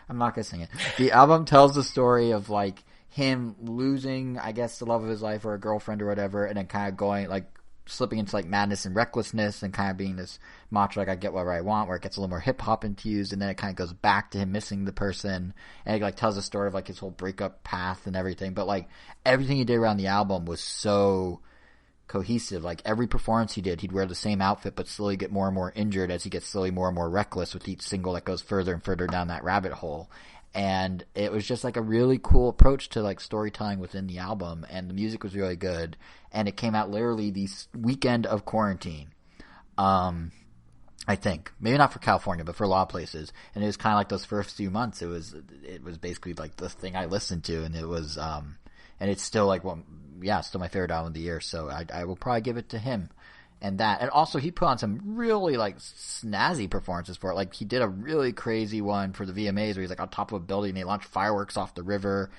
I'm not gonna sing it. The album tells the story of like him losing, I guess, the love of his life or a girlfriend or whatever, and then kind of going like slipping into like madness and recklessness, and kind of being this mantra like I get whatever I want, where it gets a little more hip hop infused, and then it kind of goes back to him missing the person, and it like tells a story of like his whole breakup path and everything. But like everything he did around the album was so cohesive. Like every performance he did, he'd wear the same outfit but slowly get more and more injured as he gets slowly more and more reckless with each single that goes further and further down that rabbit hole. And it was just like a really cool approach to like storytelling within the album, and the music was really good, and it came out literally the weekend of quarantine. I think maybe not for California, but for a lot of places. And it was kind of like those first few months. It was basically like the thing I listened to, and it was and it's still like still my favorite album of the year. So I will probably give it to him. And also he put on some really like snazzy performances for it. Like he did a really crazy one for the VMAs where he's like on top of a building and they launched fireworks off the river,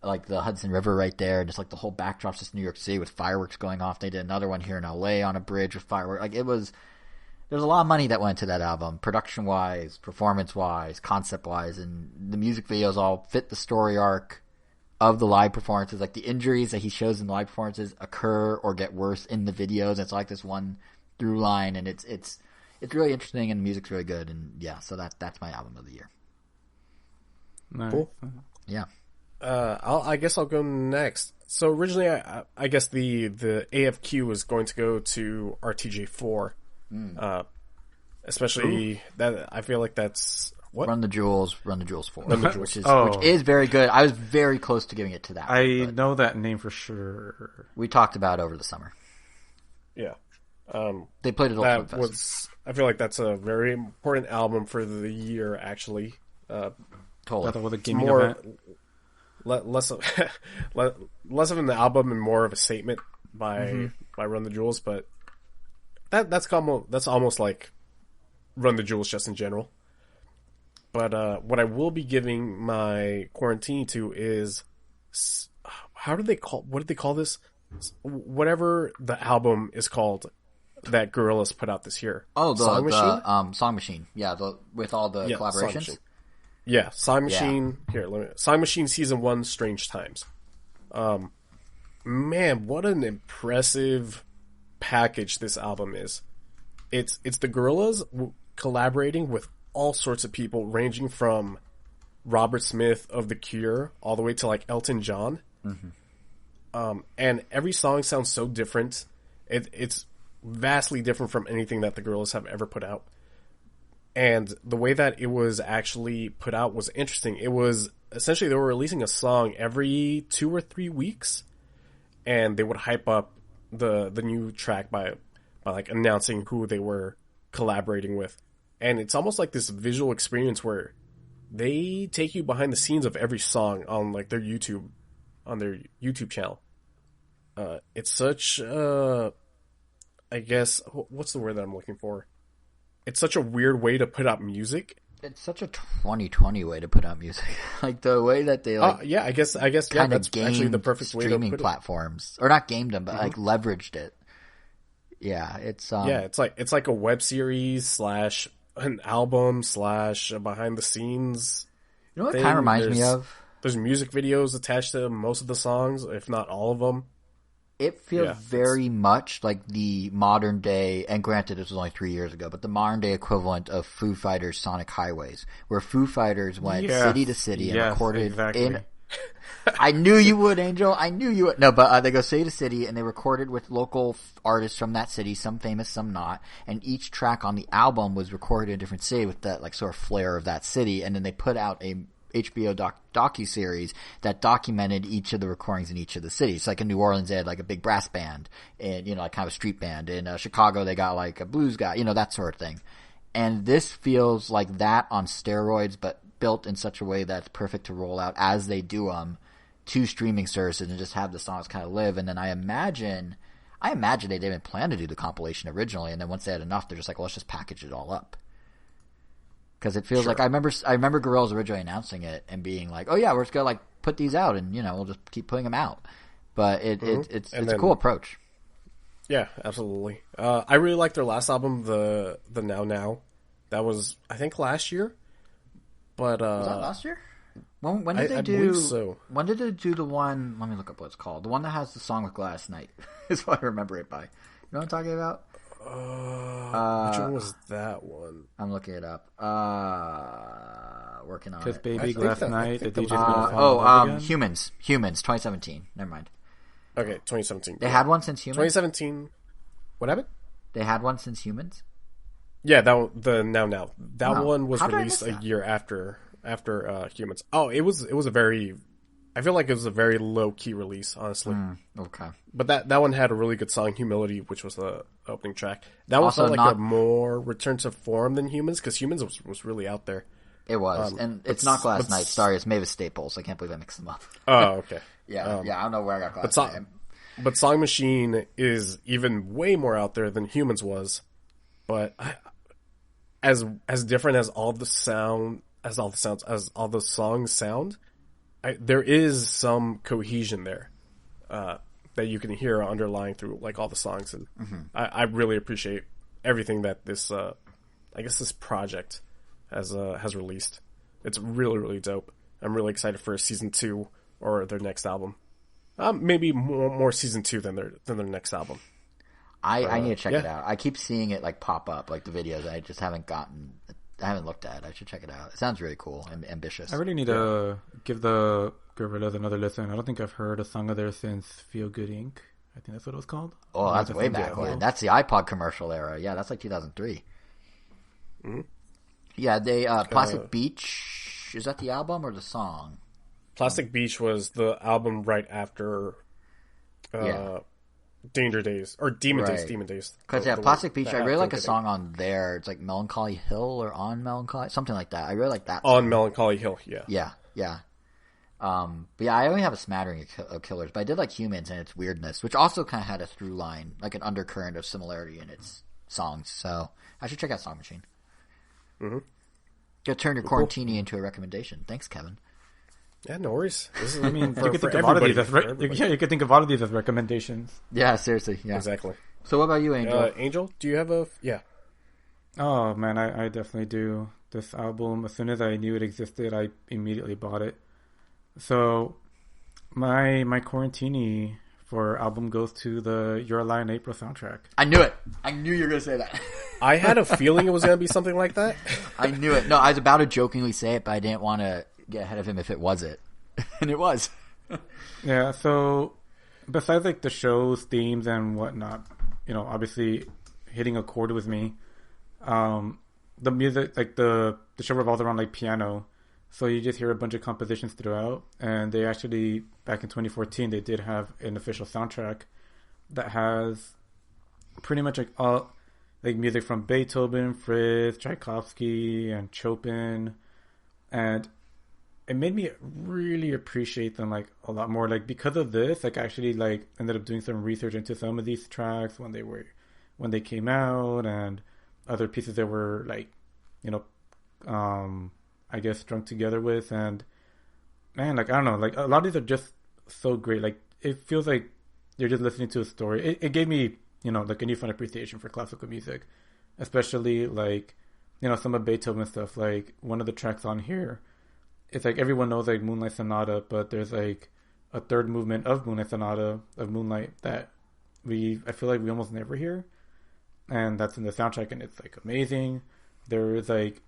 like the Hudson River right there, and just like the whole backdrop's just New York City with fireworks going off. They did another one here in LA on a bridge with fireworks. Like there's a lot of money that went into that album, production wise, performance wise, concept wise, and the music videos all fit the story arc of the live performances. Like the injuries that he shows in the live performances occur or get worse in the videos. It's like this one through line, and it's really interesting, and the music's really good. And yeah, so that's my album of the year. Nice. Cool. Yeah. I guess I'll go next. So originally, I guess the AFQ was going to go to RTJ4, especially that I feel like that's. What? Run the Jewels 4. Which is very good. I was very close to giving it to that. I know that name for sure. We talked about it over the summer. Yeah. They played it all Fest. I feel like that's a very important album for the year, actually. Totally. With a gaming event. Less of an album and more of a statement by Run the Jewels, but that's almost like Run the Jewels just in general. But what I will be giving my Quarantini to is what did they call this? Whatever the album is called that Gorillaz put out this year. Oh, Song Machine? Song Machine. Yeah, with all the collaborations. Song Machine. Yeah. Here, Song Machine Season 1, Strange Times. Man, what an impressive package this album is. It's the Gorillaz collaborating with all sorts of people, ranging from Robert Smith of The Cure all the way to like Elton John. And every song sounds so different. It's vastly different from anything that the Gorillaz have ever put out. And the way that it was actually put out was interesting. It was essentially they were releasing a song every 2 or 3 weeks, and they would hype up the new track by like announcing who they were collaborating with. And it's almost like this visual experience where they take you behind the scenes of every song on like their YouTube channel. It's such I guess what's the word that I'm looking for? It's such a weird way to put out music. It's such a 2020 way to put out music. Like the way that they I guess kind that's of actually the perfect way to put it. Streaming platforms, or not gamed them, but like leveraged it. Yeah, it's it's like a web series / an album / behind the scenes. You know what it kind of reminds me of? There's music videos attached to most of the songs, if not all of them. It feels very much like the modern day, and granted this was only 3 years ago, but the modern day equivalent of Foo Fighters' Sonic Highways, where Foo Fighters went city to city and recorded in... I knew you would, Angel. I knew you would. No, but they go city to city and they recorded with local artists from that city, some famous, some not. And each track on the album was recorded in a different city with that like sort of flair of that city. And then they put out a HBO docu-series that documented each of the recordings in each of the cities. Like in New Orleans, they had like a big brass band and, like kind of a street band. In Chicago, they got like a blues guy, that sort of thing. And this feels like that on steroids, but built in such a way that's perfect to roll out as they do them to streaming services and just have the songs kind of live. And then I imagine, I imagine they didn't plan to do the compilation originally, and then once they had enough, they're just like, well, let's just package it all up. Because it feels like I remember Gorillaz originally announcing it and being like, oh yeah, we're just gonna like put these out, and we'll just keep putting them out. But it's a cool approach. Yeah, absolutely. I really liked their last album, the Now. That was, I think, last year. But was that last year? When did they do? I believe so. When did they do the one? Let me look up what it's called. The one that has the song with Gladys Knight is what I remember it by. You know what I'm talking about? Which one was that one? I'm looking it up. Working on it. Just Baby Gladys Knight. Humans, 2017. Never mind. Okay, 2017. They had one since Humans. 2017. What happened? They had one since Humans. Yeah, the Now. That one was released a year after Humans. Oh, it was a very. I feel like it was a very low key release, honestly. Okay. But that one had a really good song, Humility, which was the opening track. That one felt like a more return to form than Humans, because Humans was really out there. It was, and it's not Gladys Knight. Sorry, it's Mavis Staples. I can't believe I mixed them up. Oh, okay. Yeah, I don't know where I got Gladys Knight. But Song Machine is even way more out there than Humans was. But as different as all the songs sound, there is some cohesion there that you can hear underlying through like all the songs, and I really appreciate everything that this this project has released. It's really, really dope. I'm really excited for season 2 or their next album. Maybe more season 2 than their next album. I need to check it out. I keep seeing it like pop up, like the videos. I just haven't looked at it. I should check it out. It sounds really cool and ambitious. I really need to give the Gorillaz another listen. I don't think I've heard a song of theirs since Feel Good Inc. I think that's what it was called. Oh, that's way back when. That's the iPod commercial era. Yeah, that's like 2003. Mm-hmm. Yeah, they Plastic Beach. Is that the album or the song? Plastic Beach was the album right after Danger Days or Demon Days. Because Plastic Beach, I really like a song on there. It's like Melancholy Hill or On Melancholy, something like that. I really like that song. On Melancholy Hill, yeah. Yeah. But yeah, I only have a smattering of Killers, but I did like Humans and its weirdness, which also kind of had a through line, like an undercurrent of similarity in its songs. So I should check out Song Machine. Mm-hmm. Go turn your Quarantini into a recommendation. Thanks, Kevin. Yeah, no worries. You could think of a lot of these you could think of a lot of these as recommendations. Yeah, seriously. Yeah, exactly. So what about you, Angel? Angel, do you have a Oh man, I definitely do. This album, as soon as I knew it existed, I immediately bought it. So my Quarantini for album goes to the You're a Lie in April soundtrack. I knew it. I knew you were going to say that. I had a feeling it was going to be something like that. I knew it. No, I was about to jokingly say it, but I didn't want to get ahead of him if it was it. And it was. Yeah, so besides like the show's themes and whatnot, obviously hitting a chord with me. The music, like the show revolves around like piano. So you just hear a bunch of compositions throughout, and they actually, back in 2014, they did have an official soundtrack that has pretty much like all like music from Beethoven, Fritz, Tchaikovsky, and Chopin, and it made me really appreciate them like a lot more. Like because of this, like I actually like ended up doing some research into some of these tracks when they came out, and other pieces that were like, I guess strung together with, and man, like I don't know, like a lot of these are just so great. Like it feels like you're just listening to a story. It gave me, like a newfound appreciation for classical music, especially like, some of Beethoven stuff. Like one of the tracks on here, it's like everyone knows like Moonlight Sonata, but there's like a third movement of Moonlight Sonata of Moonlight that I feel like we almost never hear, and that's in the soundtrack, and it's like amazing. There is like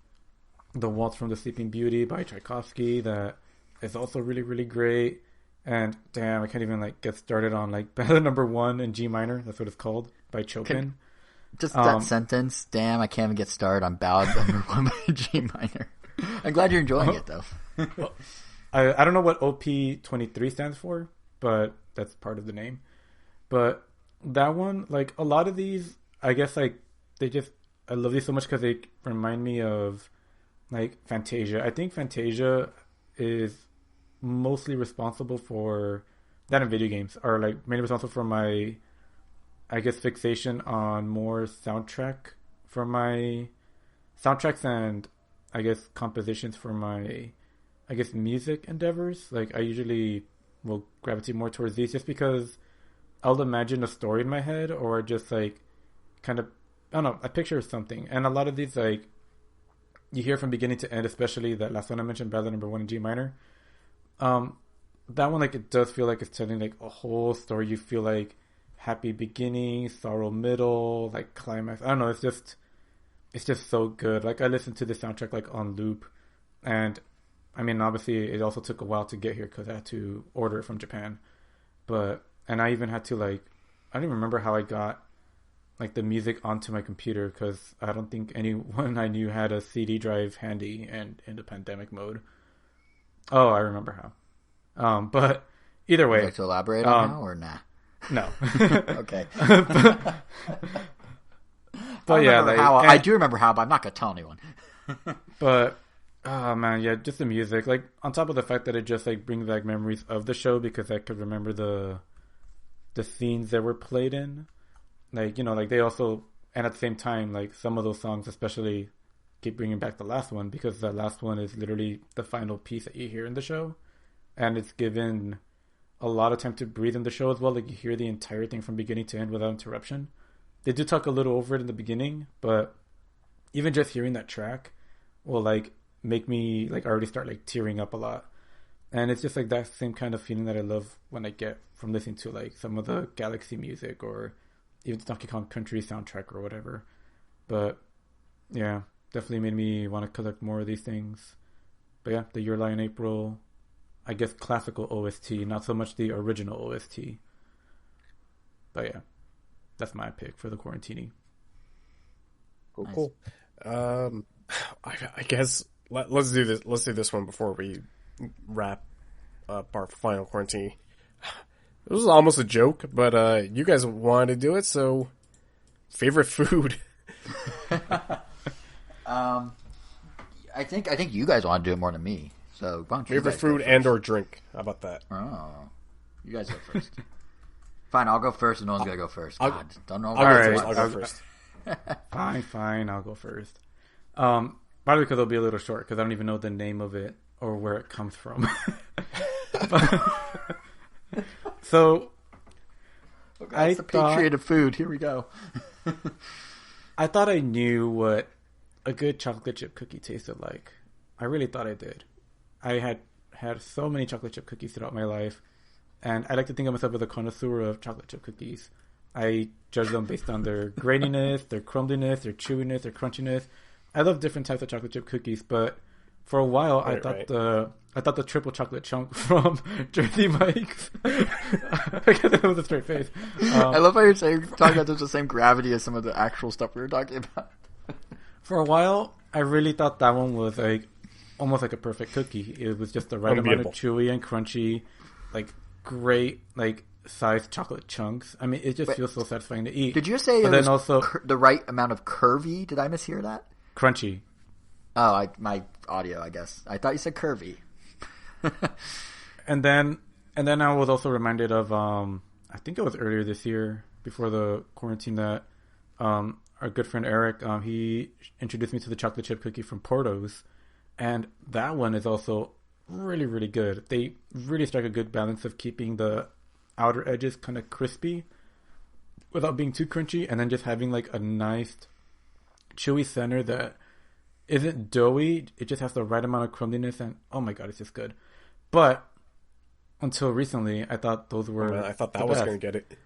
the Waltz from the Sleeping Beauty by Tchaikovsky that is also really, really great. And damn, I can't even like get started on like Ballad Number 1 in G minor. That's what it's called, by Chopin. Just that sentence. Damn, I can't even get started on Ballad Number 1 by G minor. I'm glad you're enjoying it though. Well, I don't know what OP23 stands for, but that's part of the name. But that one, like a lot of these, I guess like I love these so much because they remind me of like Fantasia. I think Fantasia is mostly responsible for that, in video games are like mainly responsible for my I guess, fixation on more soundtracks and I guess compositions for my, I guess, music endeavors. Like I usually will gravitate more towards these just because I'll imagine a story in my head or just like kind of, I don't know, I picture something. And a lot of these, like, you hear from beginning to end, especially that last one I mentioned, Ballad Number 1 in G minor. That one, like, it does feel like it's telling like a whole story. You feel like happy beginning, sorrow middle, like climax. I don't know. It's just so good. Like I listened to the soundtrack like on loop, and I mean, obviously, it also took a while to get here because I had to order it from Japan. And I even had to like, I don't even remember how I got like the music onto my computer because I don't think anyone I knew had a CD drive handy and in the pandemic mode. Oh, I remember how. But either way, would you like to elaborate on how or nah? No. Okay. But yeah, like, I do remember how, but I'm not gonna tell anyone. But oh man, yeah, just the music. Like on top of the fact that it just like brings back memories of the show because I could remember the scenes that were played in. Like, you know, like they also, and at the same time, like some of those songs, especially, keep bringing back the last one because the last one is literally the final piece that you hear in the show, and it's given a lot of time to breathe in the show as well. Like you hear the entire thing from beginning to end without interruption. They do talk a little over it in the beginning, but even just hearing that track will like make me like already start like tearing up a lot. And it's just like that same kind of feeling that I love when I get from listening to like some of the Galaxy music or even the Donkey Kong Country soundtrack or whatever. But yeah, definitely made me want to collect more of these things. But yeah, the Your Lie in April, I guess classical OST, not so much the original OST. But yeah, that's my pick for the Quarantini. Cool. I guess let's do this. Let's do this one before we wrap up our final Quarantini. It was almost a joke, but you guys wanted to do it, so favorite food. I think you guys want to do it more than me. So why don't you favorite food and or drink? How about that? Oh, you guys go first. Fine, I'll go first, and no one's gonna go first. God, don't know. I'll go first. Fine, I'll go first. Probably because it'll be a little short because I don't even know the name of it or where it comes from. So, it's the Patriot of food. Here we go. I thought I knew what a good chocolate chip cookie tasted like. I really thought I did. I had so many chocolate chip cookies throughout my life, and I like to think of myself as a connoisseur of chocolate chip cookies. I judge them based on their graininess, their crumbliness, their chewiness, their crunchiness. I love different types of chocolate chip cookies, but for a while I thought the triple chocolate chunk from Jersey Mike's. I guess it was a straight face. I love how you're talking about the same gravity as some of the actual stuff we were talking about. For a while, I really thought that one was like almost like a perfect cookie. It was just the right amount of chewy and crunchy, like great like sized chocolate chunks. I mean, it just feels so satisfying to eat. Did you say it was also the right amount of curvy? Did I mishear that? Crunchy. Oh, my audio, I guess. I thought you said curvy. and then I was also reminded of I think it was earlier this year before the quarantine that our good friend Eric he introduced me to the chocolate chip cookie from Porto's, and that one is also really, really good. They really strike a good balance of keeping the outer edges kind of crispy without being too crunchy, and then just having like a nice chewy center that isn't doughy. It just has the right amount of crumbliness, and oh my god, it's just good. But until recently, I thought those were. I thought that was going to get it.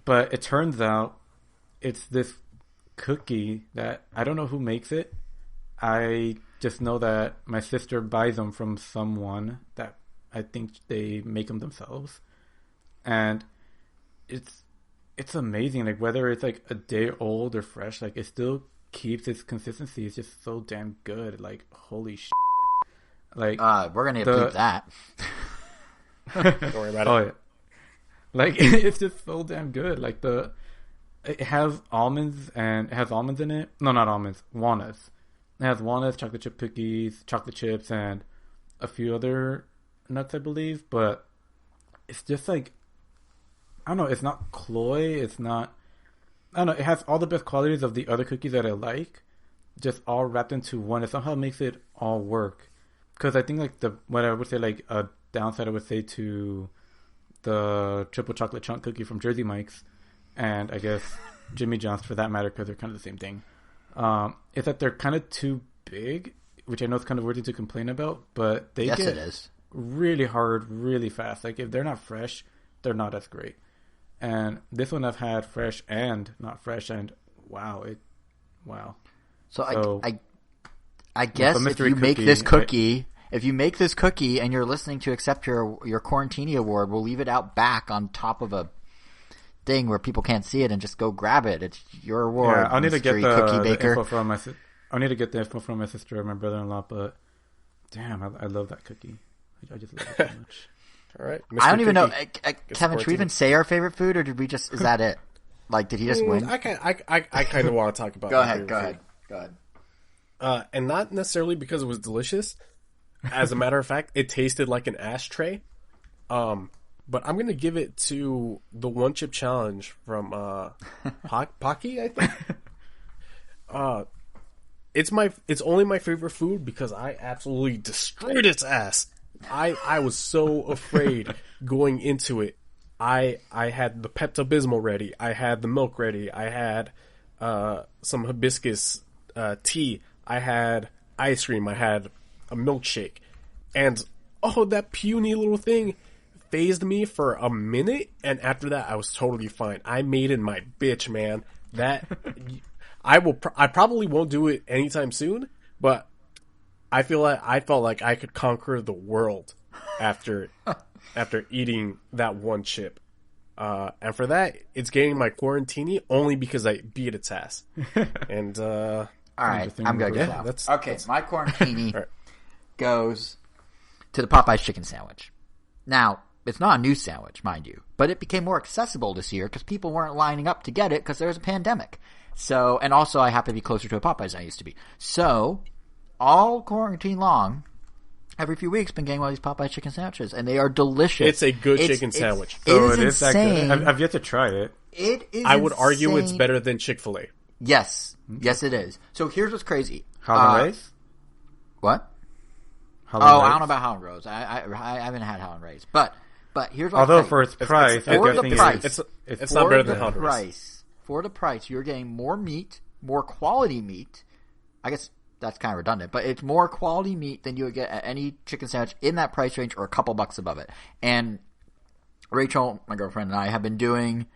But it turns out it's this cookie that I don't know who makes it. I just know that my sister buys them from someone that I think they make them themselves, and it's amazing. Like whether it's like a day old or fresh, like it still keeps its consistency. It's just so damn good. Like holy shit. Like we're gonna bleep that. Don't worry about it. Oh yeah. Like it's just so damn good. Like it has almonds and it has almonds in it. No, not almonds. Walnuts. It has walnuts, chocolate chip cookies, chocolate chips, and a few other nuts, I believe. But it's just like I don't know. It's not cloy. It's not. I don't know. It has all the best qualities of the other cookies that I like, just all wrapped into one. It somehow makes it all work. Because I think like what I would say like a downside I would say to the triple chocolate chunk cookie from Jersey Mike's, and I guess Jimmy John's for that matter, because they're kind of the same thing, is that they're kind of too big, which I know is kind of weird to complain about, but they yes, get it is. really hard, really fast. Like if they're not fresh, they're not as great. And this one I've had fresh and not fresh, and wow. So I guess if you make this cookie, if you make this cookie and you're listening to accept your Quarantini award, we'll leave it out back on top of a thing where people can't see it and just go grab it. It's your award. Yeah, I'll need to get the info from my. I'll need to get the info from my sister or my brother-in-law. But damn, I love that cookie. I just love it so much. All right, Mr. I don't even know, Kevin. Should we even say our favorite food, or did we just? Is that it? Like, did he just win? I kind of want to talk about. Go ahead. And not necessarily because it was delicious. As a matter of fact, it tasted like an ashtray. But I'm gonna give it to the one chip challenge from Pocky, I think. It's only my favorite food because I absolutely destroyed its ass. I was so afraid going into it. I had the Pepto-Bismol ready. I had the milk ready. I had some hibiscus tea. I had ice cream. I had a milkshake. And, that puny little thing phased me for a minute. And after that, I was totally fine. I made it my bitch, man. That I probably won't do it anytime soon, but I felt like I could conquer the world after eating that one chip. And for that, it's getting my Quarantini only because I beat its ass. And all right, I'm gonna go. Yeah, that's my Quarantini right. goes to the Popeye's chicken sandwich. Now, it's not a new sandwich, mind you, but it became more accessible this year because people weren't lining up to get it because there was a pandemic. So, and also I happen to be closer to a Popeyes than I used to be. So, all quarantine long, every few weeks, been getting one of these Popeyes chicken sandwiches, and they are delicious. It's a good chicken sandwich. It is insane. That good. I've yet to try it. It is. I would argue it's better than Chick-fil-A. Yes, yes, it is. So here's what's crazy. Holland Rays? What? Holland Rays? I don't know about Holland Rose. I haven't had Holland Rays, but here's what. Although for its price, it's not better than Holland Rays. For the price, you're getting more meat, more quality meat. I guess that's kind of redundant, but it's more quality meat than you would get at any chicken sandwich in that price range or a couple bucks above it. And Rachel, my girlfriend, and I have been doing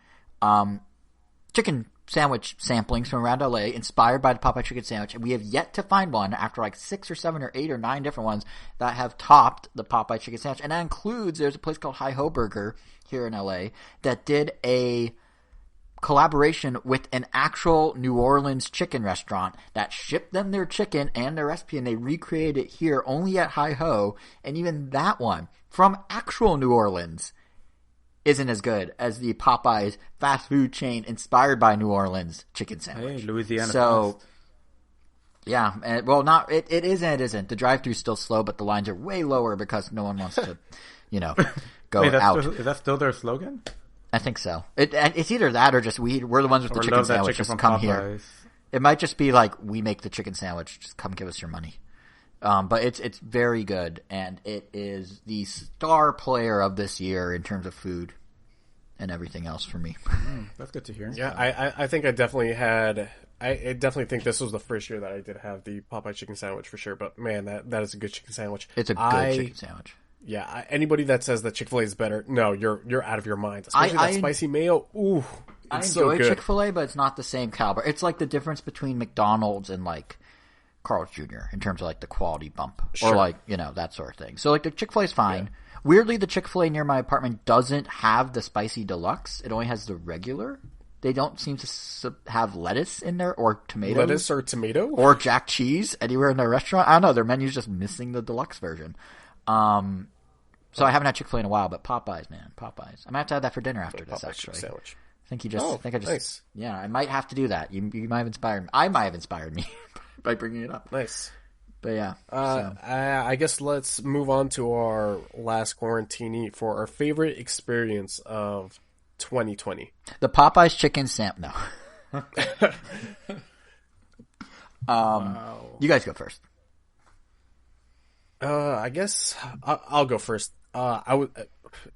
chicken sandwich samplings from around LA inspired by the Popeye chicken sandwich, and we have yet to find one after like 6 or 7 or 8 or 9 different ones that have topped the Popeye chicken sandwich. And that includes, there's a place called Hi Ho Burger here in LA that did a collaboration with an actual New Orleans chicken restaurant that shipped them their chicken and their recipe, and they recreated it here only at Hi Ho. And even that one from actual New Orleans isn't as good as the Popeyes fast food chain inspired by New Orleans chicken sandwich. Hey, Louisiana. So, fast. Yeah, it is and it isn't. The drive-thru's still slow, but the lines are way lower because no one wants to, go out. Is that still their slogan? I think so. It's either that or just we're the ones with the chicken sandwich. Just come here. It might just be like, we make the chicken sandwich. Just come give us your money. But it's very good, and it is the star player of this year in terms of food and everything else for me. That's good to hear. Yeah, I think I definitely had. I definitely think this was the first year that I did have the Popeye chicken sandwich for sure. But man, that is a good chicken sandwich. It's a good chicken sandwich. Yeah, anybody that says that Chick-fil-A is better, no, you're out of your mind. Especially that spicy mayo. Ooh, I enjoy Chick-fil-A, but it's not the same caliber. It's like the difference between McDonald's and like Carl's Jr. in terms of like the quality bump, or like that sort of thing. So like the Chick-fil-A is fine. Yeah. Weirdly, the Chick-fil-A near my apartment doesn't have the spicy deluxe. It only has the regular. They don't seem to have lettuce in there or tomato. Lettuce or tomato? Or jack cheese anywhere in their restaurant. I don't know. Their menu's just missing the deluxe version. So I haven't had Chick-fil-A in a while, but Popeyes, man. Popeyes. I might have to have that for dinner after this, actually. Sandwich. I think I just nice. Yeah, I might have to do that. You might have inspired me. I might have inspired me by bringing it up. Nice. But yeah. I guess let's move on to our last Quarantini for our favorite experience of 2020. The Popeyes chicken sandwich. No. Wow. You guys go first. I guess I'll go first.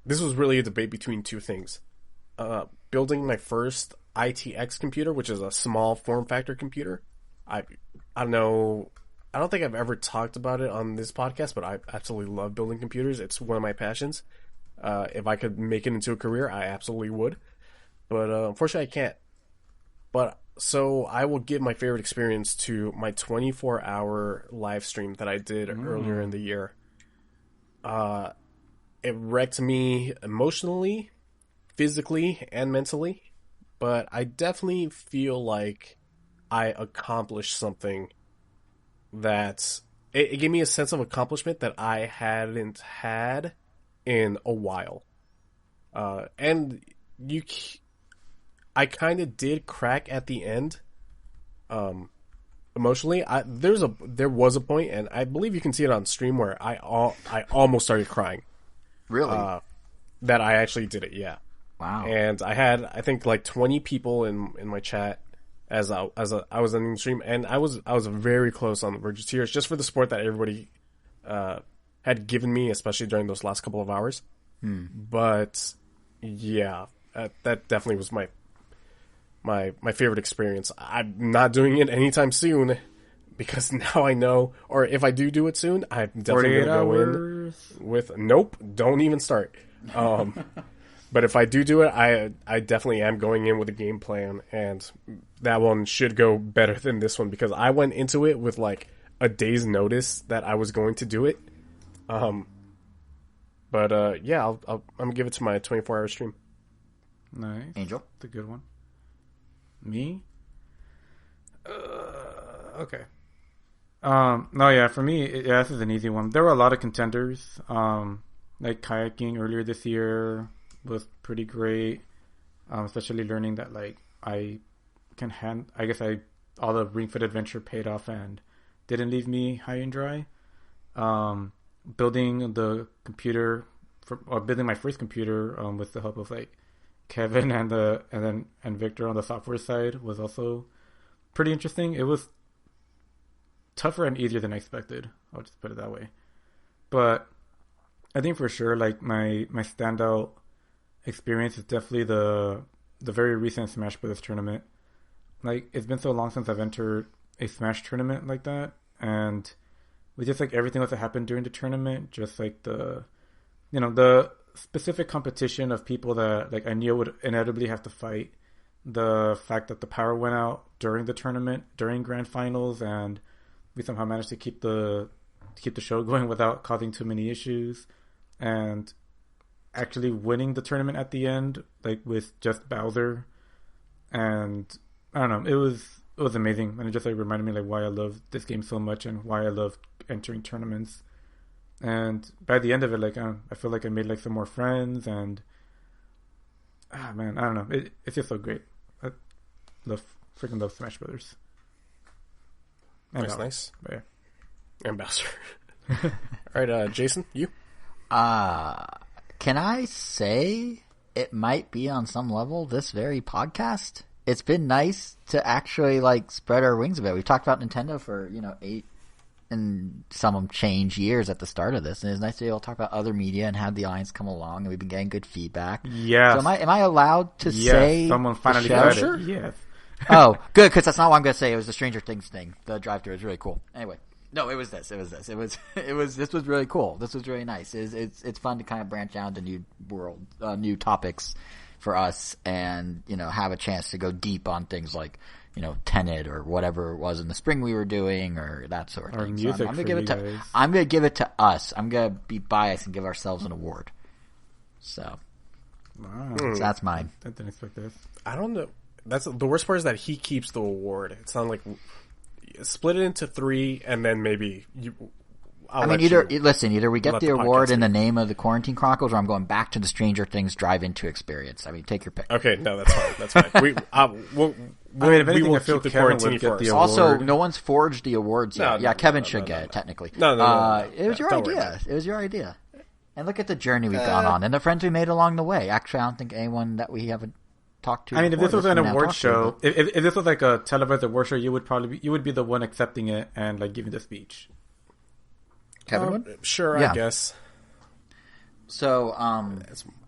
This was really a debate between two things. Building my first ITX computer, which is a small form factor computer. I don't know. I don't think I've ever talked about it on this podcast, but I absolutely love building computers. It's one of my passions. If I could make it into a career, I absolutely would. But unfortunately, I can't. But so I will give my favorite experience to my 24-hour live stream that I did earlier in the year. It wrecked me emotionally, physically, and mentally. But I definitely feel like I accomplished something that it gave me a sense of accomplishment that I hadn't had in a while. And I kind of did crack at the end, emotionally. There was a point, and I believe you can see it on stream, where I almost started crying. Really? That I actually did it, yeah. Wow. And I had, I think, like 20 people in my chat as I was ending the stream, and I was very close on the verge of tears, just for the support that everybody had given me, especially during those last couple of hours. But yeah, that definitely was my favorite experience. I'm not doing it anytime soon, because now I know, or if I do it soon, I'm definitely going to go in with, nope, don't even start. But if I do it, I definitely am going in with a game plan, and that one should go better than this one, because I went into it with like a day's notice that I was going to do it. But yeah, I'm gonna give it to my 24-hour stream. Nice. Angel? That's a good one. Me? Okay. No, yeah, for me, this is an easy one. There were a lot of contenders. Like kayaking earlier this year was pretty great. Especially learning that, like, I guess all the Ring Fit adventure paid off and didn't leave me high and dry. Building the computer, building my first computer, with the help of like Kevin and Victor on the software side was also pretty interesting. It was tougher and easier than I expected. I'll just put it that way. But I think for sure, like my standout experience is definitely the very recent Smash Bros. Tournament. Like, it's been so long since I've entered a Smash tournament like that, and with just like everything else that happened during the tournament, just like the specific competition of people that like I knew would inevitably have to fight, the fact that the power went out during the tournament, during grand finals, and we somehow managed to keep the show going without causing too many issues, and actually winning the tournament at the end, like with just Bowser. And I don't know, it was amazing, and it just like reminded me like why I love this game so much and why I love entering tournaments. And by the end of it, like I feel like I made like some more friends, and man, I don't know, it's just so great. I freaking love Smash Brothers. That's nice. But yeah. And Bowser. All right, Jason, you? Can I say it might be on some level this very podcast? It's been nice to actually like spread our wings a bit. We've talked about Nintendo for 8 and some change years at the start of this, and it's nice to be able to talk about other media and have the audience come along, and we've been getting good feedback. Yeah. So am I allowed to say someone finally got it? Sure? Yes. Oh, good, because that's not what I'm going to say. It was the Stranger Things thing. The drive-thru is really cool. Anyway. No, it was this. This was really cool. This was really nice. It's fun to kind of branch out into new topics for us, and have a chance to go deep on things like Tenet or whatever it was in the spring we were doing, or that sort of thing. Music, so I'm gonna give it to us. I'm gonna be biased and give ourselves an award. So, wow. So that's mine. I didn't expect this. I don't know. That's the worst part, is that he keeps the award. It's not like split it into 3, and then maybe you. Either we get the award in the name of the Quarantine Chronicles, or I'm going back to the Stranger Things drive-into experience. I mean, take your pick. Okay, no, that's fine. That's fine. We will keep the Quarantini first. Also, no one's forged the awards yet. Kevin should get it, technically. No. It was your idea. It was your idea. And look at the journey we've gone on and the friends we made along the way. Actually, I don't think anyone that we haven't talked to. I mean, if this was an award show, if this was like a televised award show, you would be the one accepting it and like giving the speech. Kevin would? Sure, yeah. I guess. So, I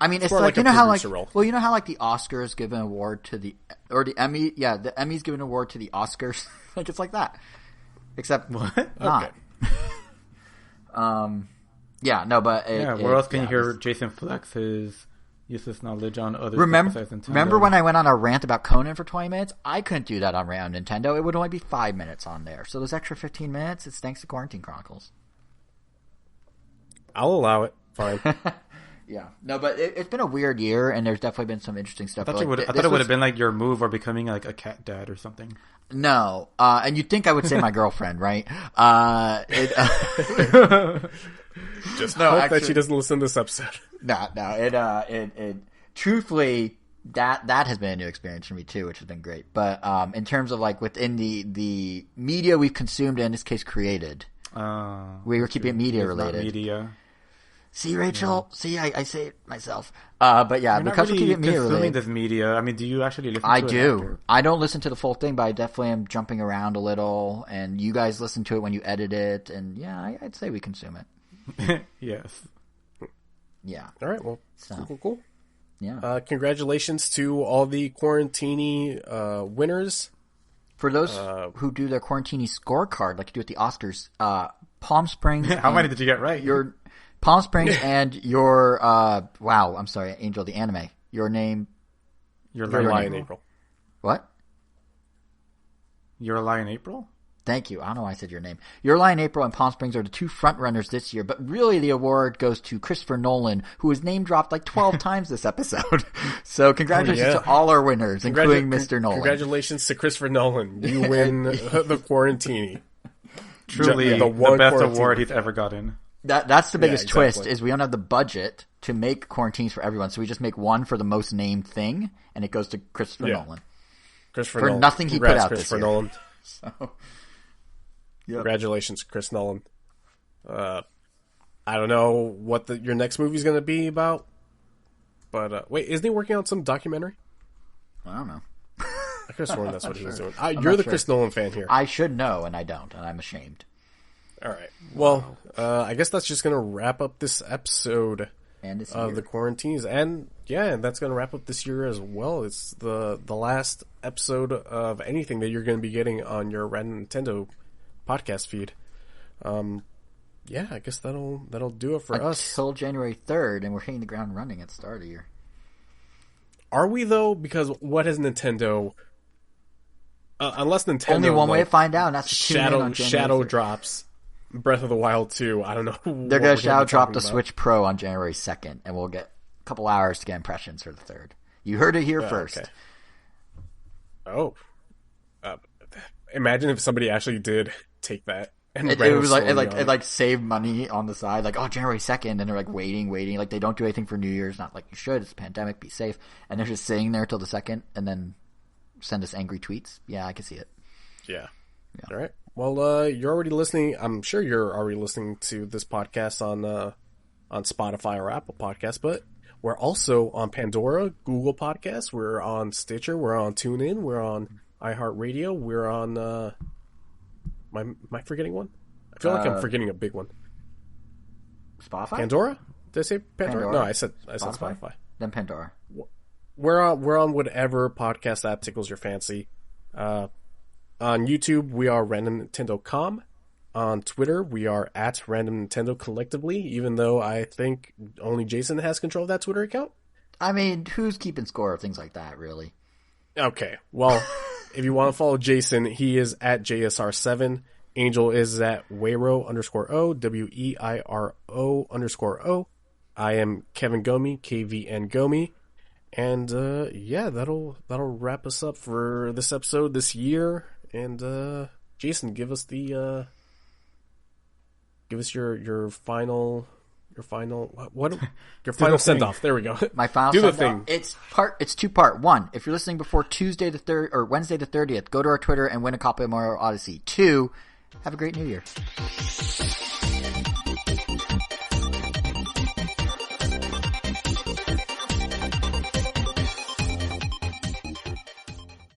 mean, it's like, you know how like, well, you know how like the Oscars give an award to the Emmy, the Emmys give an award to the Oscars. Like it's like that, except what? Not. Okay. Yeah, no, but where else can you hear Jason flex his useless knowledge on other? Remember when I went on a rant about Conan for 20 minutes? I couldn't do that on Round Nintendo. It would only be 5 minutes on there. So those extra 15 minutes, it's thanks to Quarantine Chronicles. I'll allow it. Fine. Yeah, no, but it's been a weird year, and there's definitely been some interesting stuff. I thought it would have been like your move or becoming like a cat dad or something. No, and you'd think I would say my girlfriend, right? Just hope that she doesn't listen to this episode. No. It truthfully, that has been a new experience for me too, which has been great. But in terms of like within the media we've consumed, and in this case created, we were keeping it media related. Media. See, Rachel. Yeah. See, I say it myself. But yeah, because we're keeping it media related. This media. I mean, do you actually listen? I do. I don't listen to the full thing, but I definitely am jumping around a little. And you guys listen to it when you edit it, and yeah, I'd say we consume it. Yes. Yeah. All right. Well, cool. Yeah. Congratulations to all the Quarantini winners. For those who do their Quarantini scorecard, like you do at the Oscars, Palm Springs. How many did you get right? Your Palm Springs and your wow. I'm sorry, Angel, the anime. Your name. Your Lie in April. What? Your Lie in April. Thank you. I don't know why I said your name. Your Lie in April and Palm Springs are the two front runners this year, but really the award goes to Christopher Nolan, who was name dropped like 12 times this episode. So congratulations to all our winners, including Mr. Nolan. Congratulations to Christopher Nolan. You win the Quarantini. Truly the best award he's ever gotten. That's the biggest twist, is we don't have the budget to make Quarantines for everyone, so we just make one for the most named thing, and it goes to Christopher Nolan. Christopher Nolan. Nothing he put out this year. Nolan. So... Yep. Congratulations, Chris Nolan. I don't know what your next movie is going to be about, but wait, isn't he working on some documentary? I don't know. I could have sworn that's what he was doing. You're the Chris Nolan fan here. I should know, and I don't, and I'm ashamed. All right. Well, I guess that's just going to wrap up this episode of the Quarantines, and that's going to wrap up this year as well. It's the last episode of anything that you're going to be getting on your Random Nintendo podcast feed. I guess that'll do it for us until January 3rd, and we're hitting the ground running at the start of the year. Are we though? Because what has Nintendo? Unless Nintendo only one way to find out, and that's Shadow drops Breath of the Wild 2. I don't know. They're gonna Shadow drop the Switch Pro on January 2nd, and we'll get a couple hours to get impressions for the 3rd. You heard it here first. Okay. Oh, imagine if somebody actually did take that. And it was like it saved money on the side, like January 2nd, and they're like waiting, like they don't do anything for New Year's, not like you should. It's a pandemic, be safe, and they're just sitting there till the 2nd, and then send us angry tweets. Yeah, I can see it. Yeah. All right. Well, you're already listening. I'm sure you're already listening to this podcast on Spotify or Apple Podcasts, but we're also on Pandora, Google Podcasts. We're on Stitcher. We're on TuneIn. We're on iHeartRadio. We're on. Am I forgetting one? I feel like I'm forgetting a big one. Spotify? Pandora? Did I say Pandora? No, I said Spotify. Then Pandora. We're on whatever podcast app tickles your fancy. On YouTube, we are Random Nintendo.com. On Twitter, we are at Random Nintendo collectively, even though I think only Jason has control of that Twitter account. I mean, who's keeping score of things like that, really? Okay, well, if you want to follow Jason, he is at JSR7. Angel is at Weiro _O, WEIRO _O. I am Kevin Gomi, KVN Gomi. And, that'll wrap us up for this episode this year. And, Jason, give us your final send off. There we go. My final do send the thing. It's 2-part. 1, if you're listening before Tuesday the 3rd or Wednesday the 30th, go to our Twitter and win a copy of Mario Odyssey. 2, have a great New Year.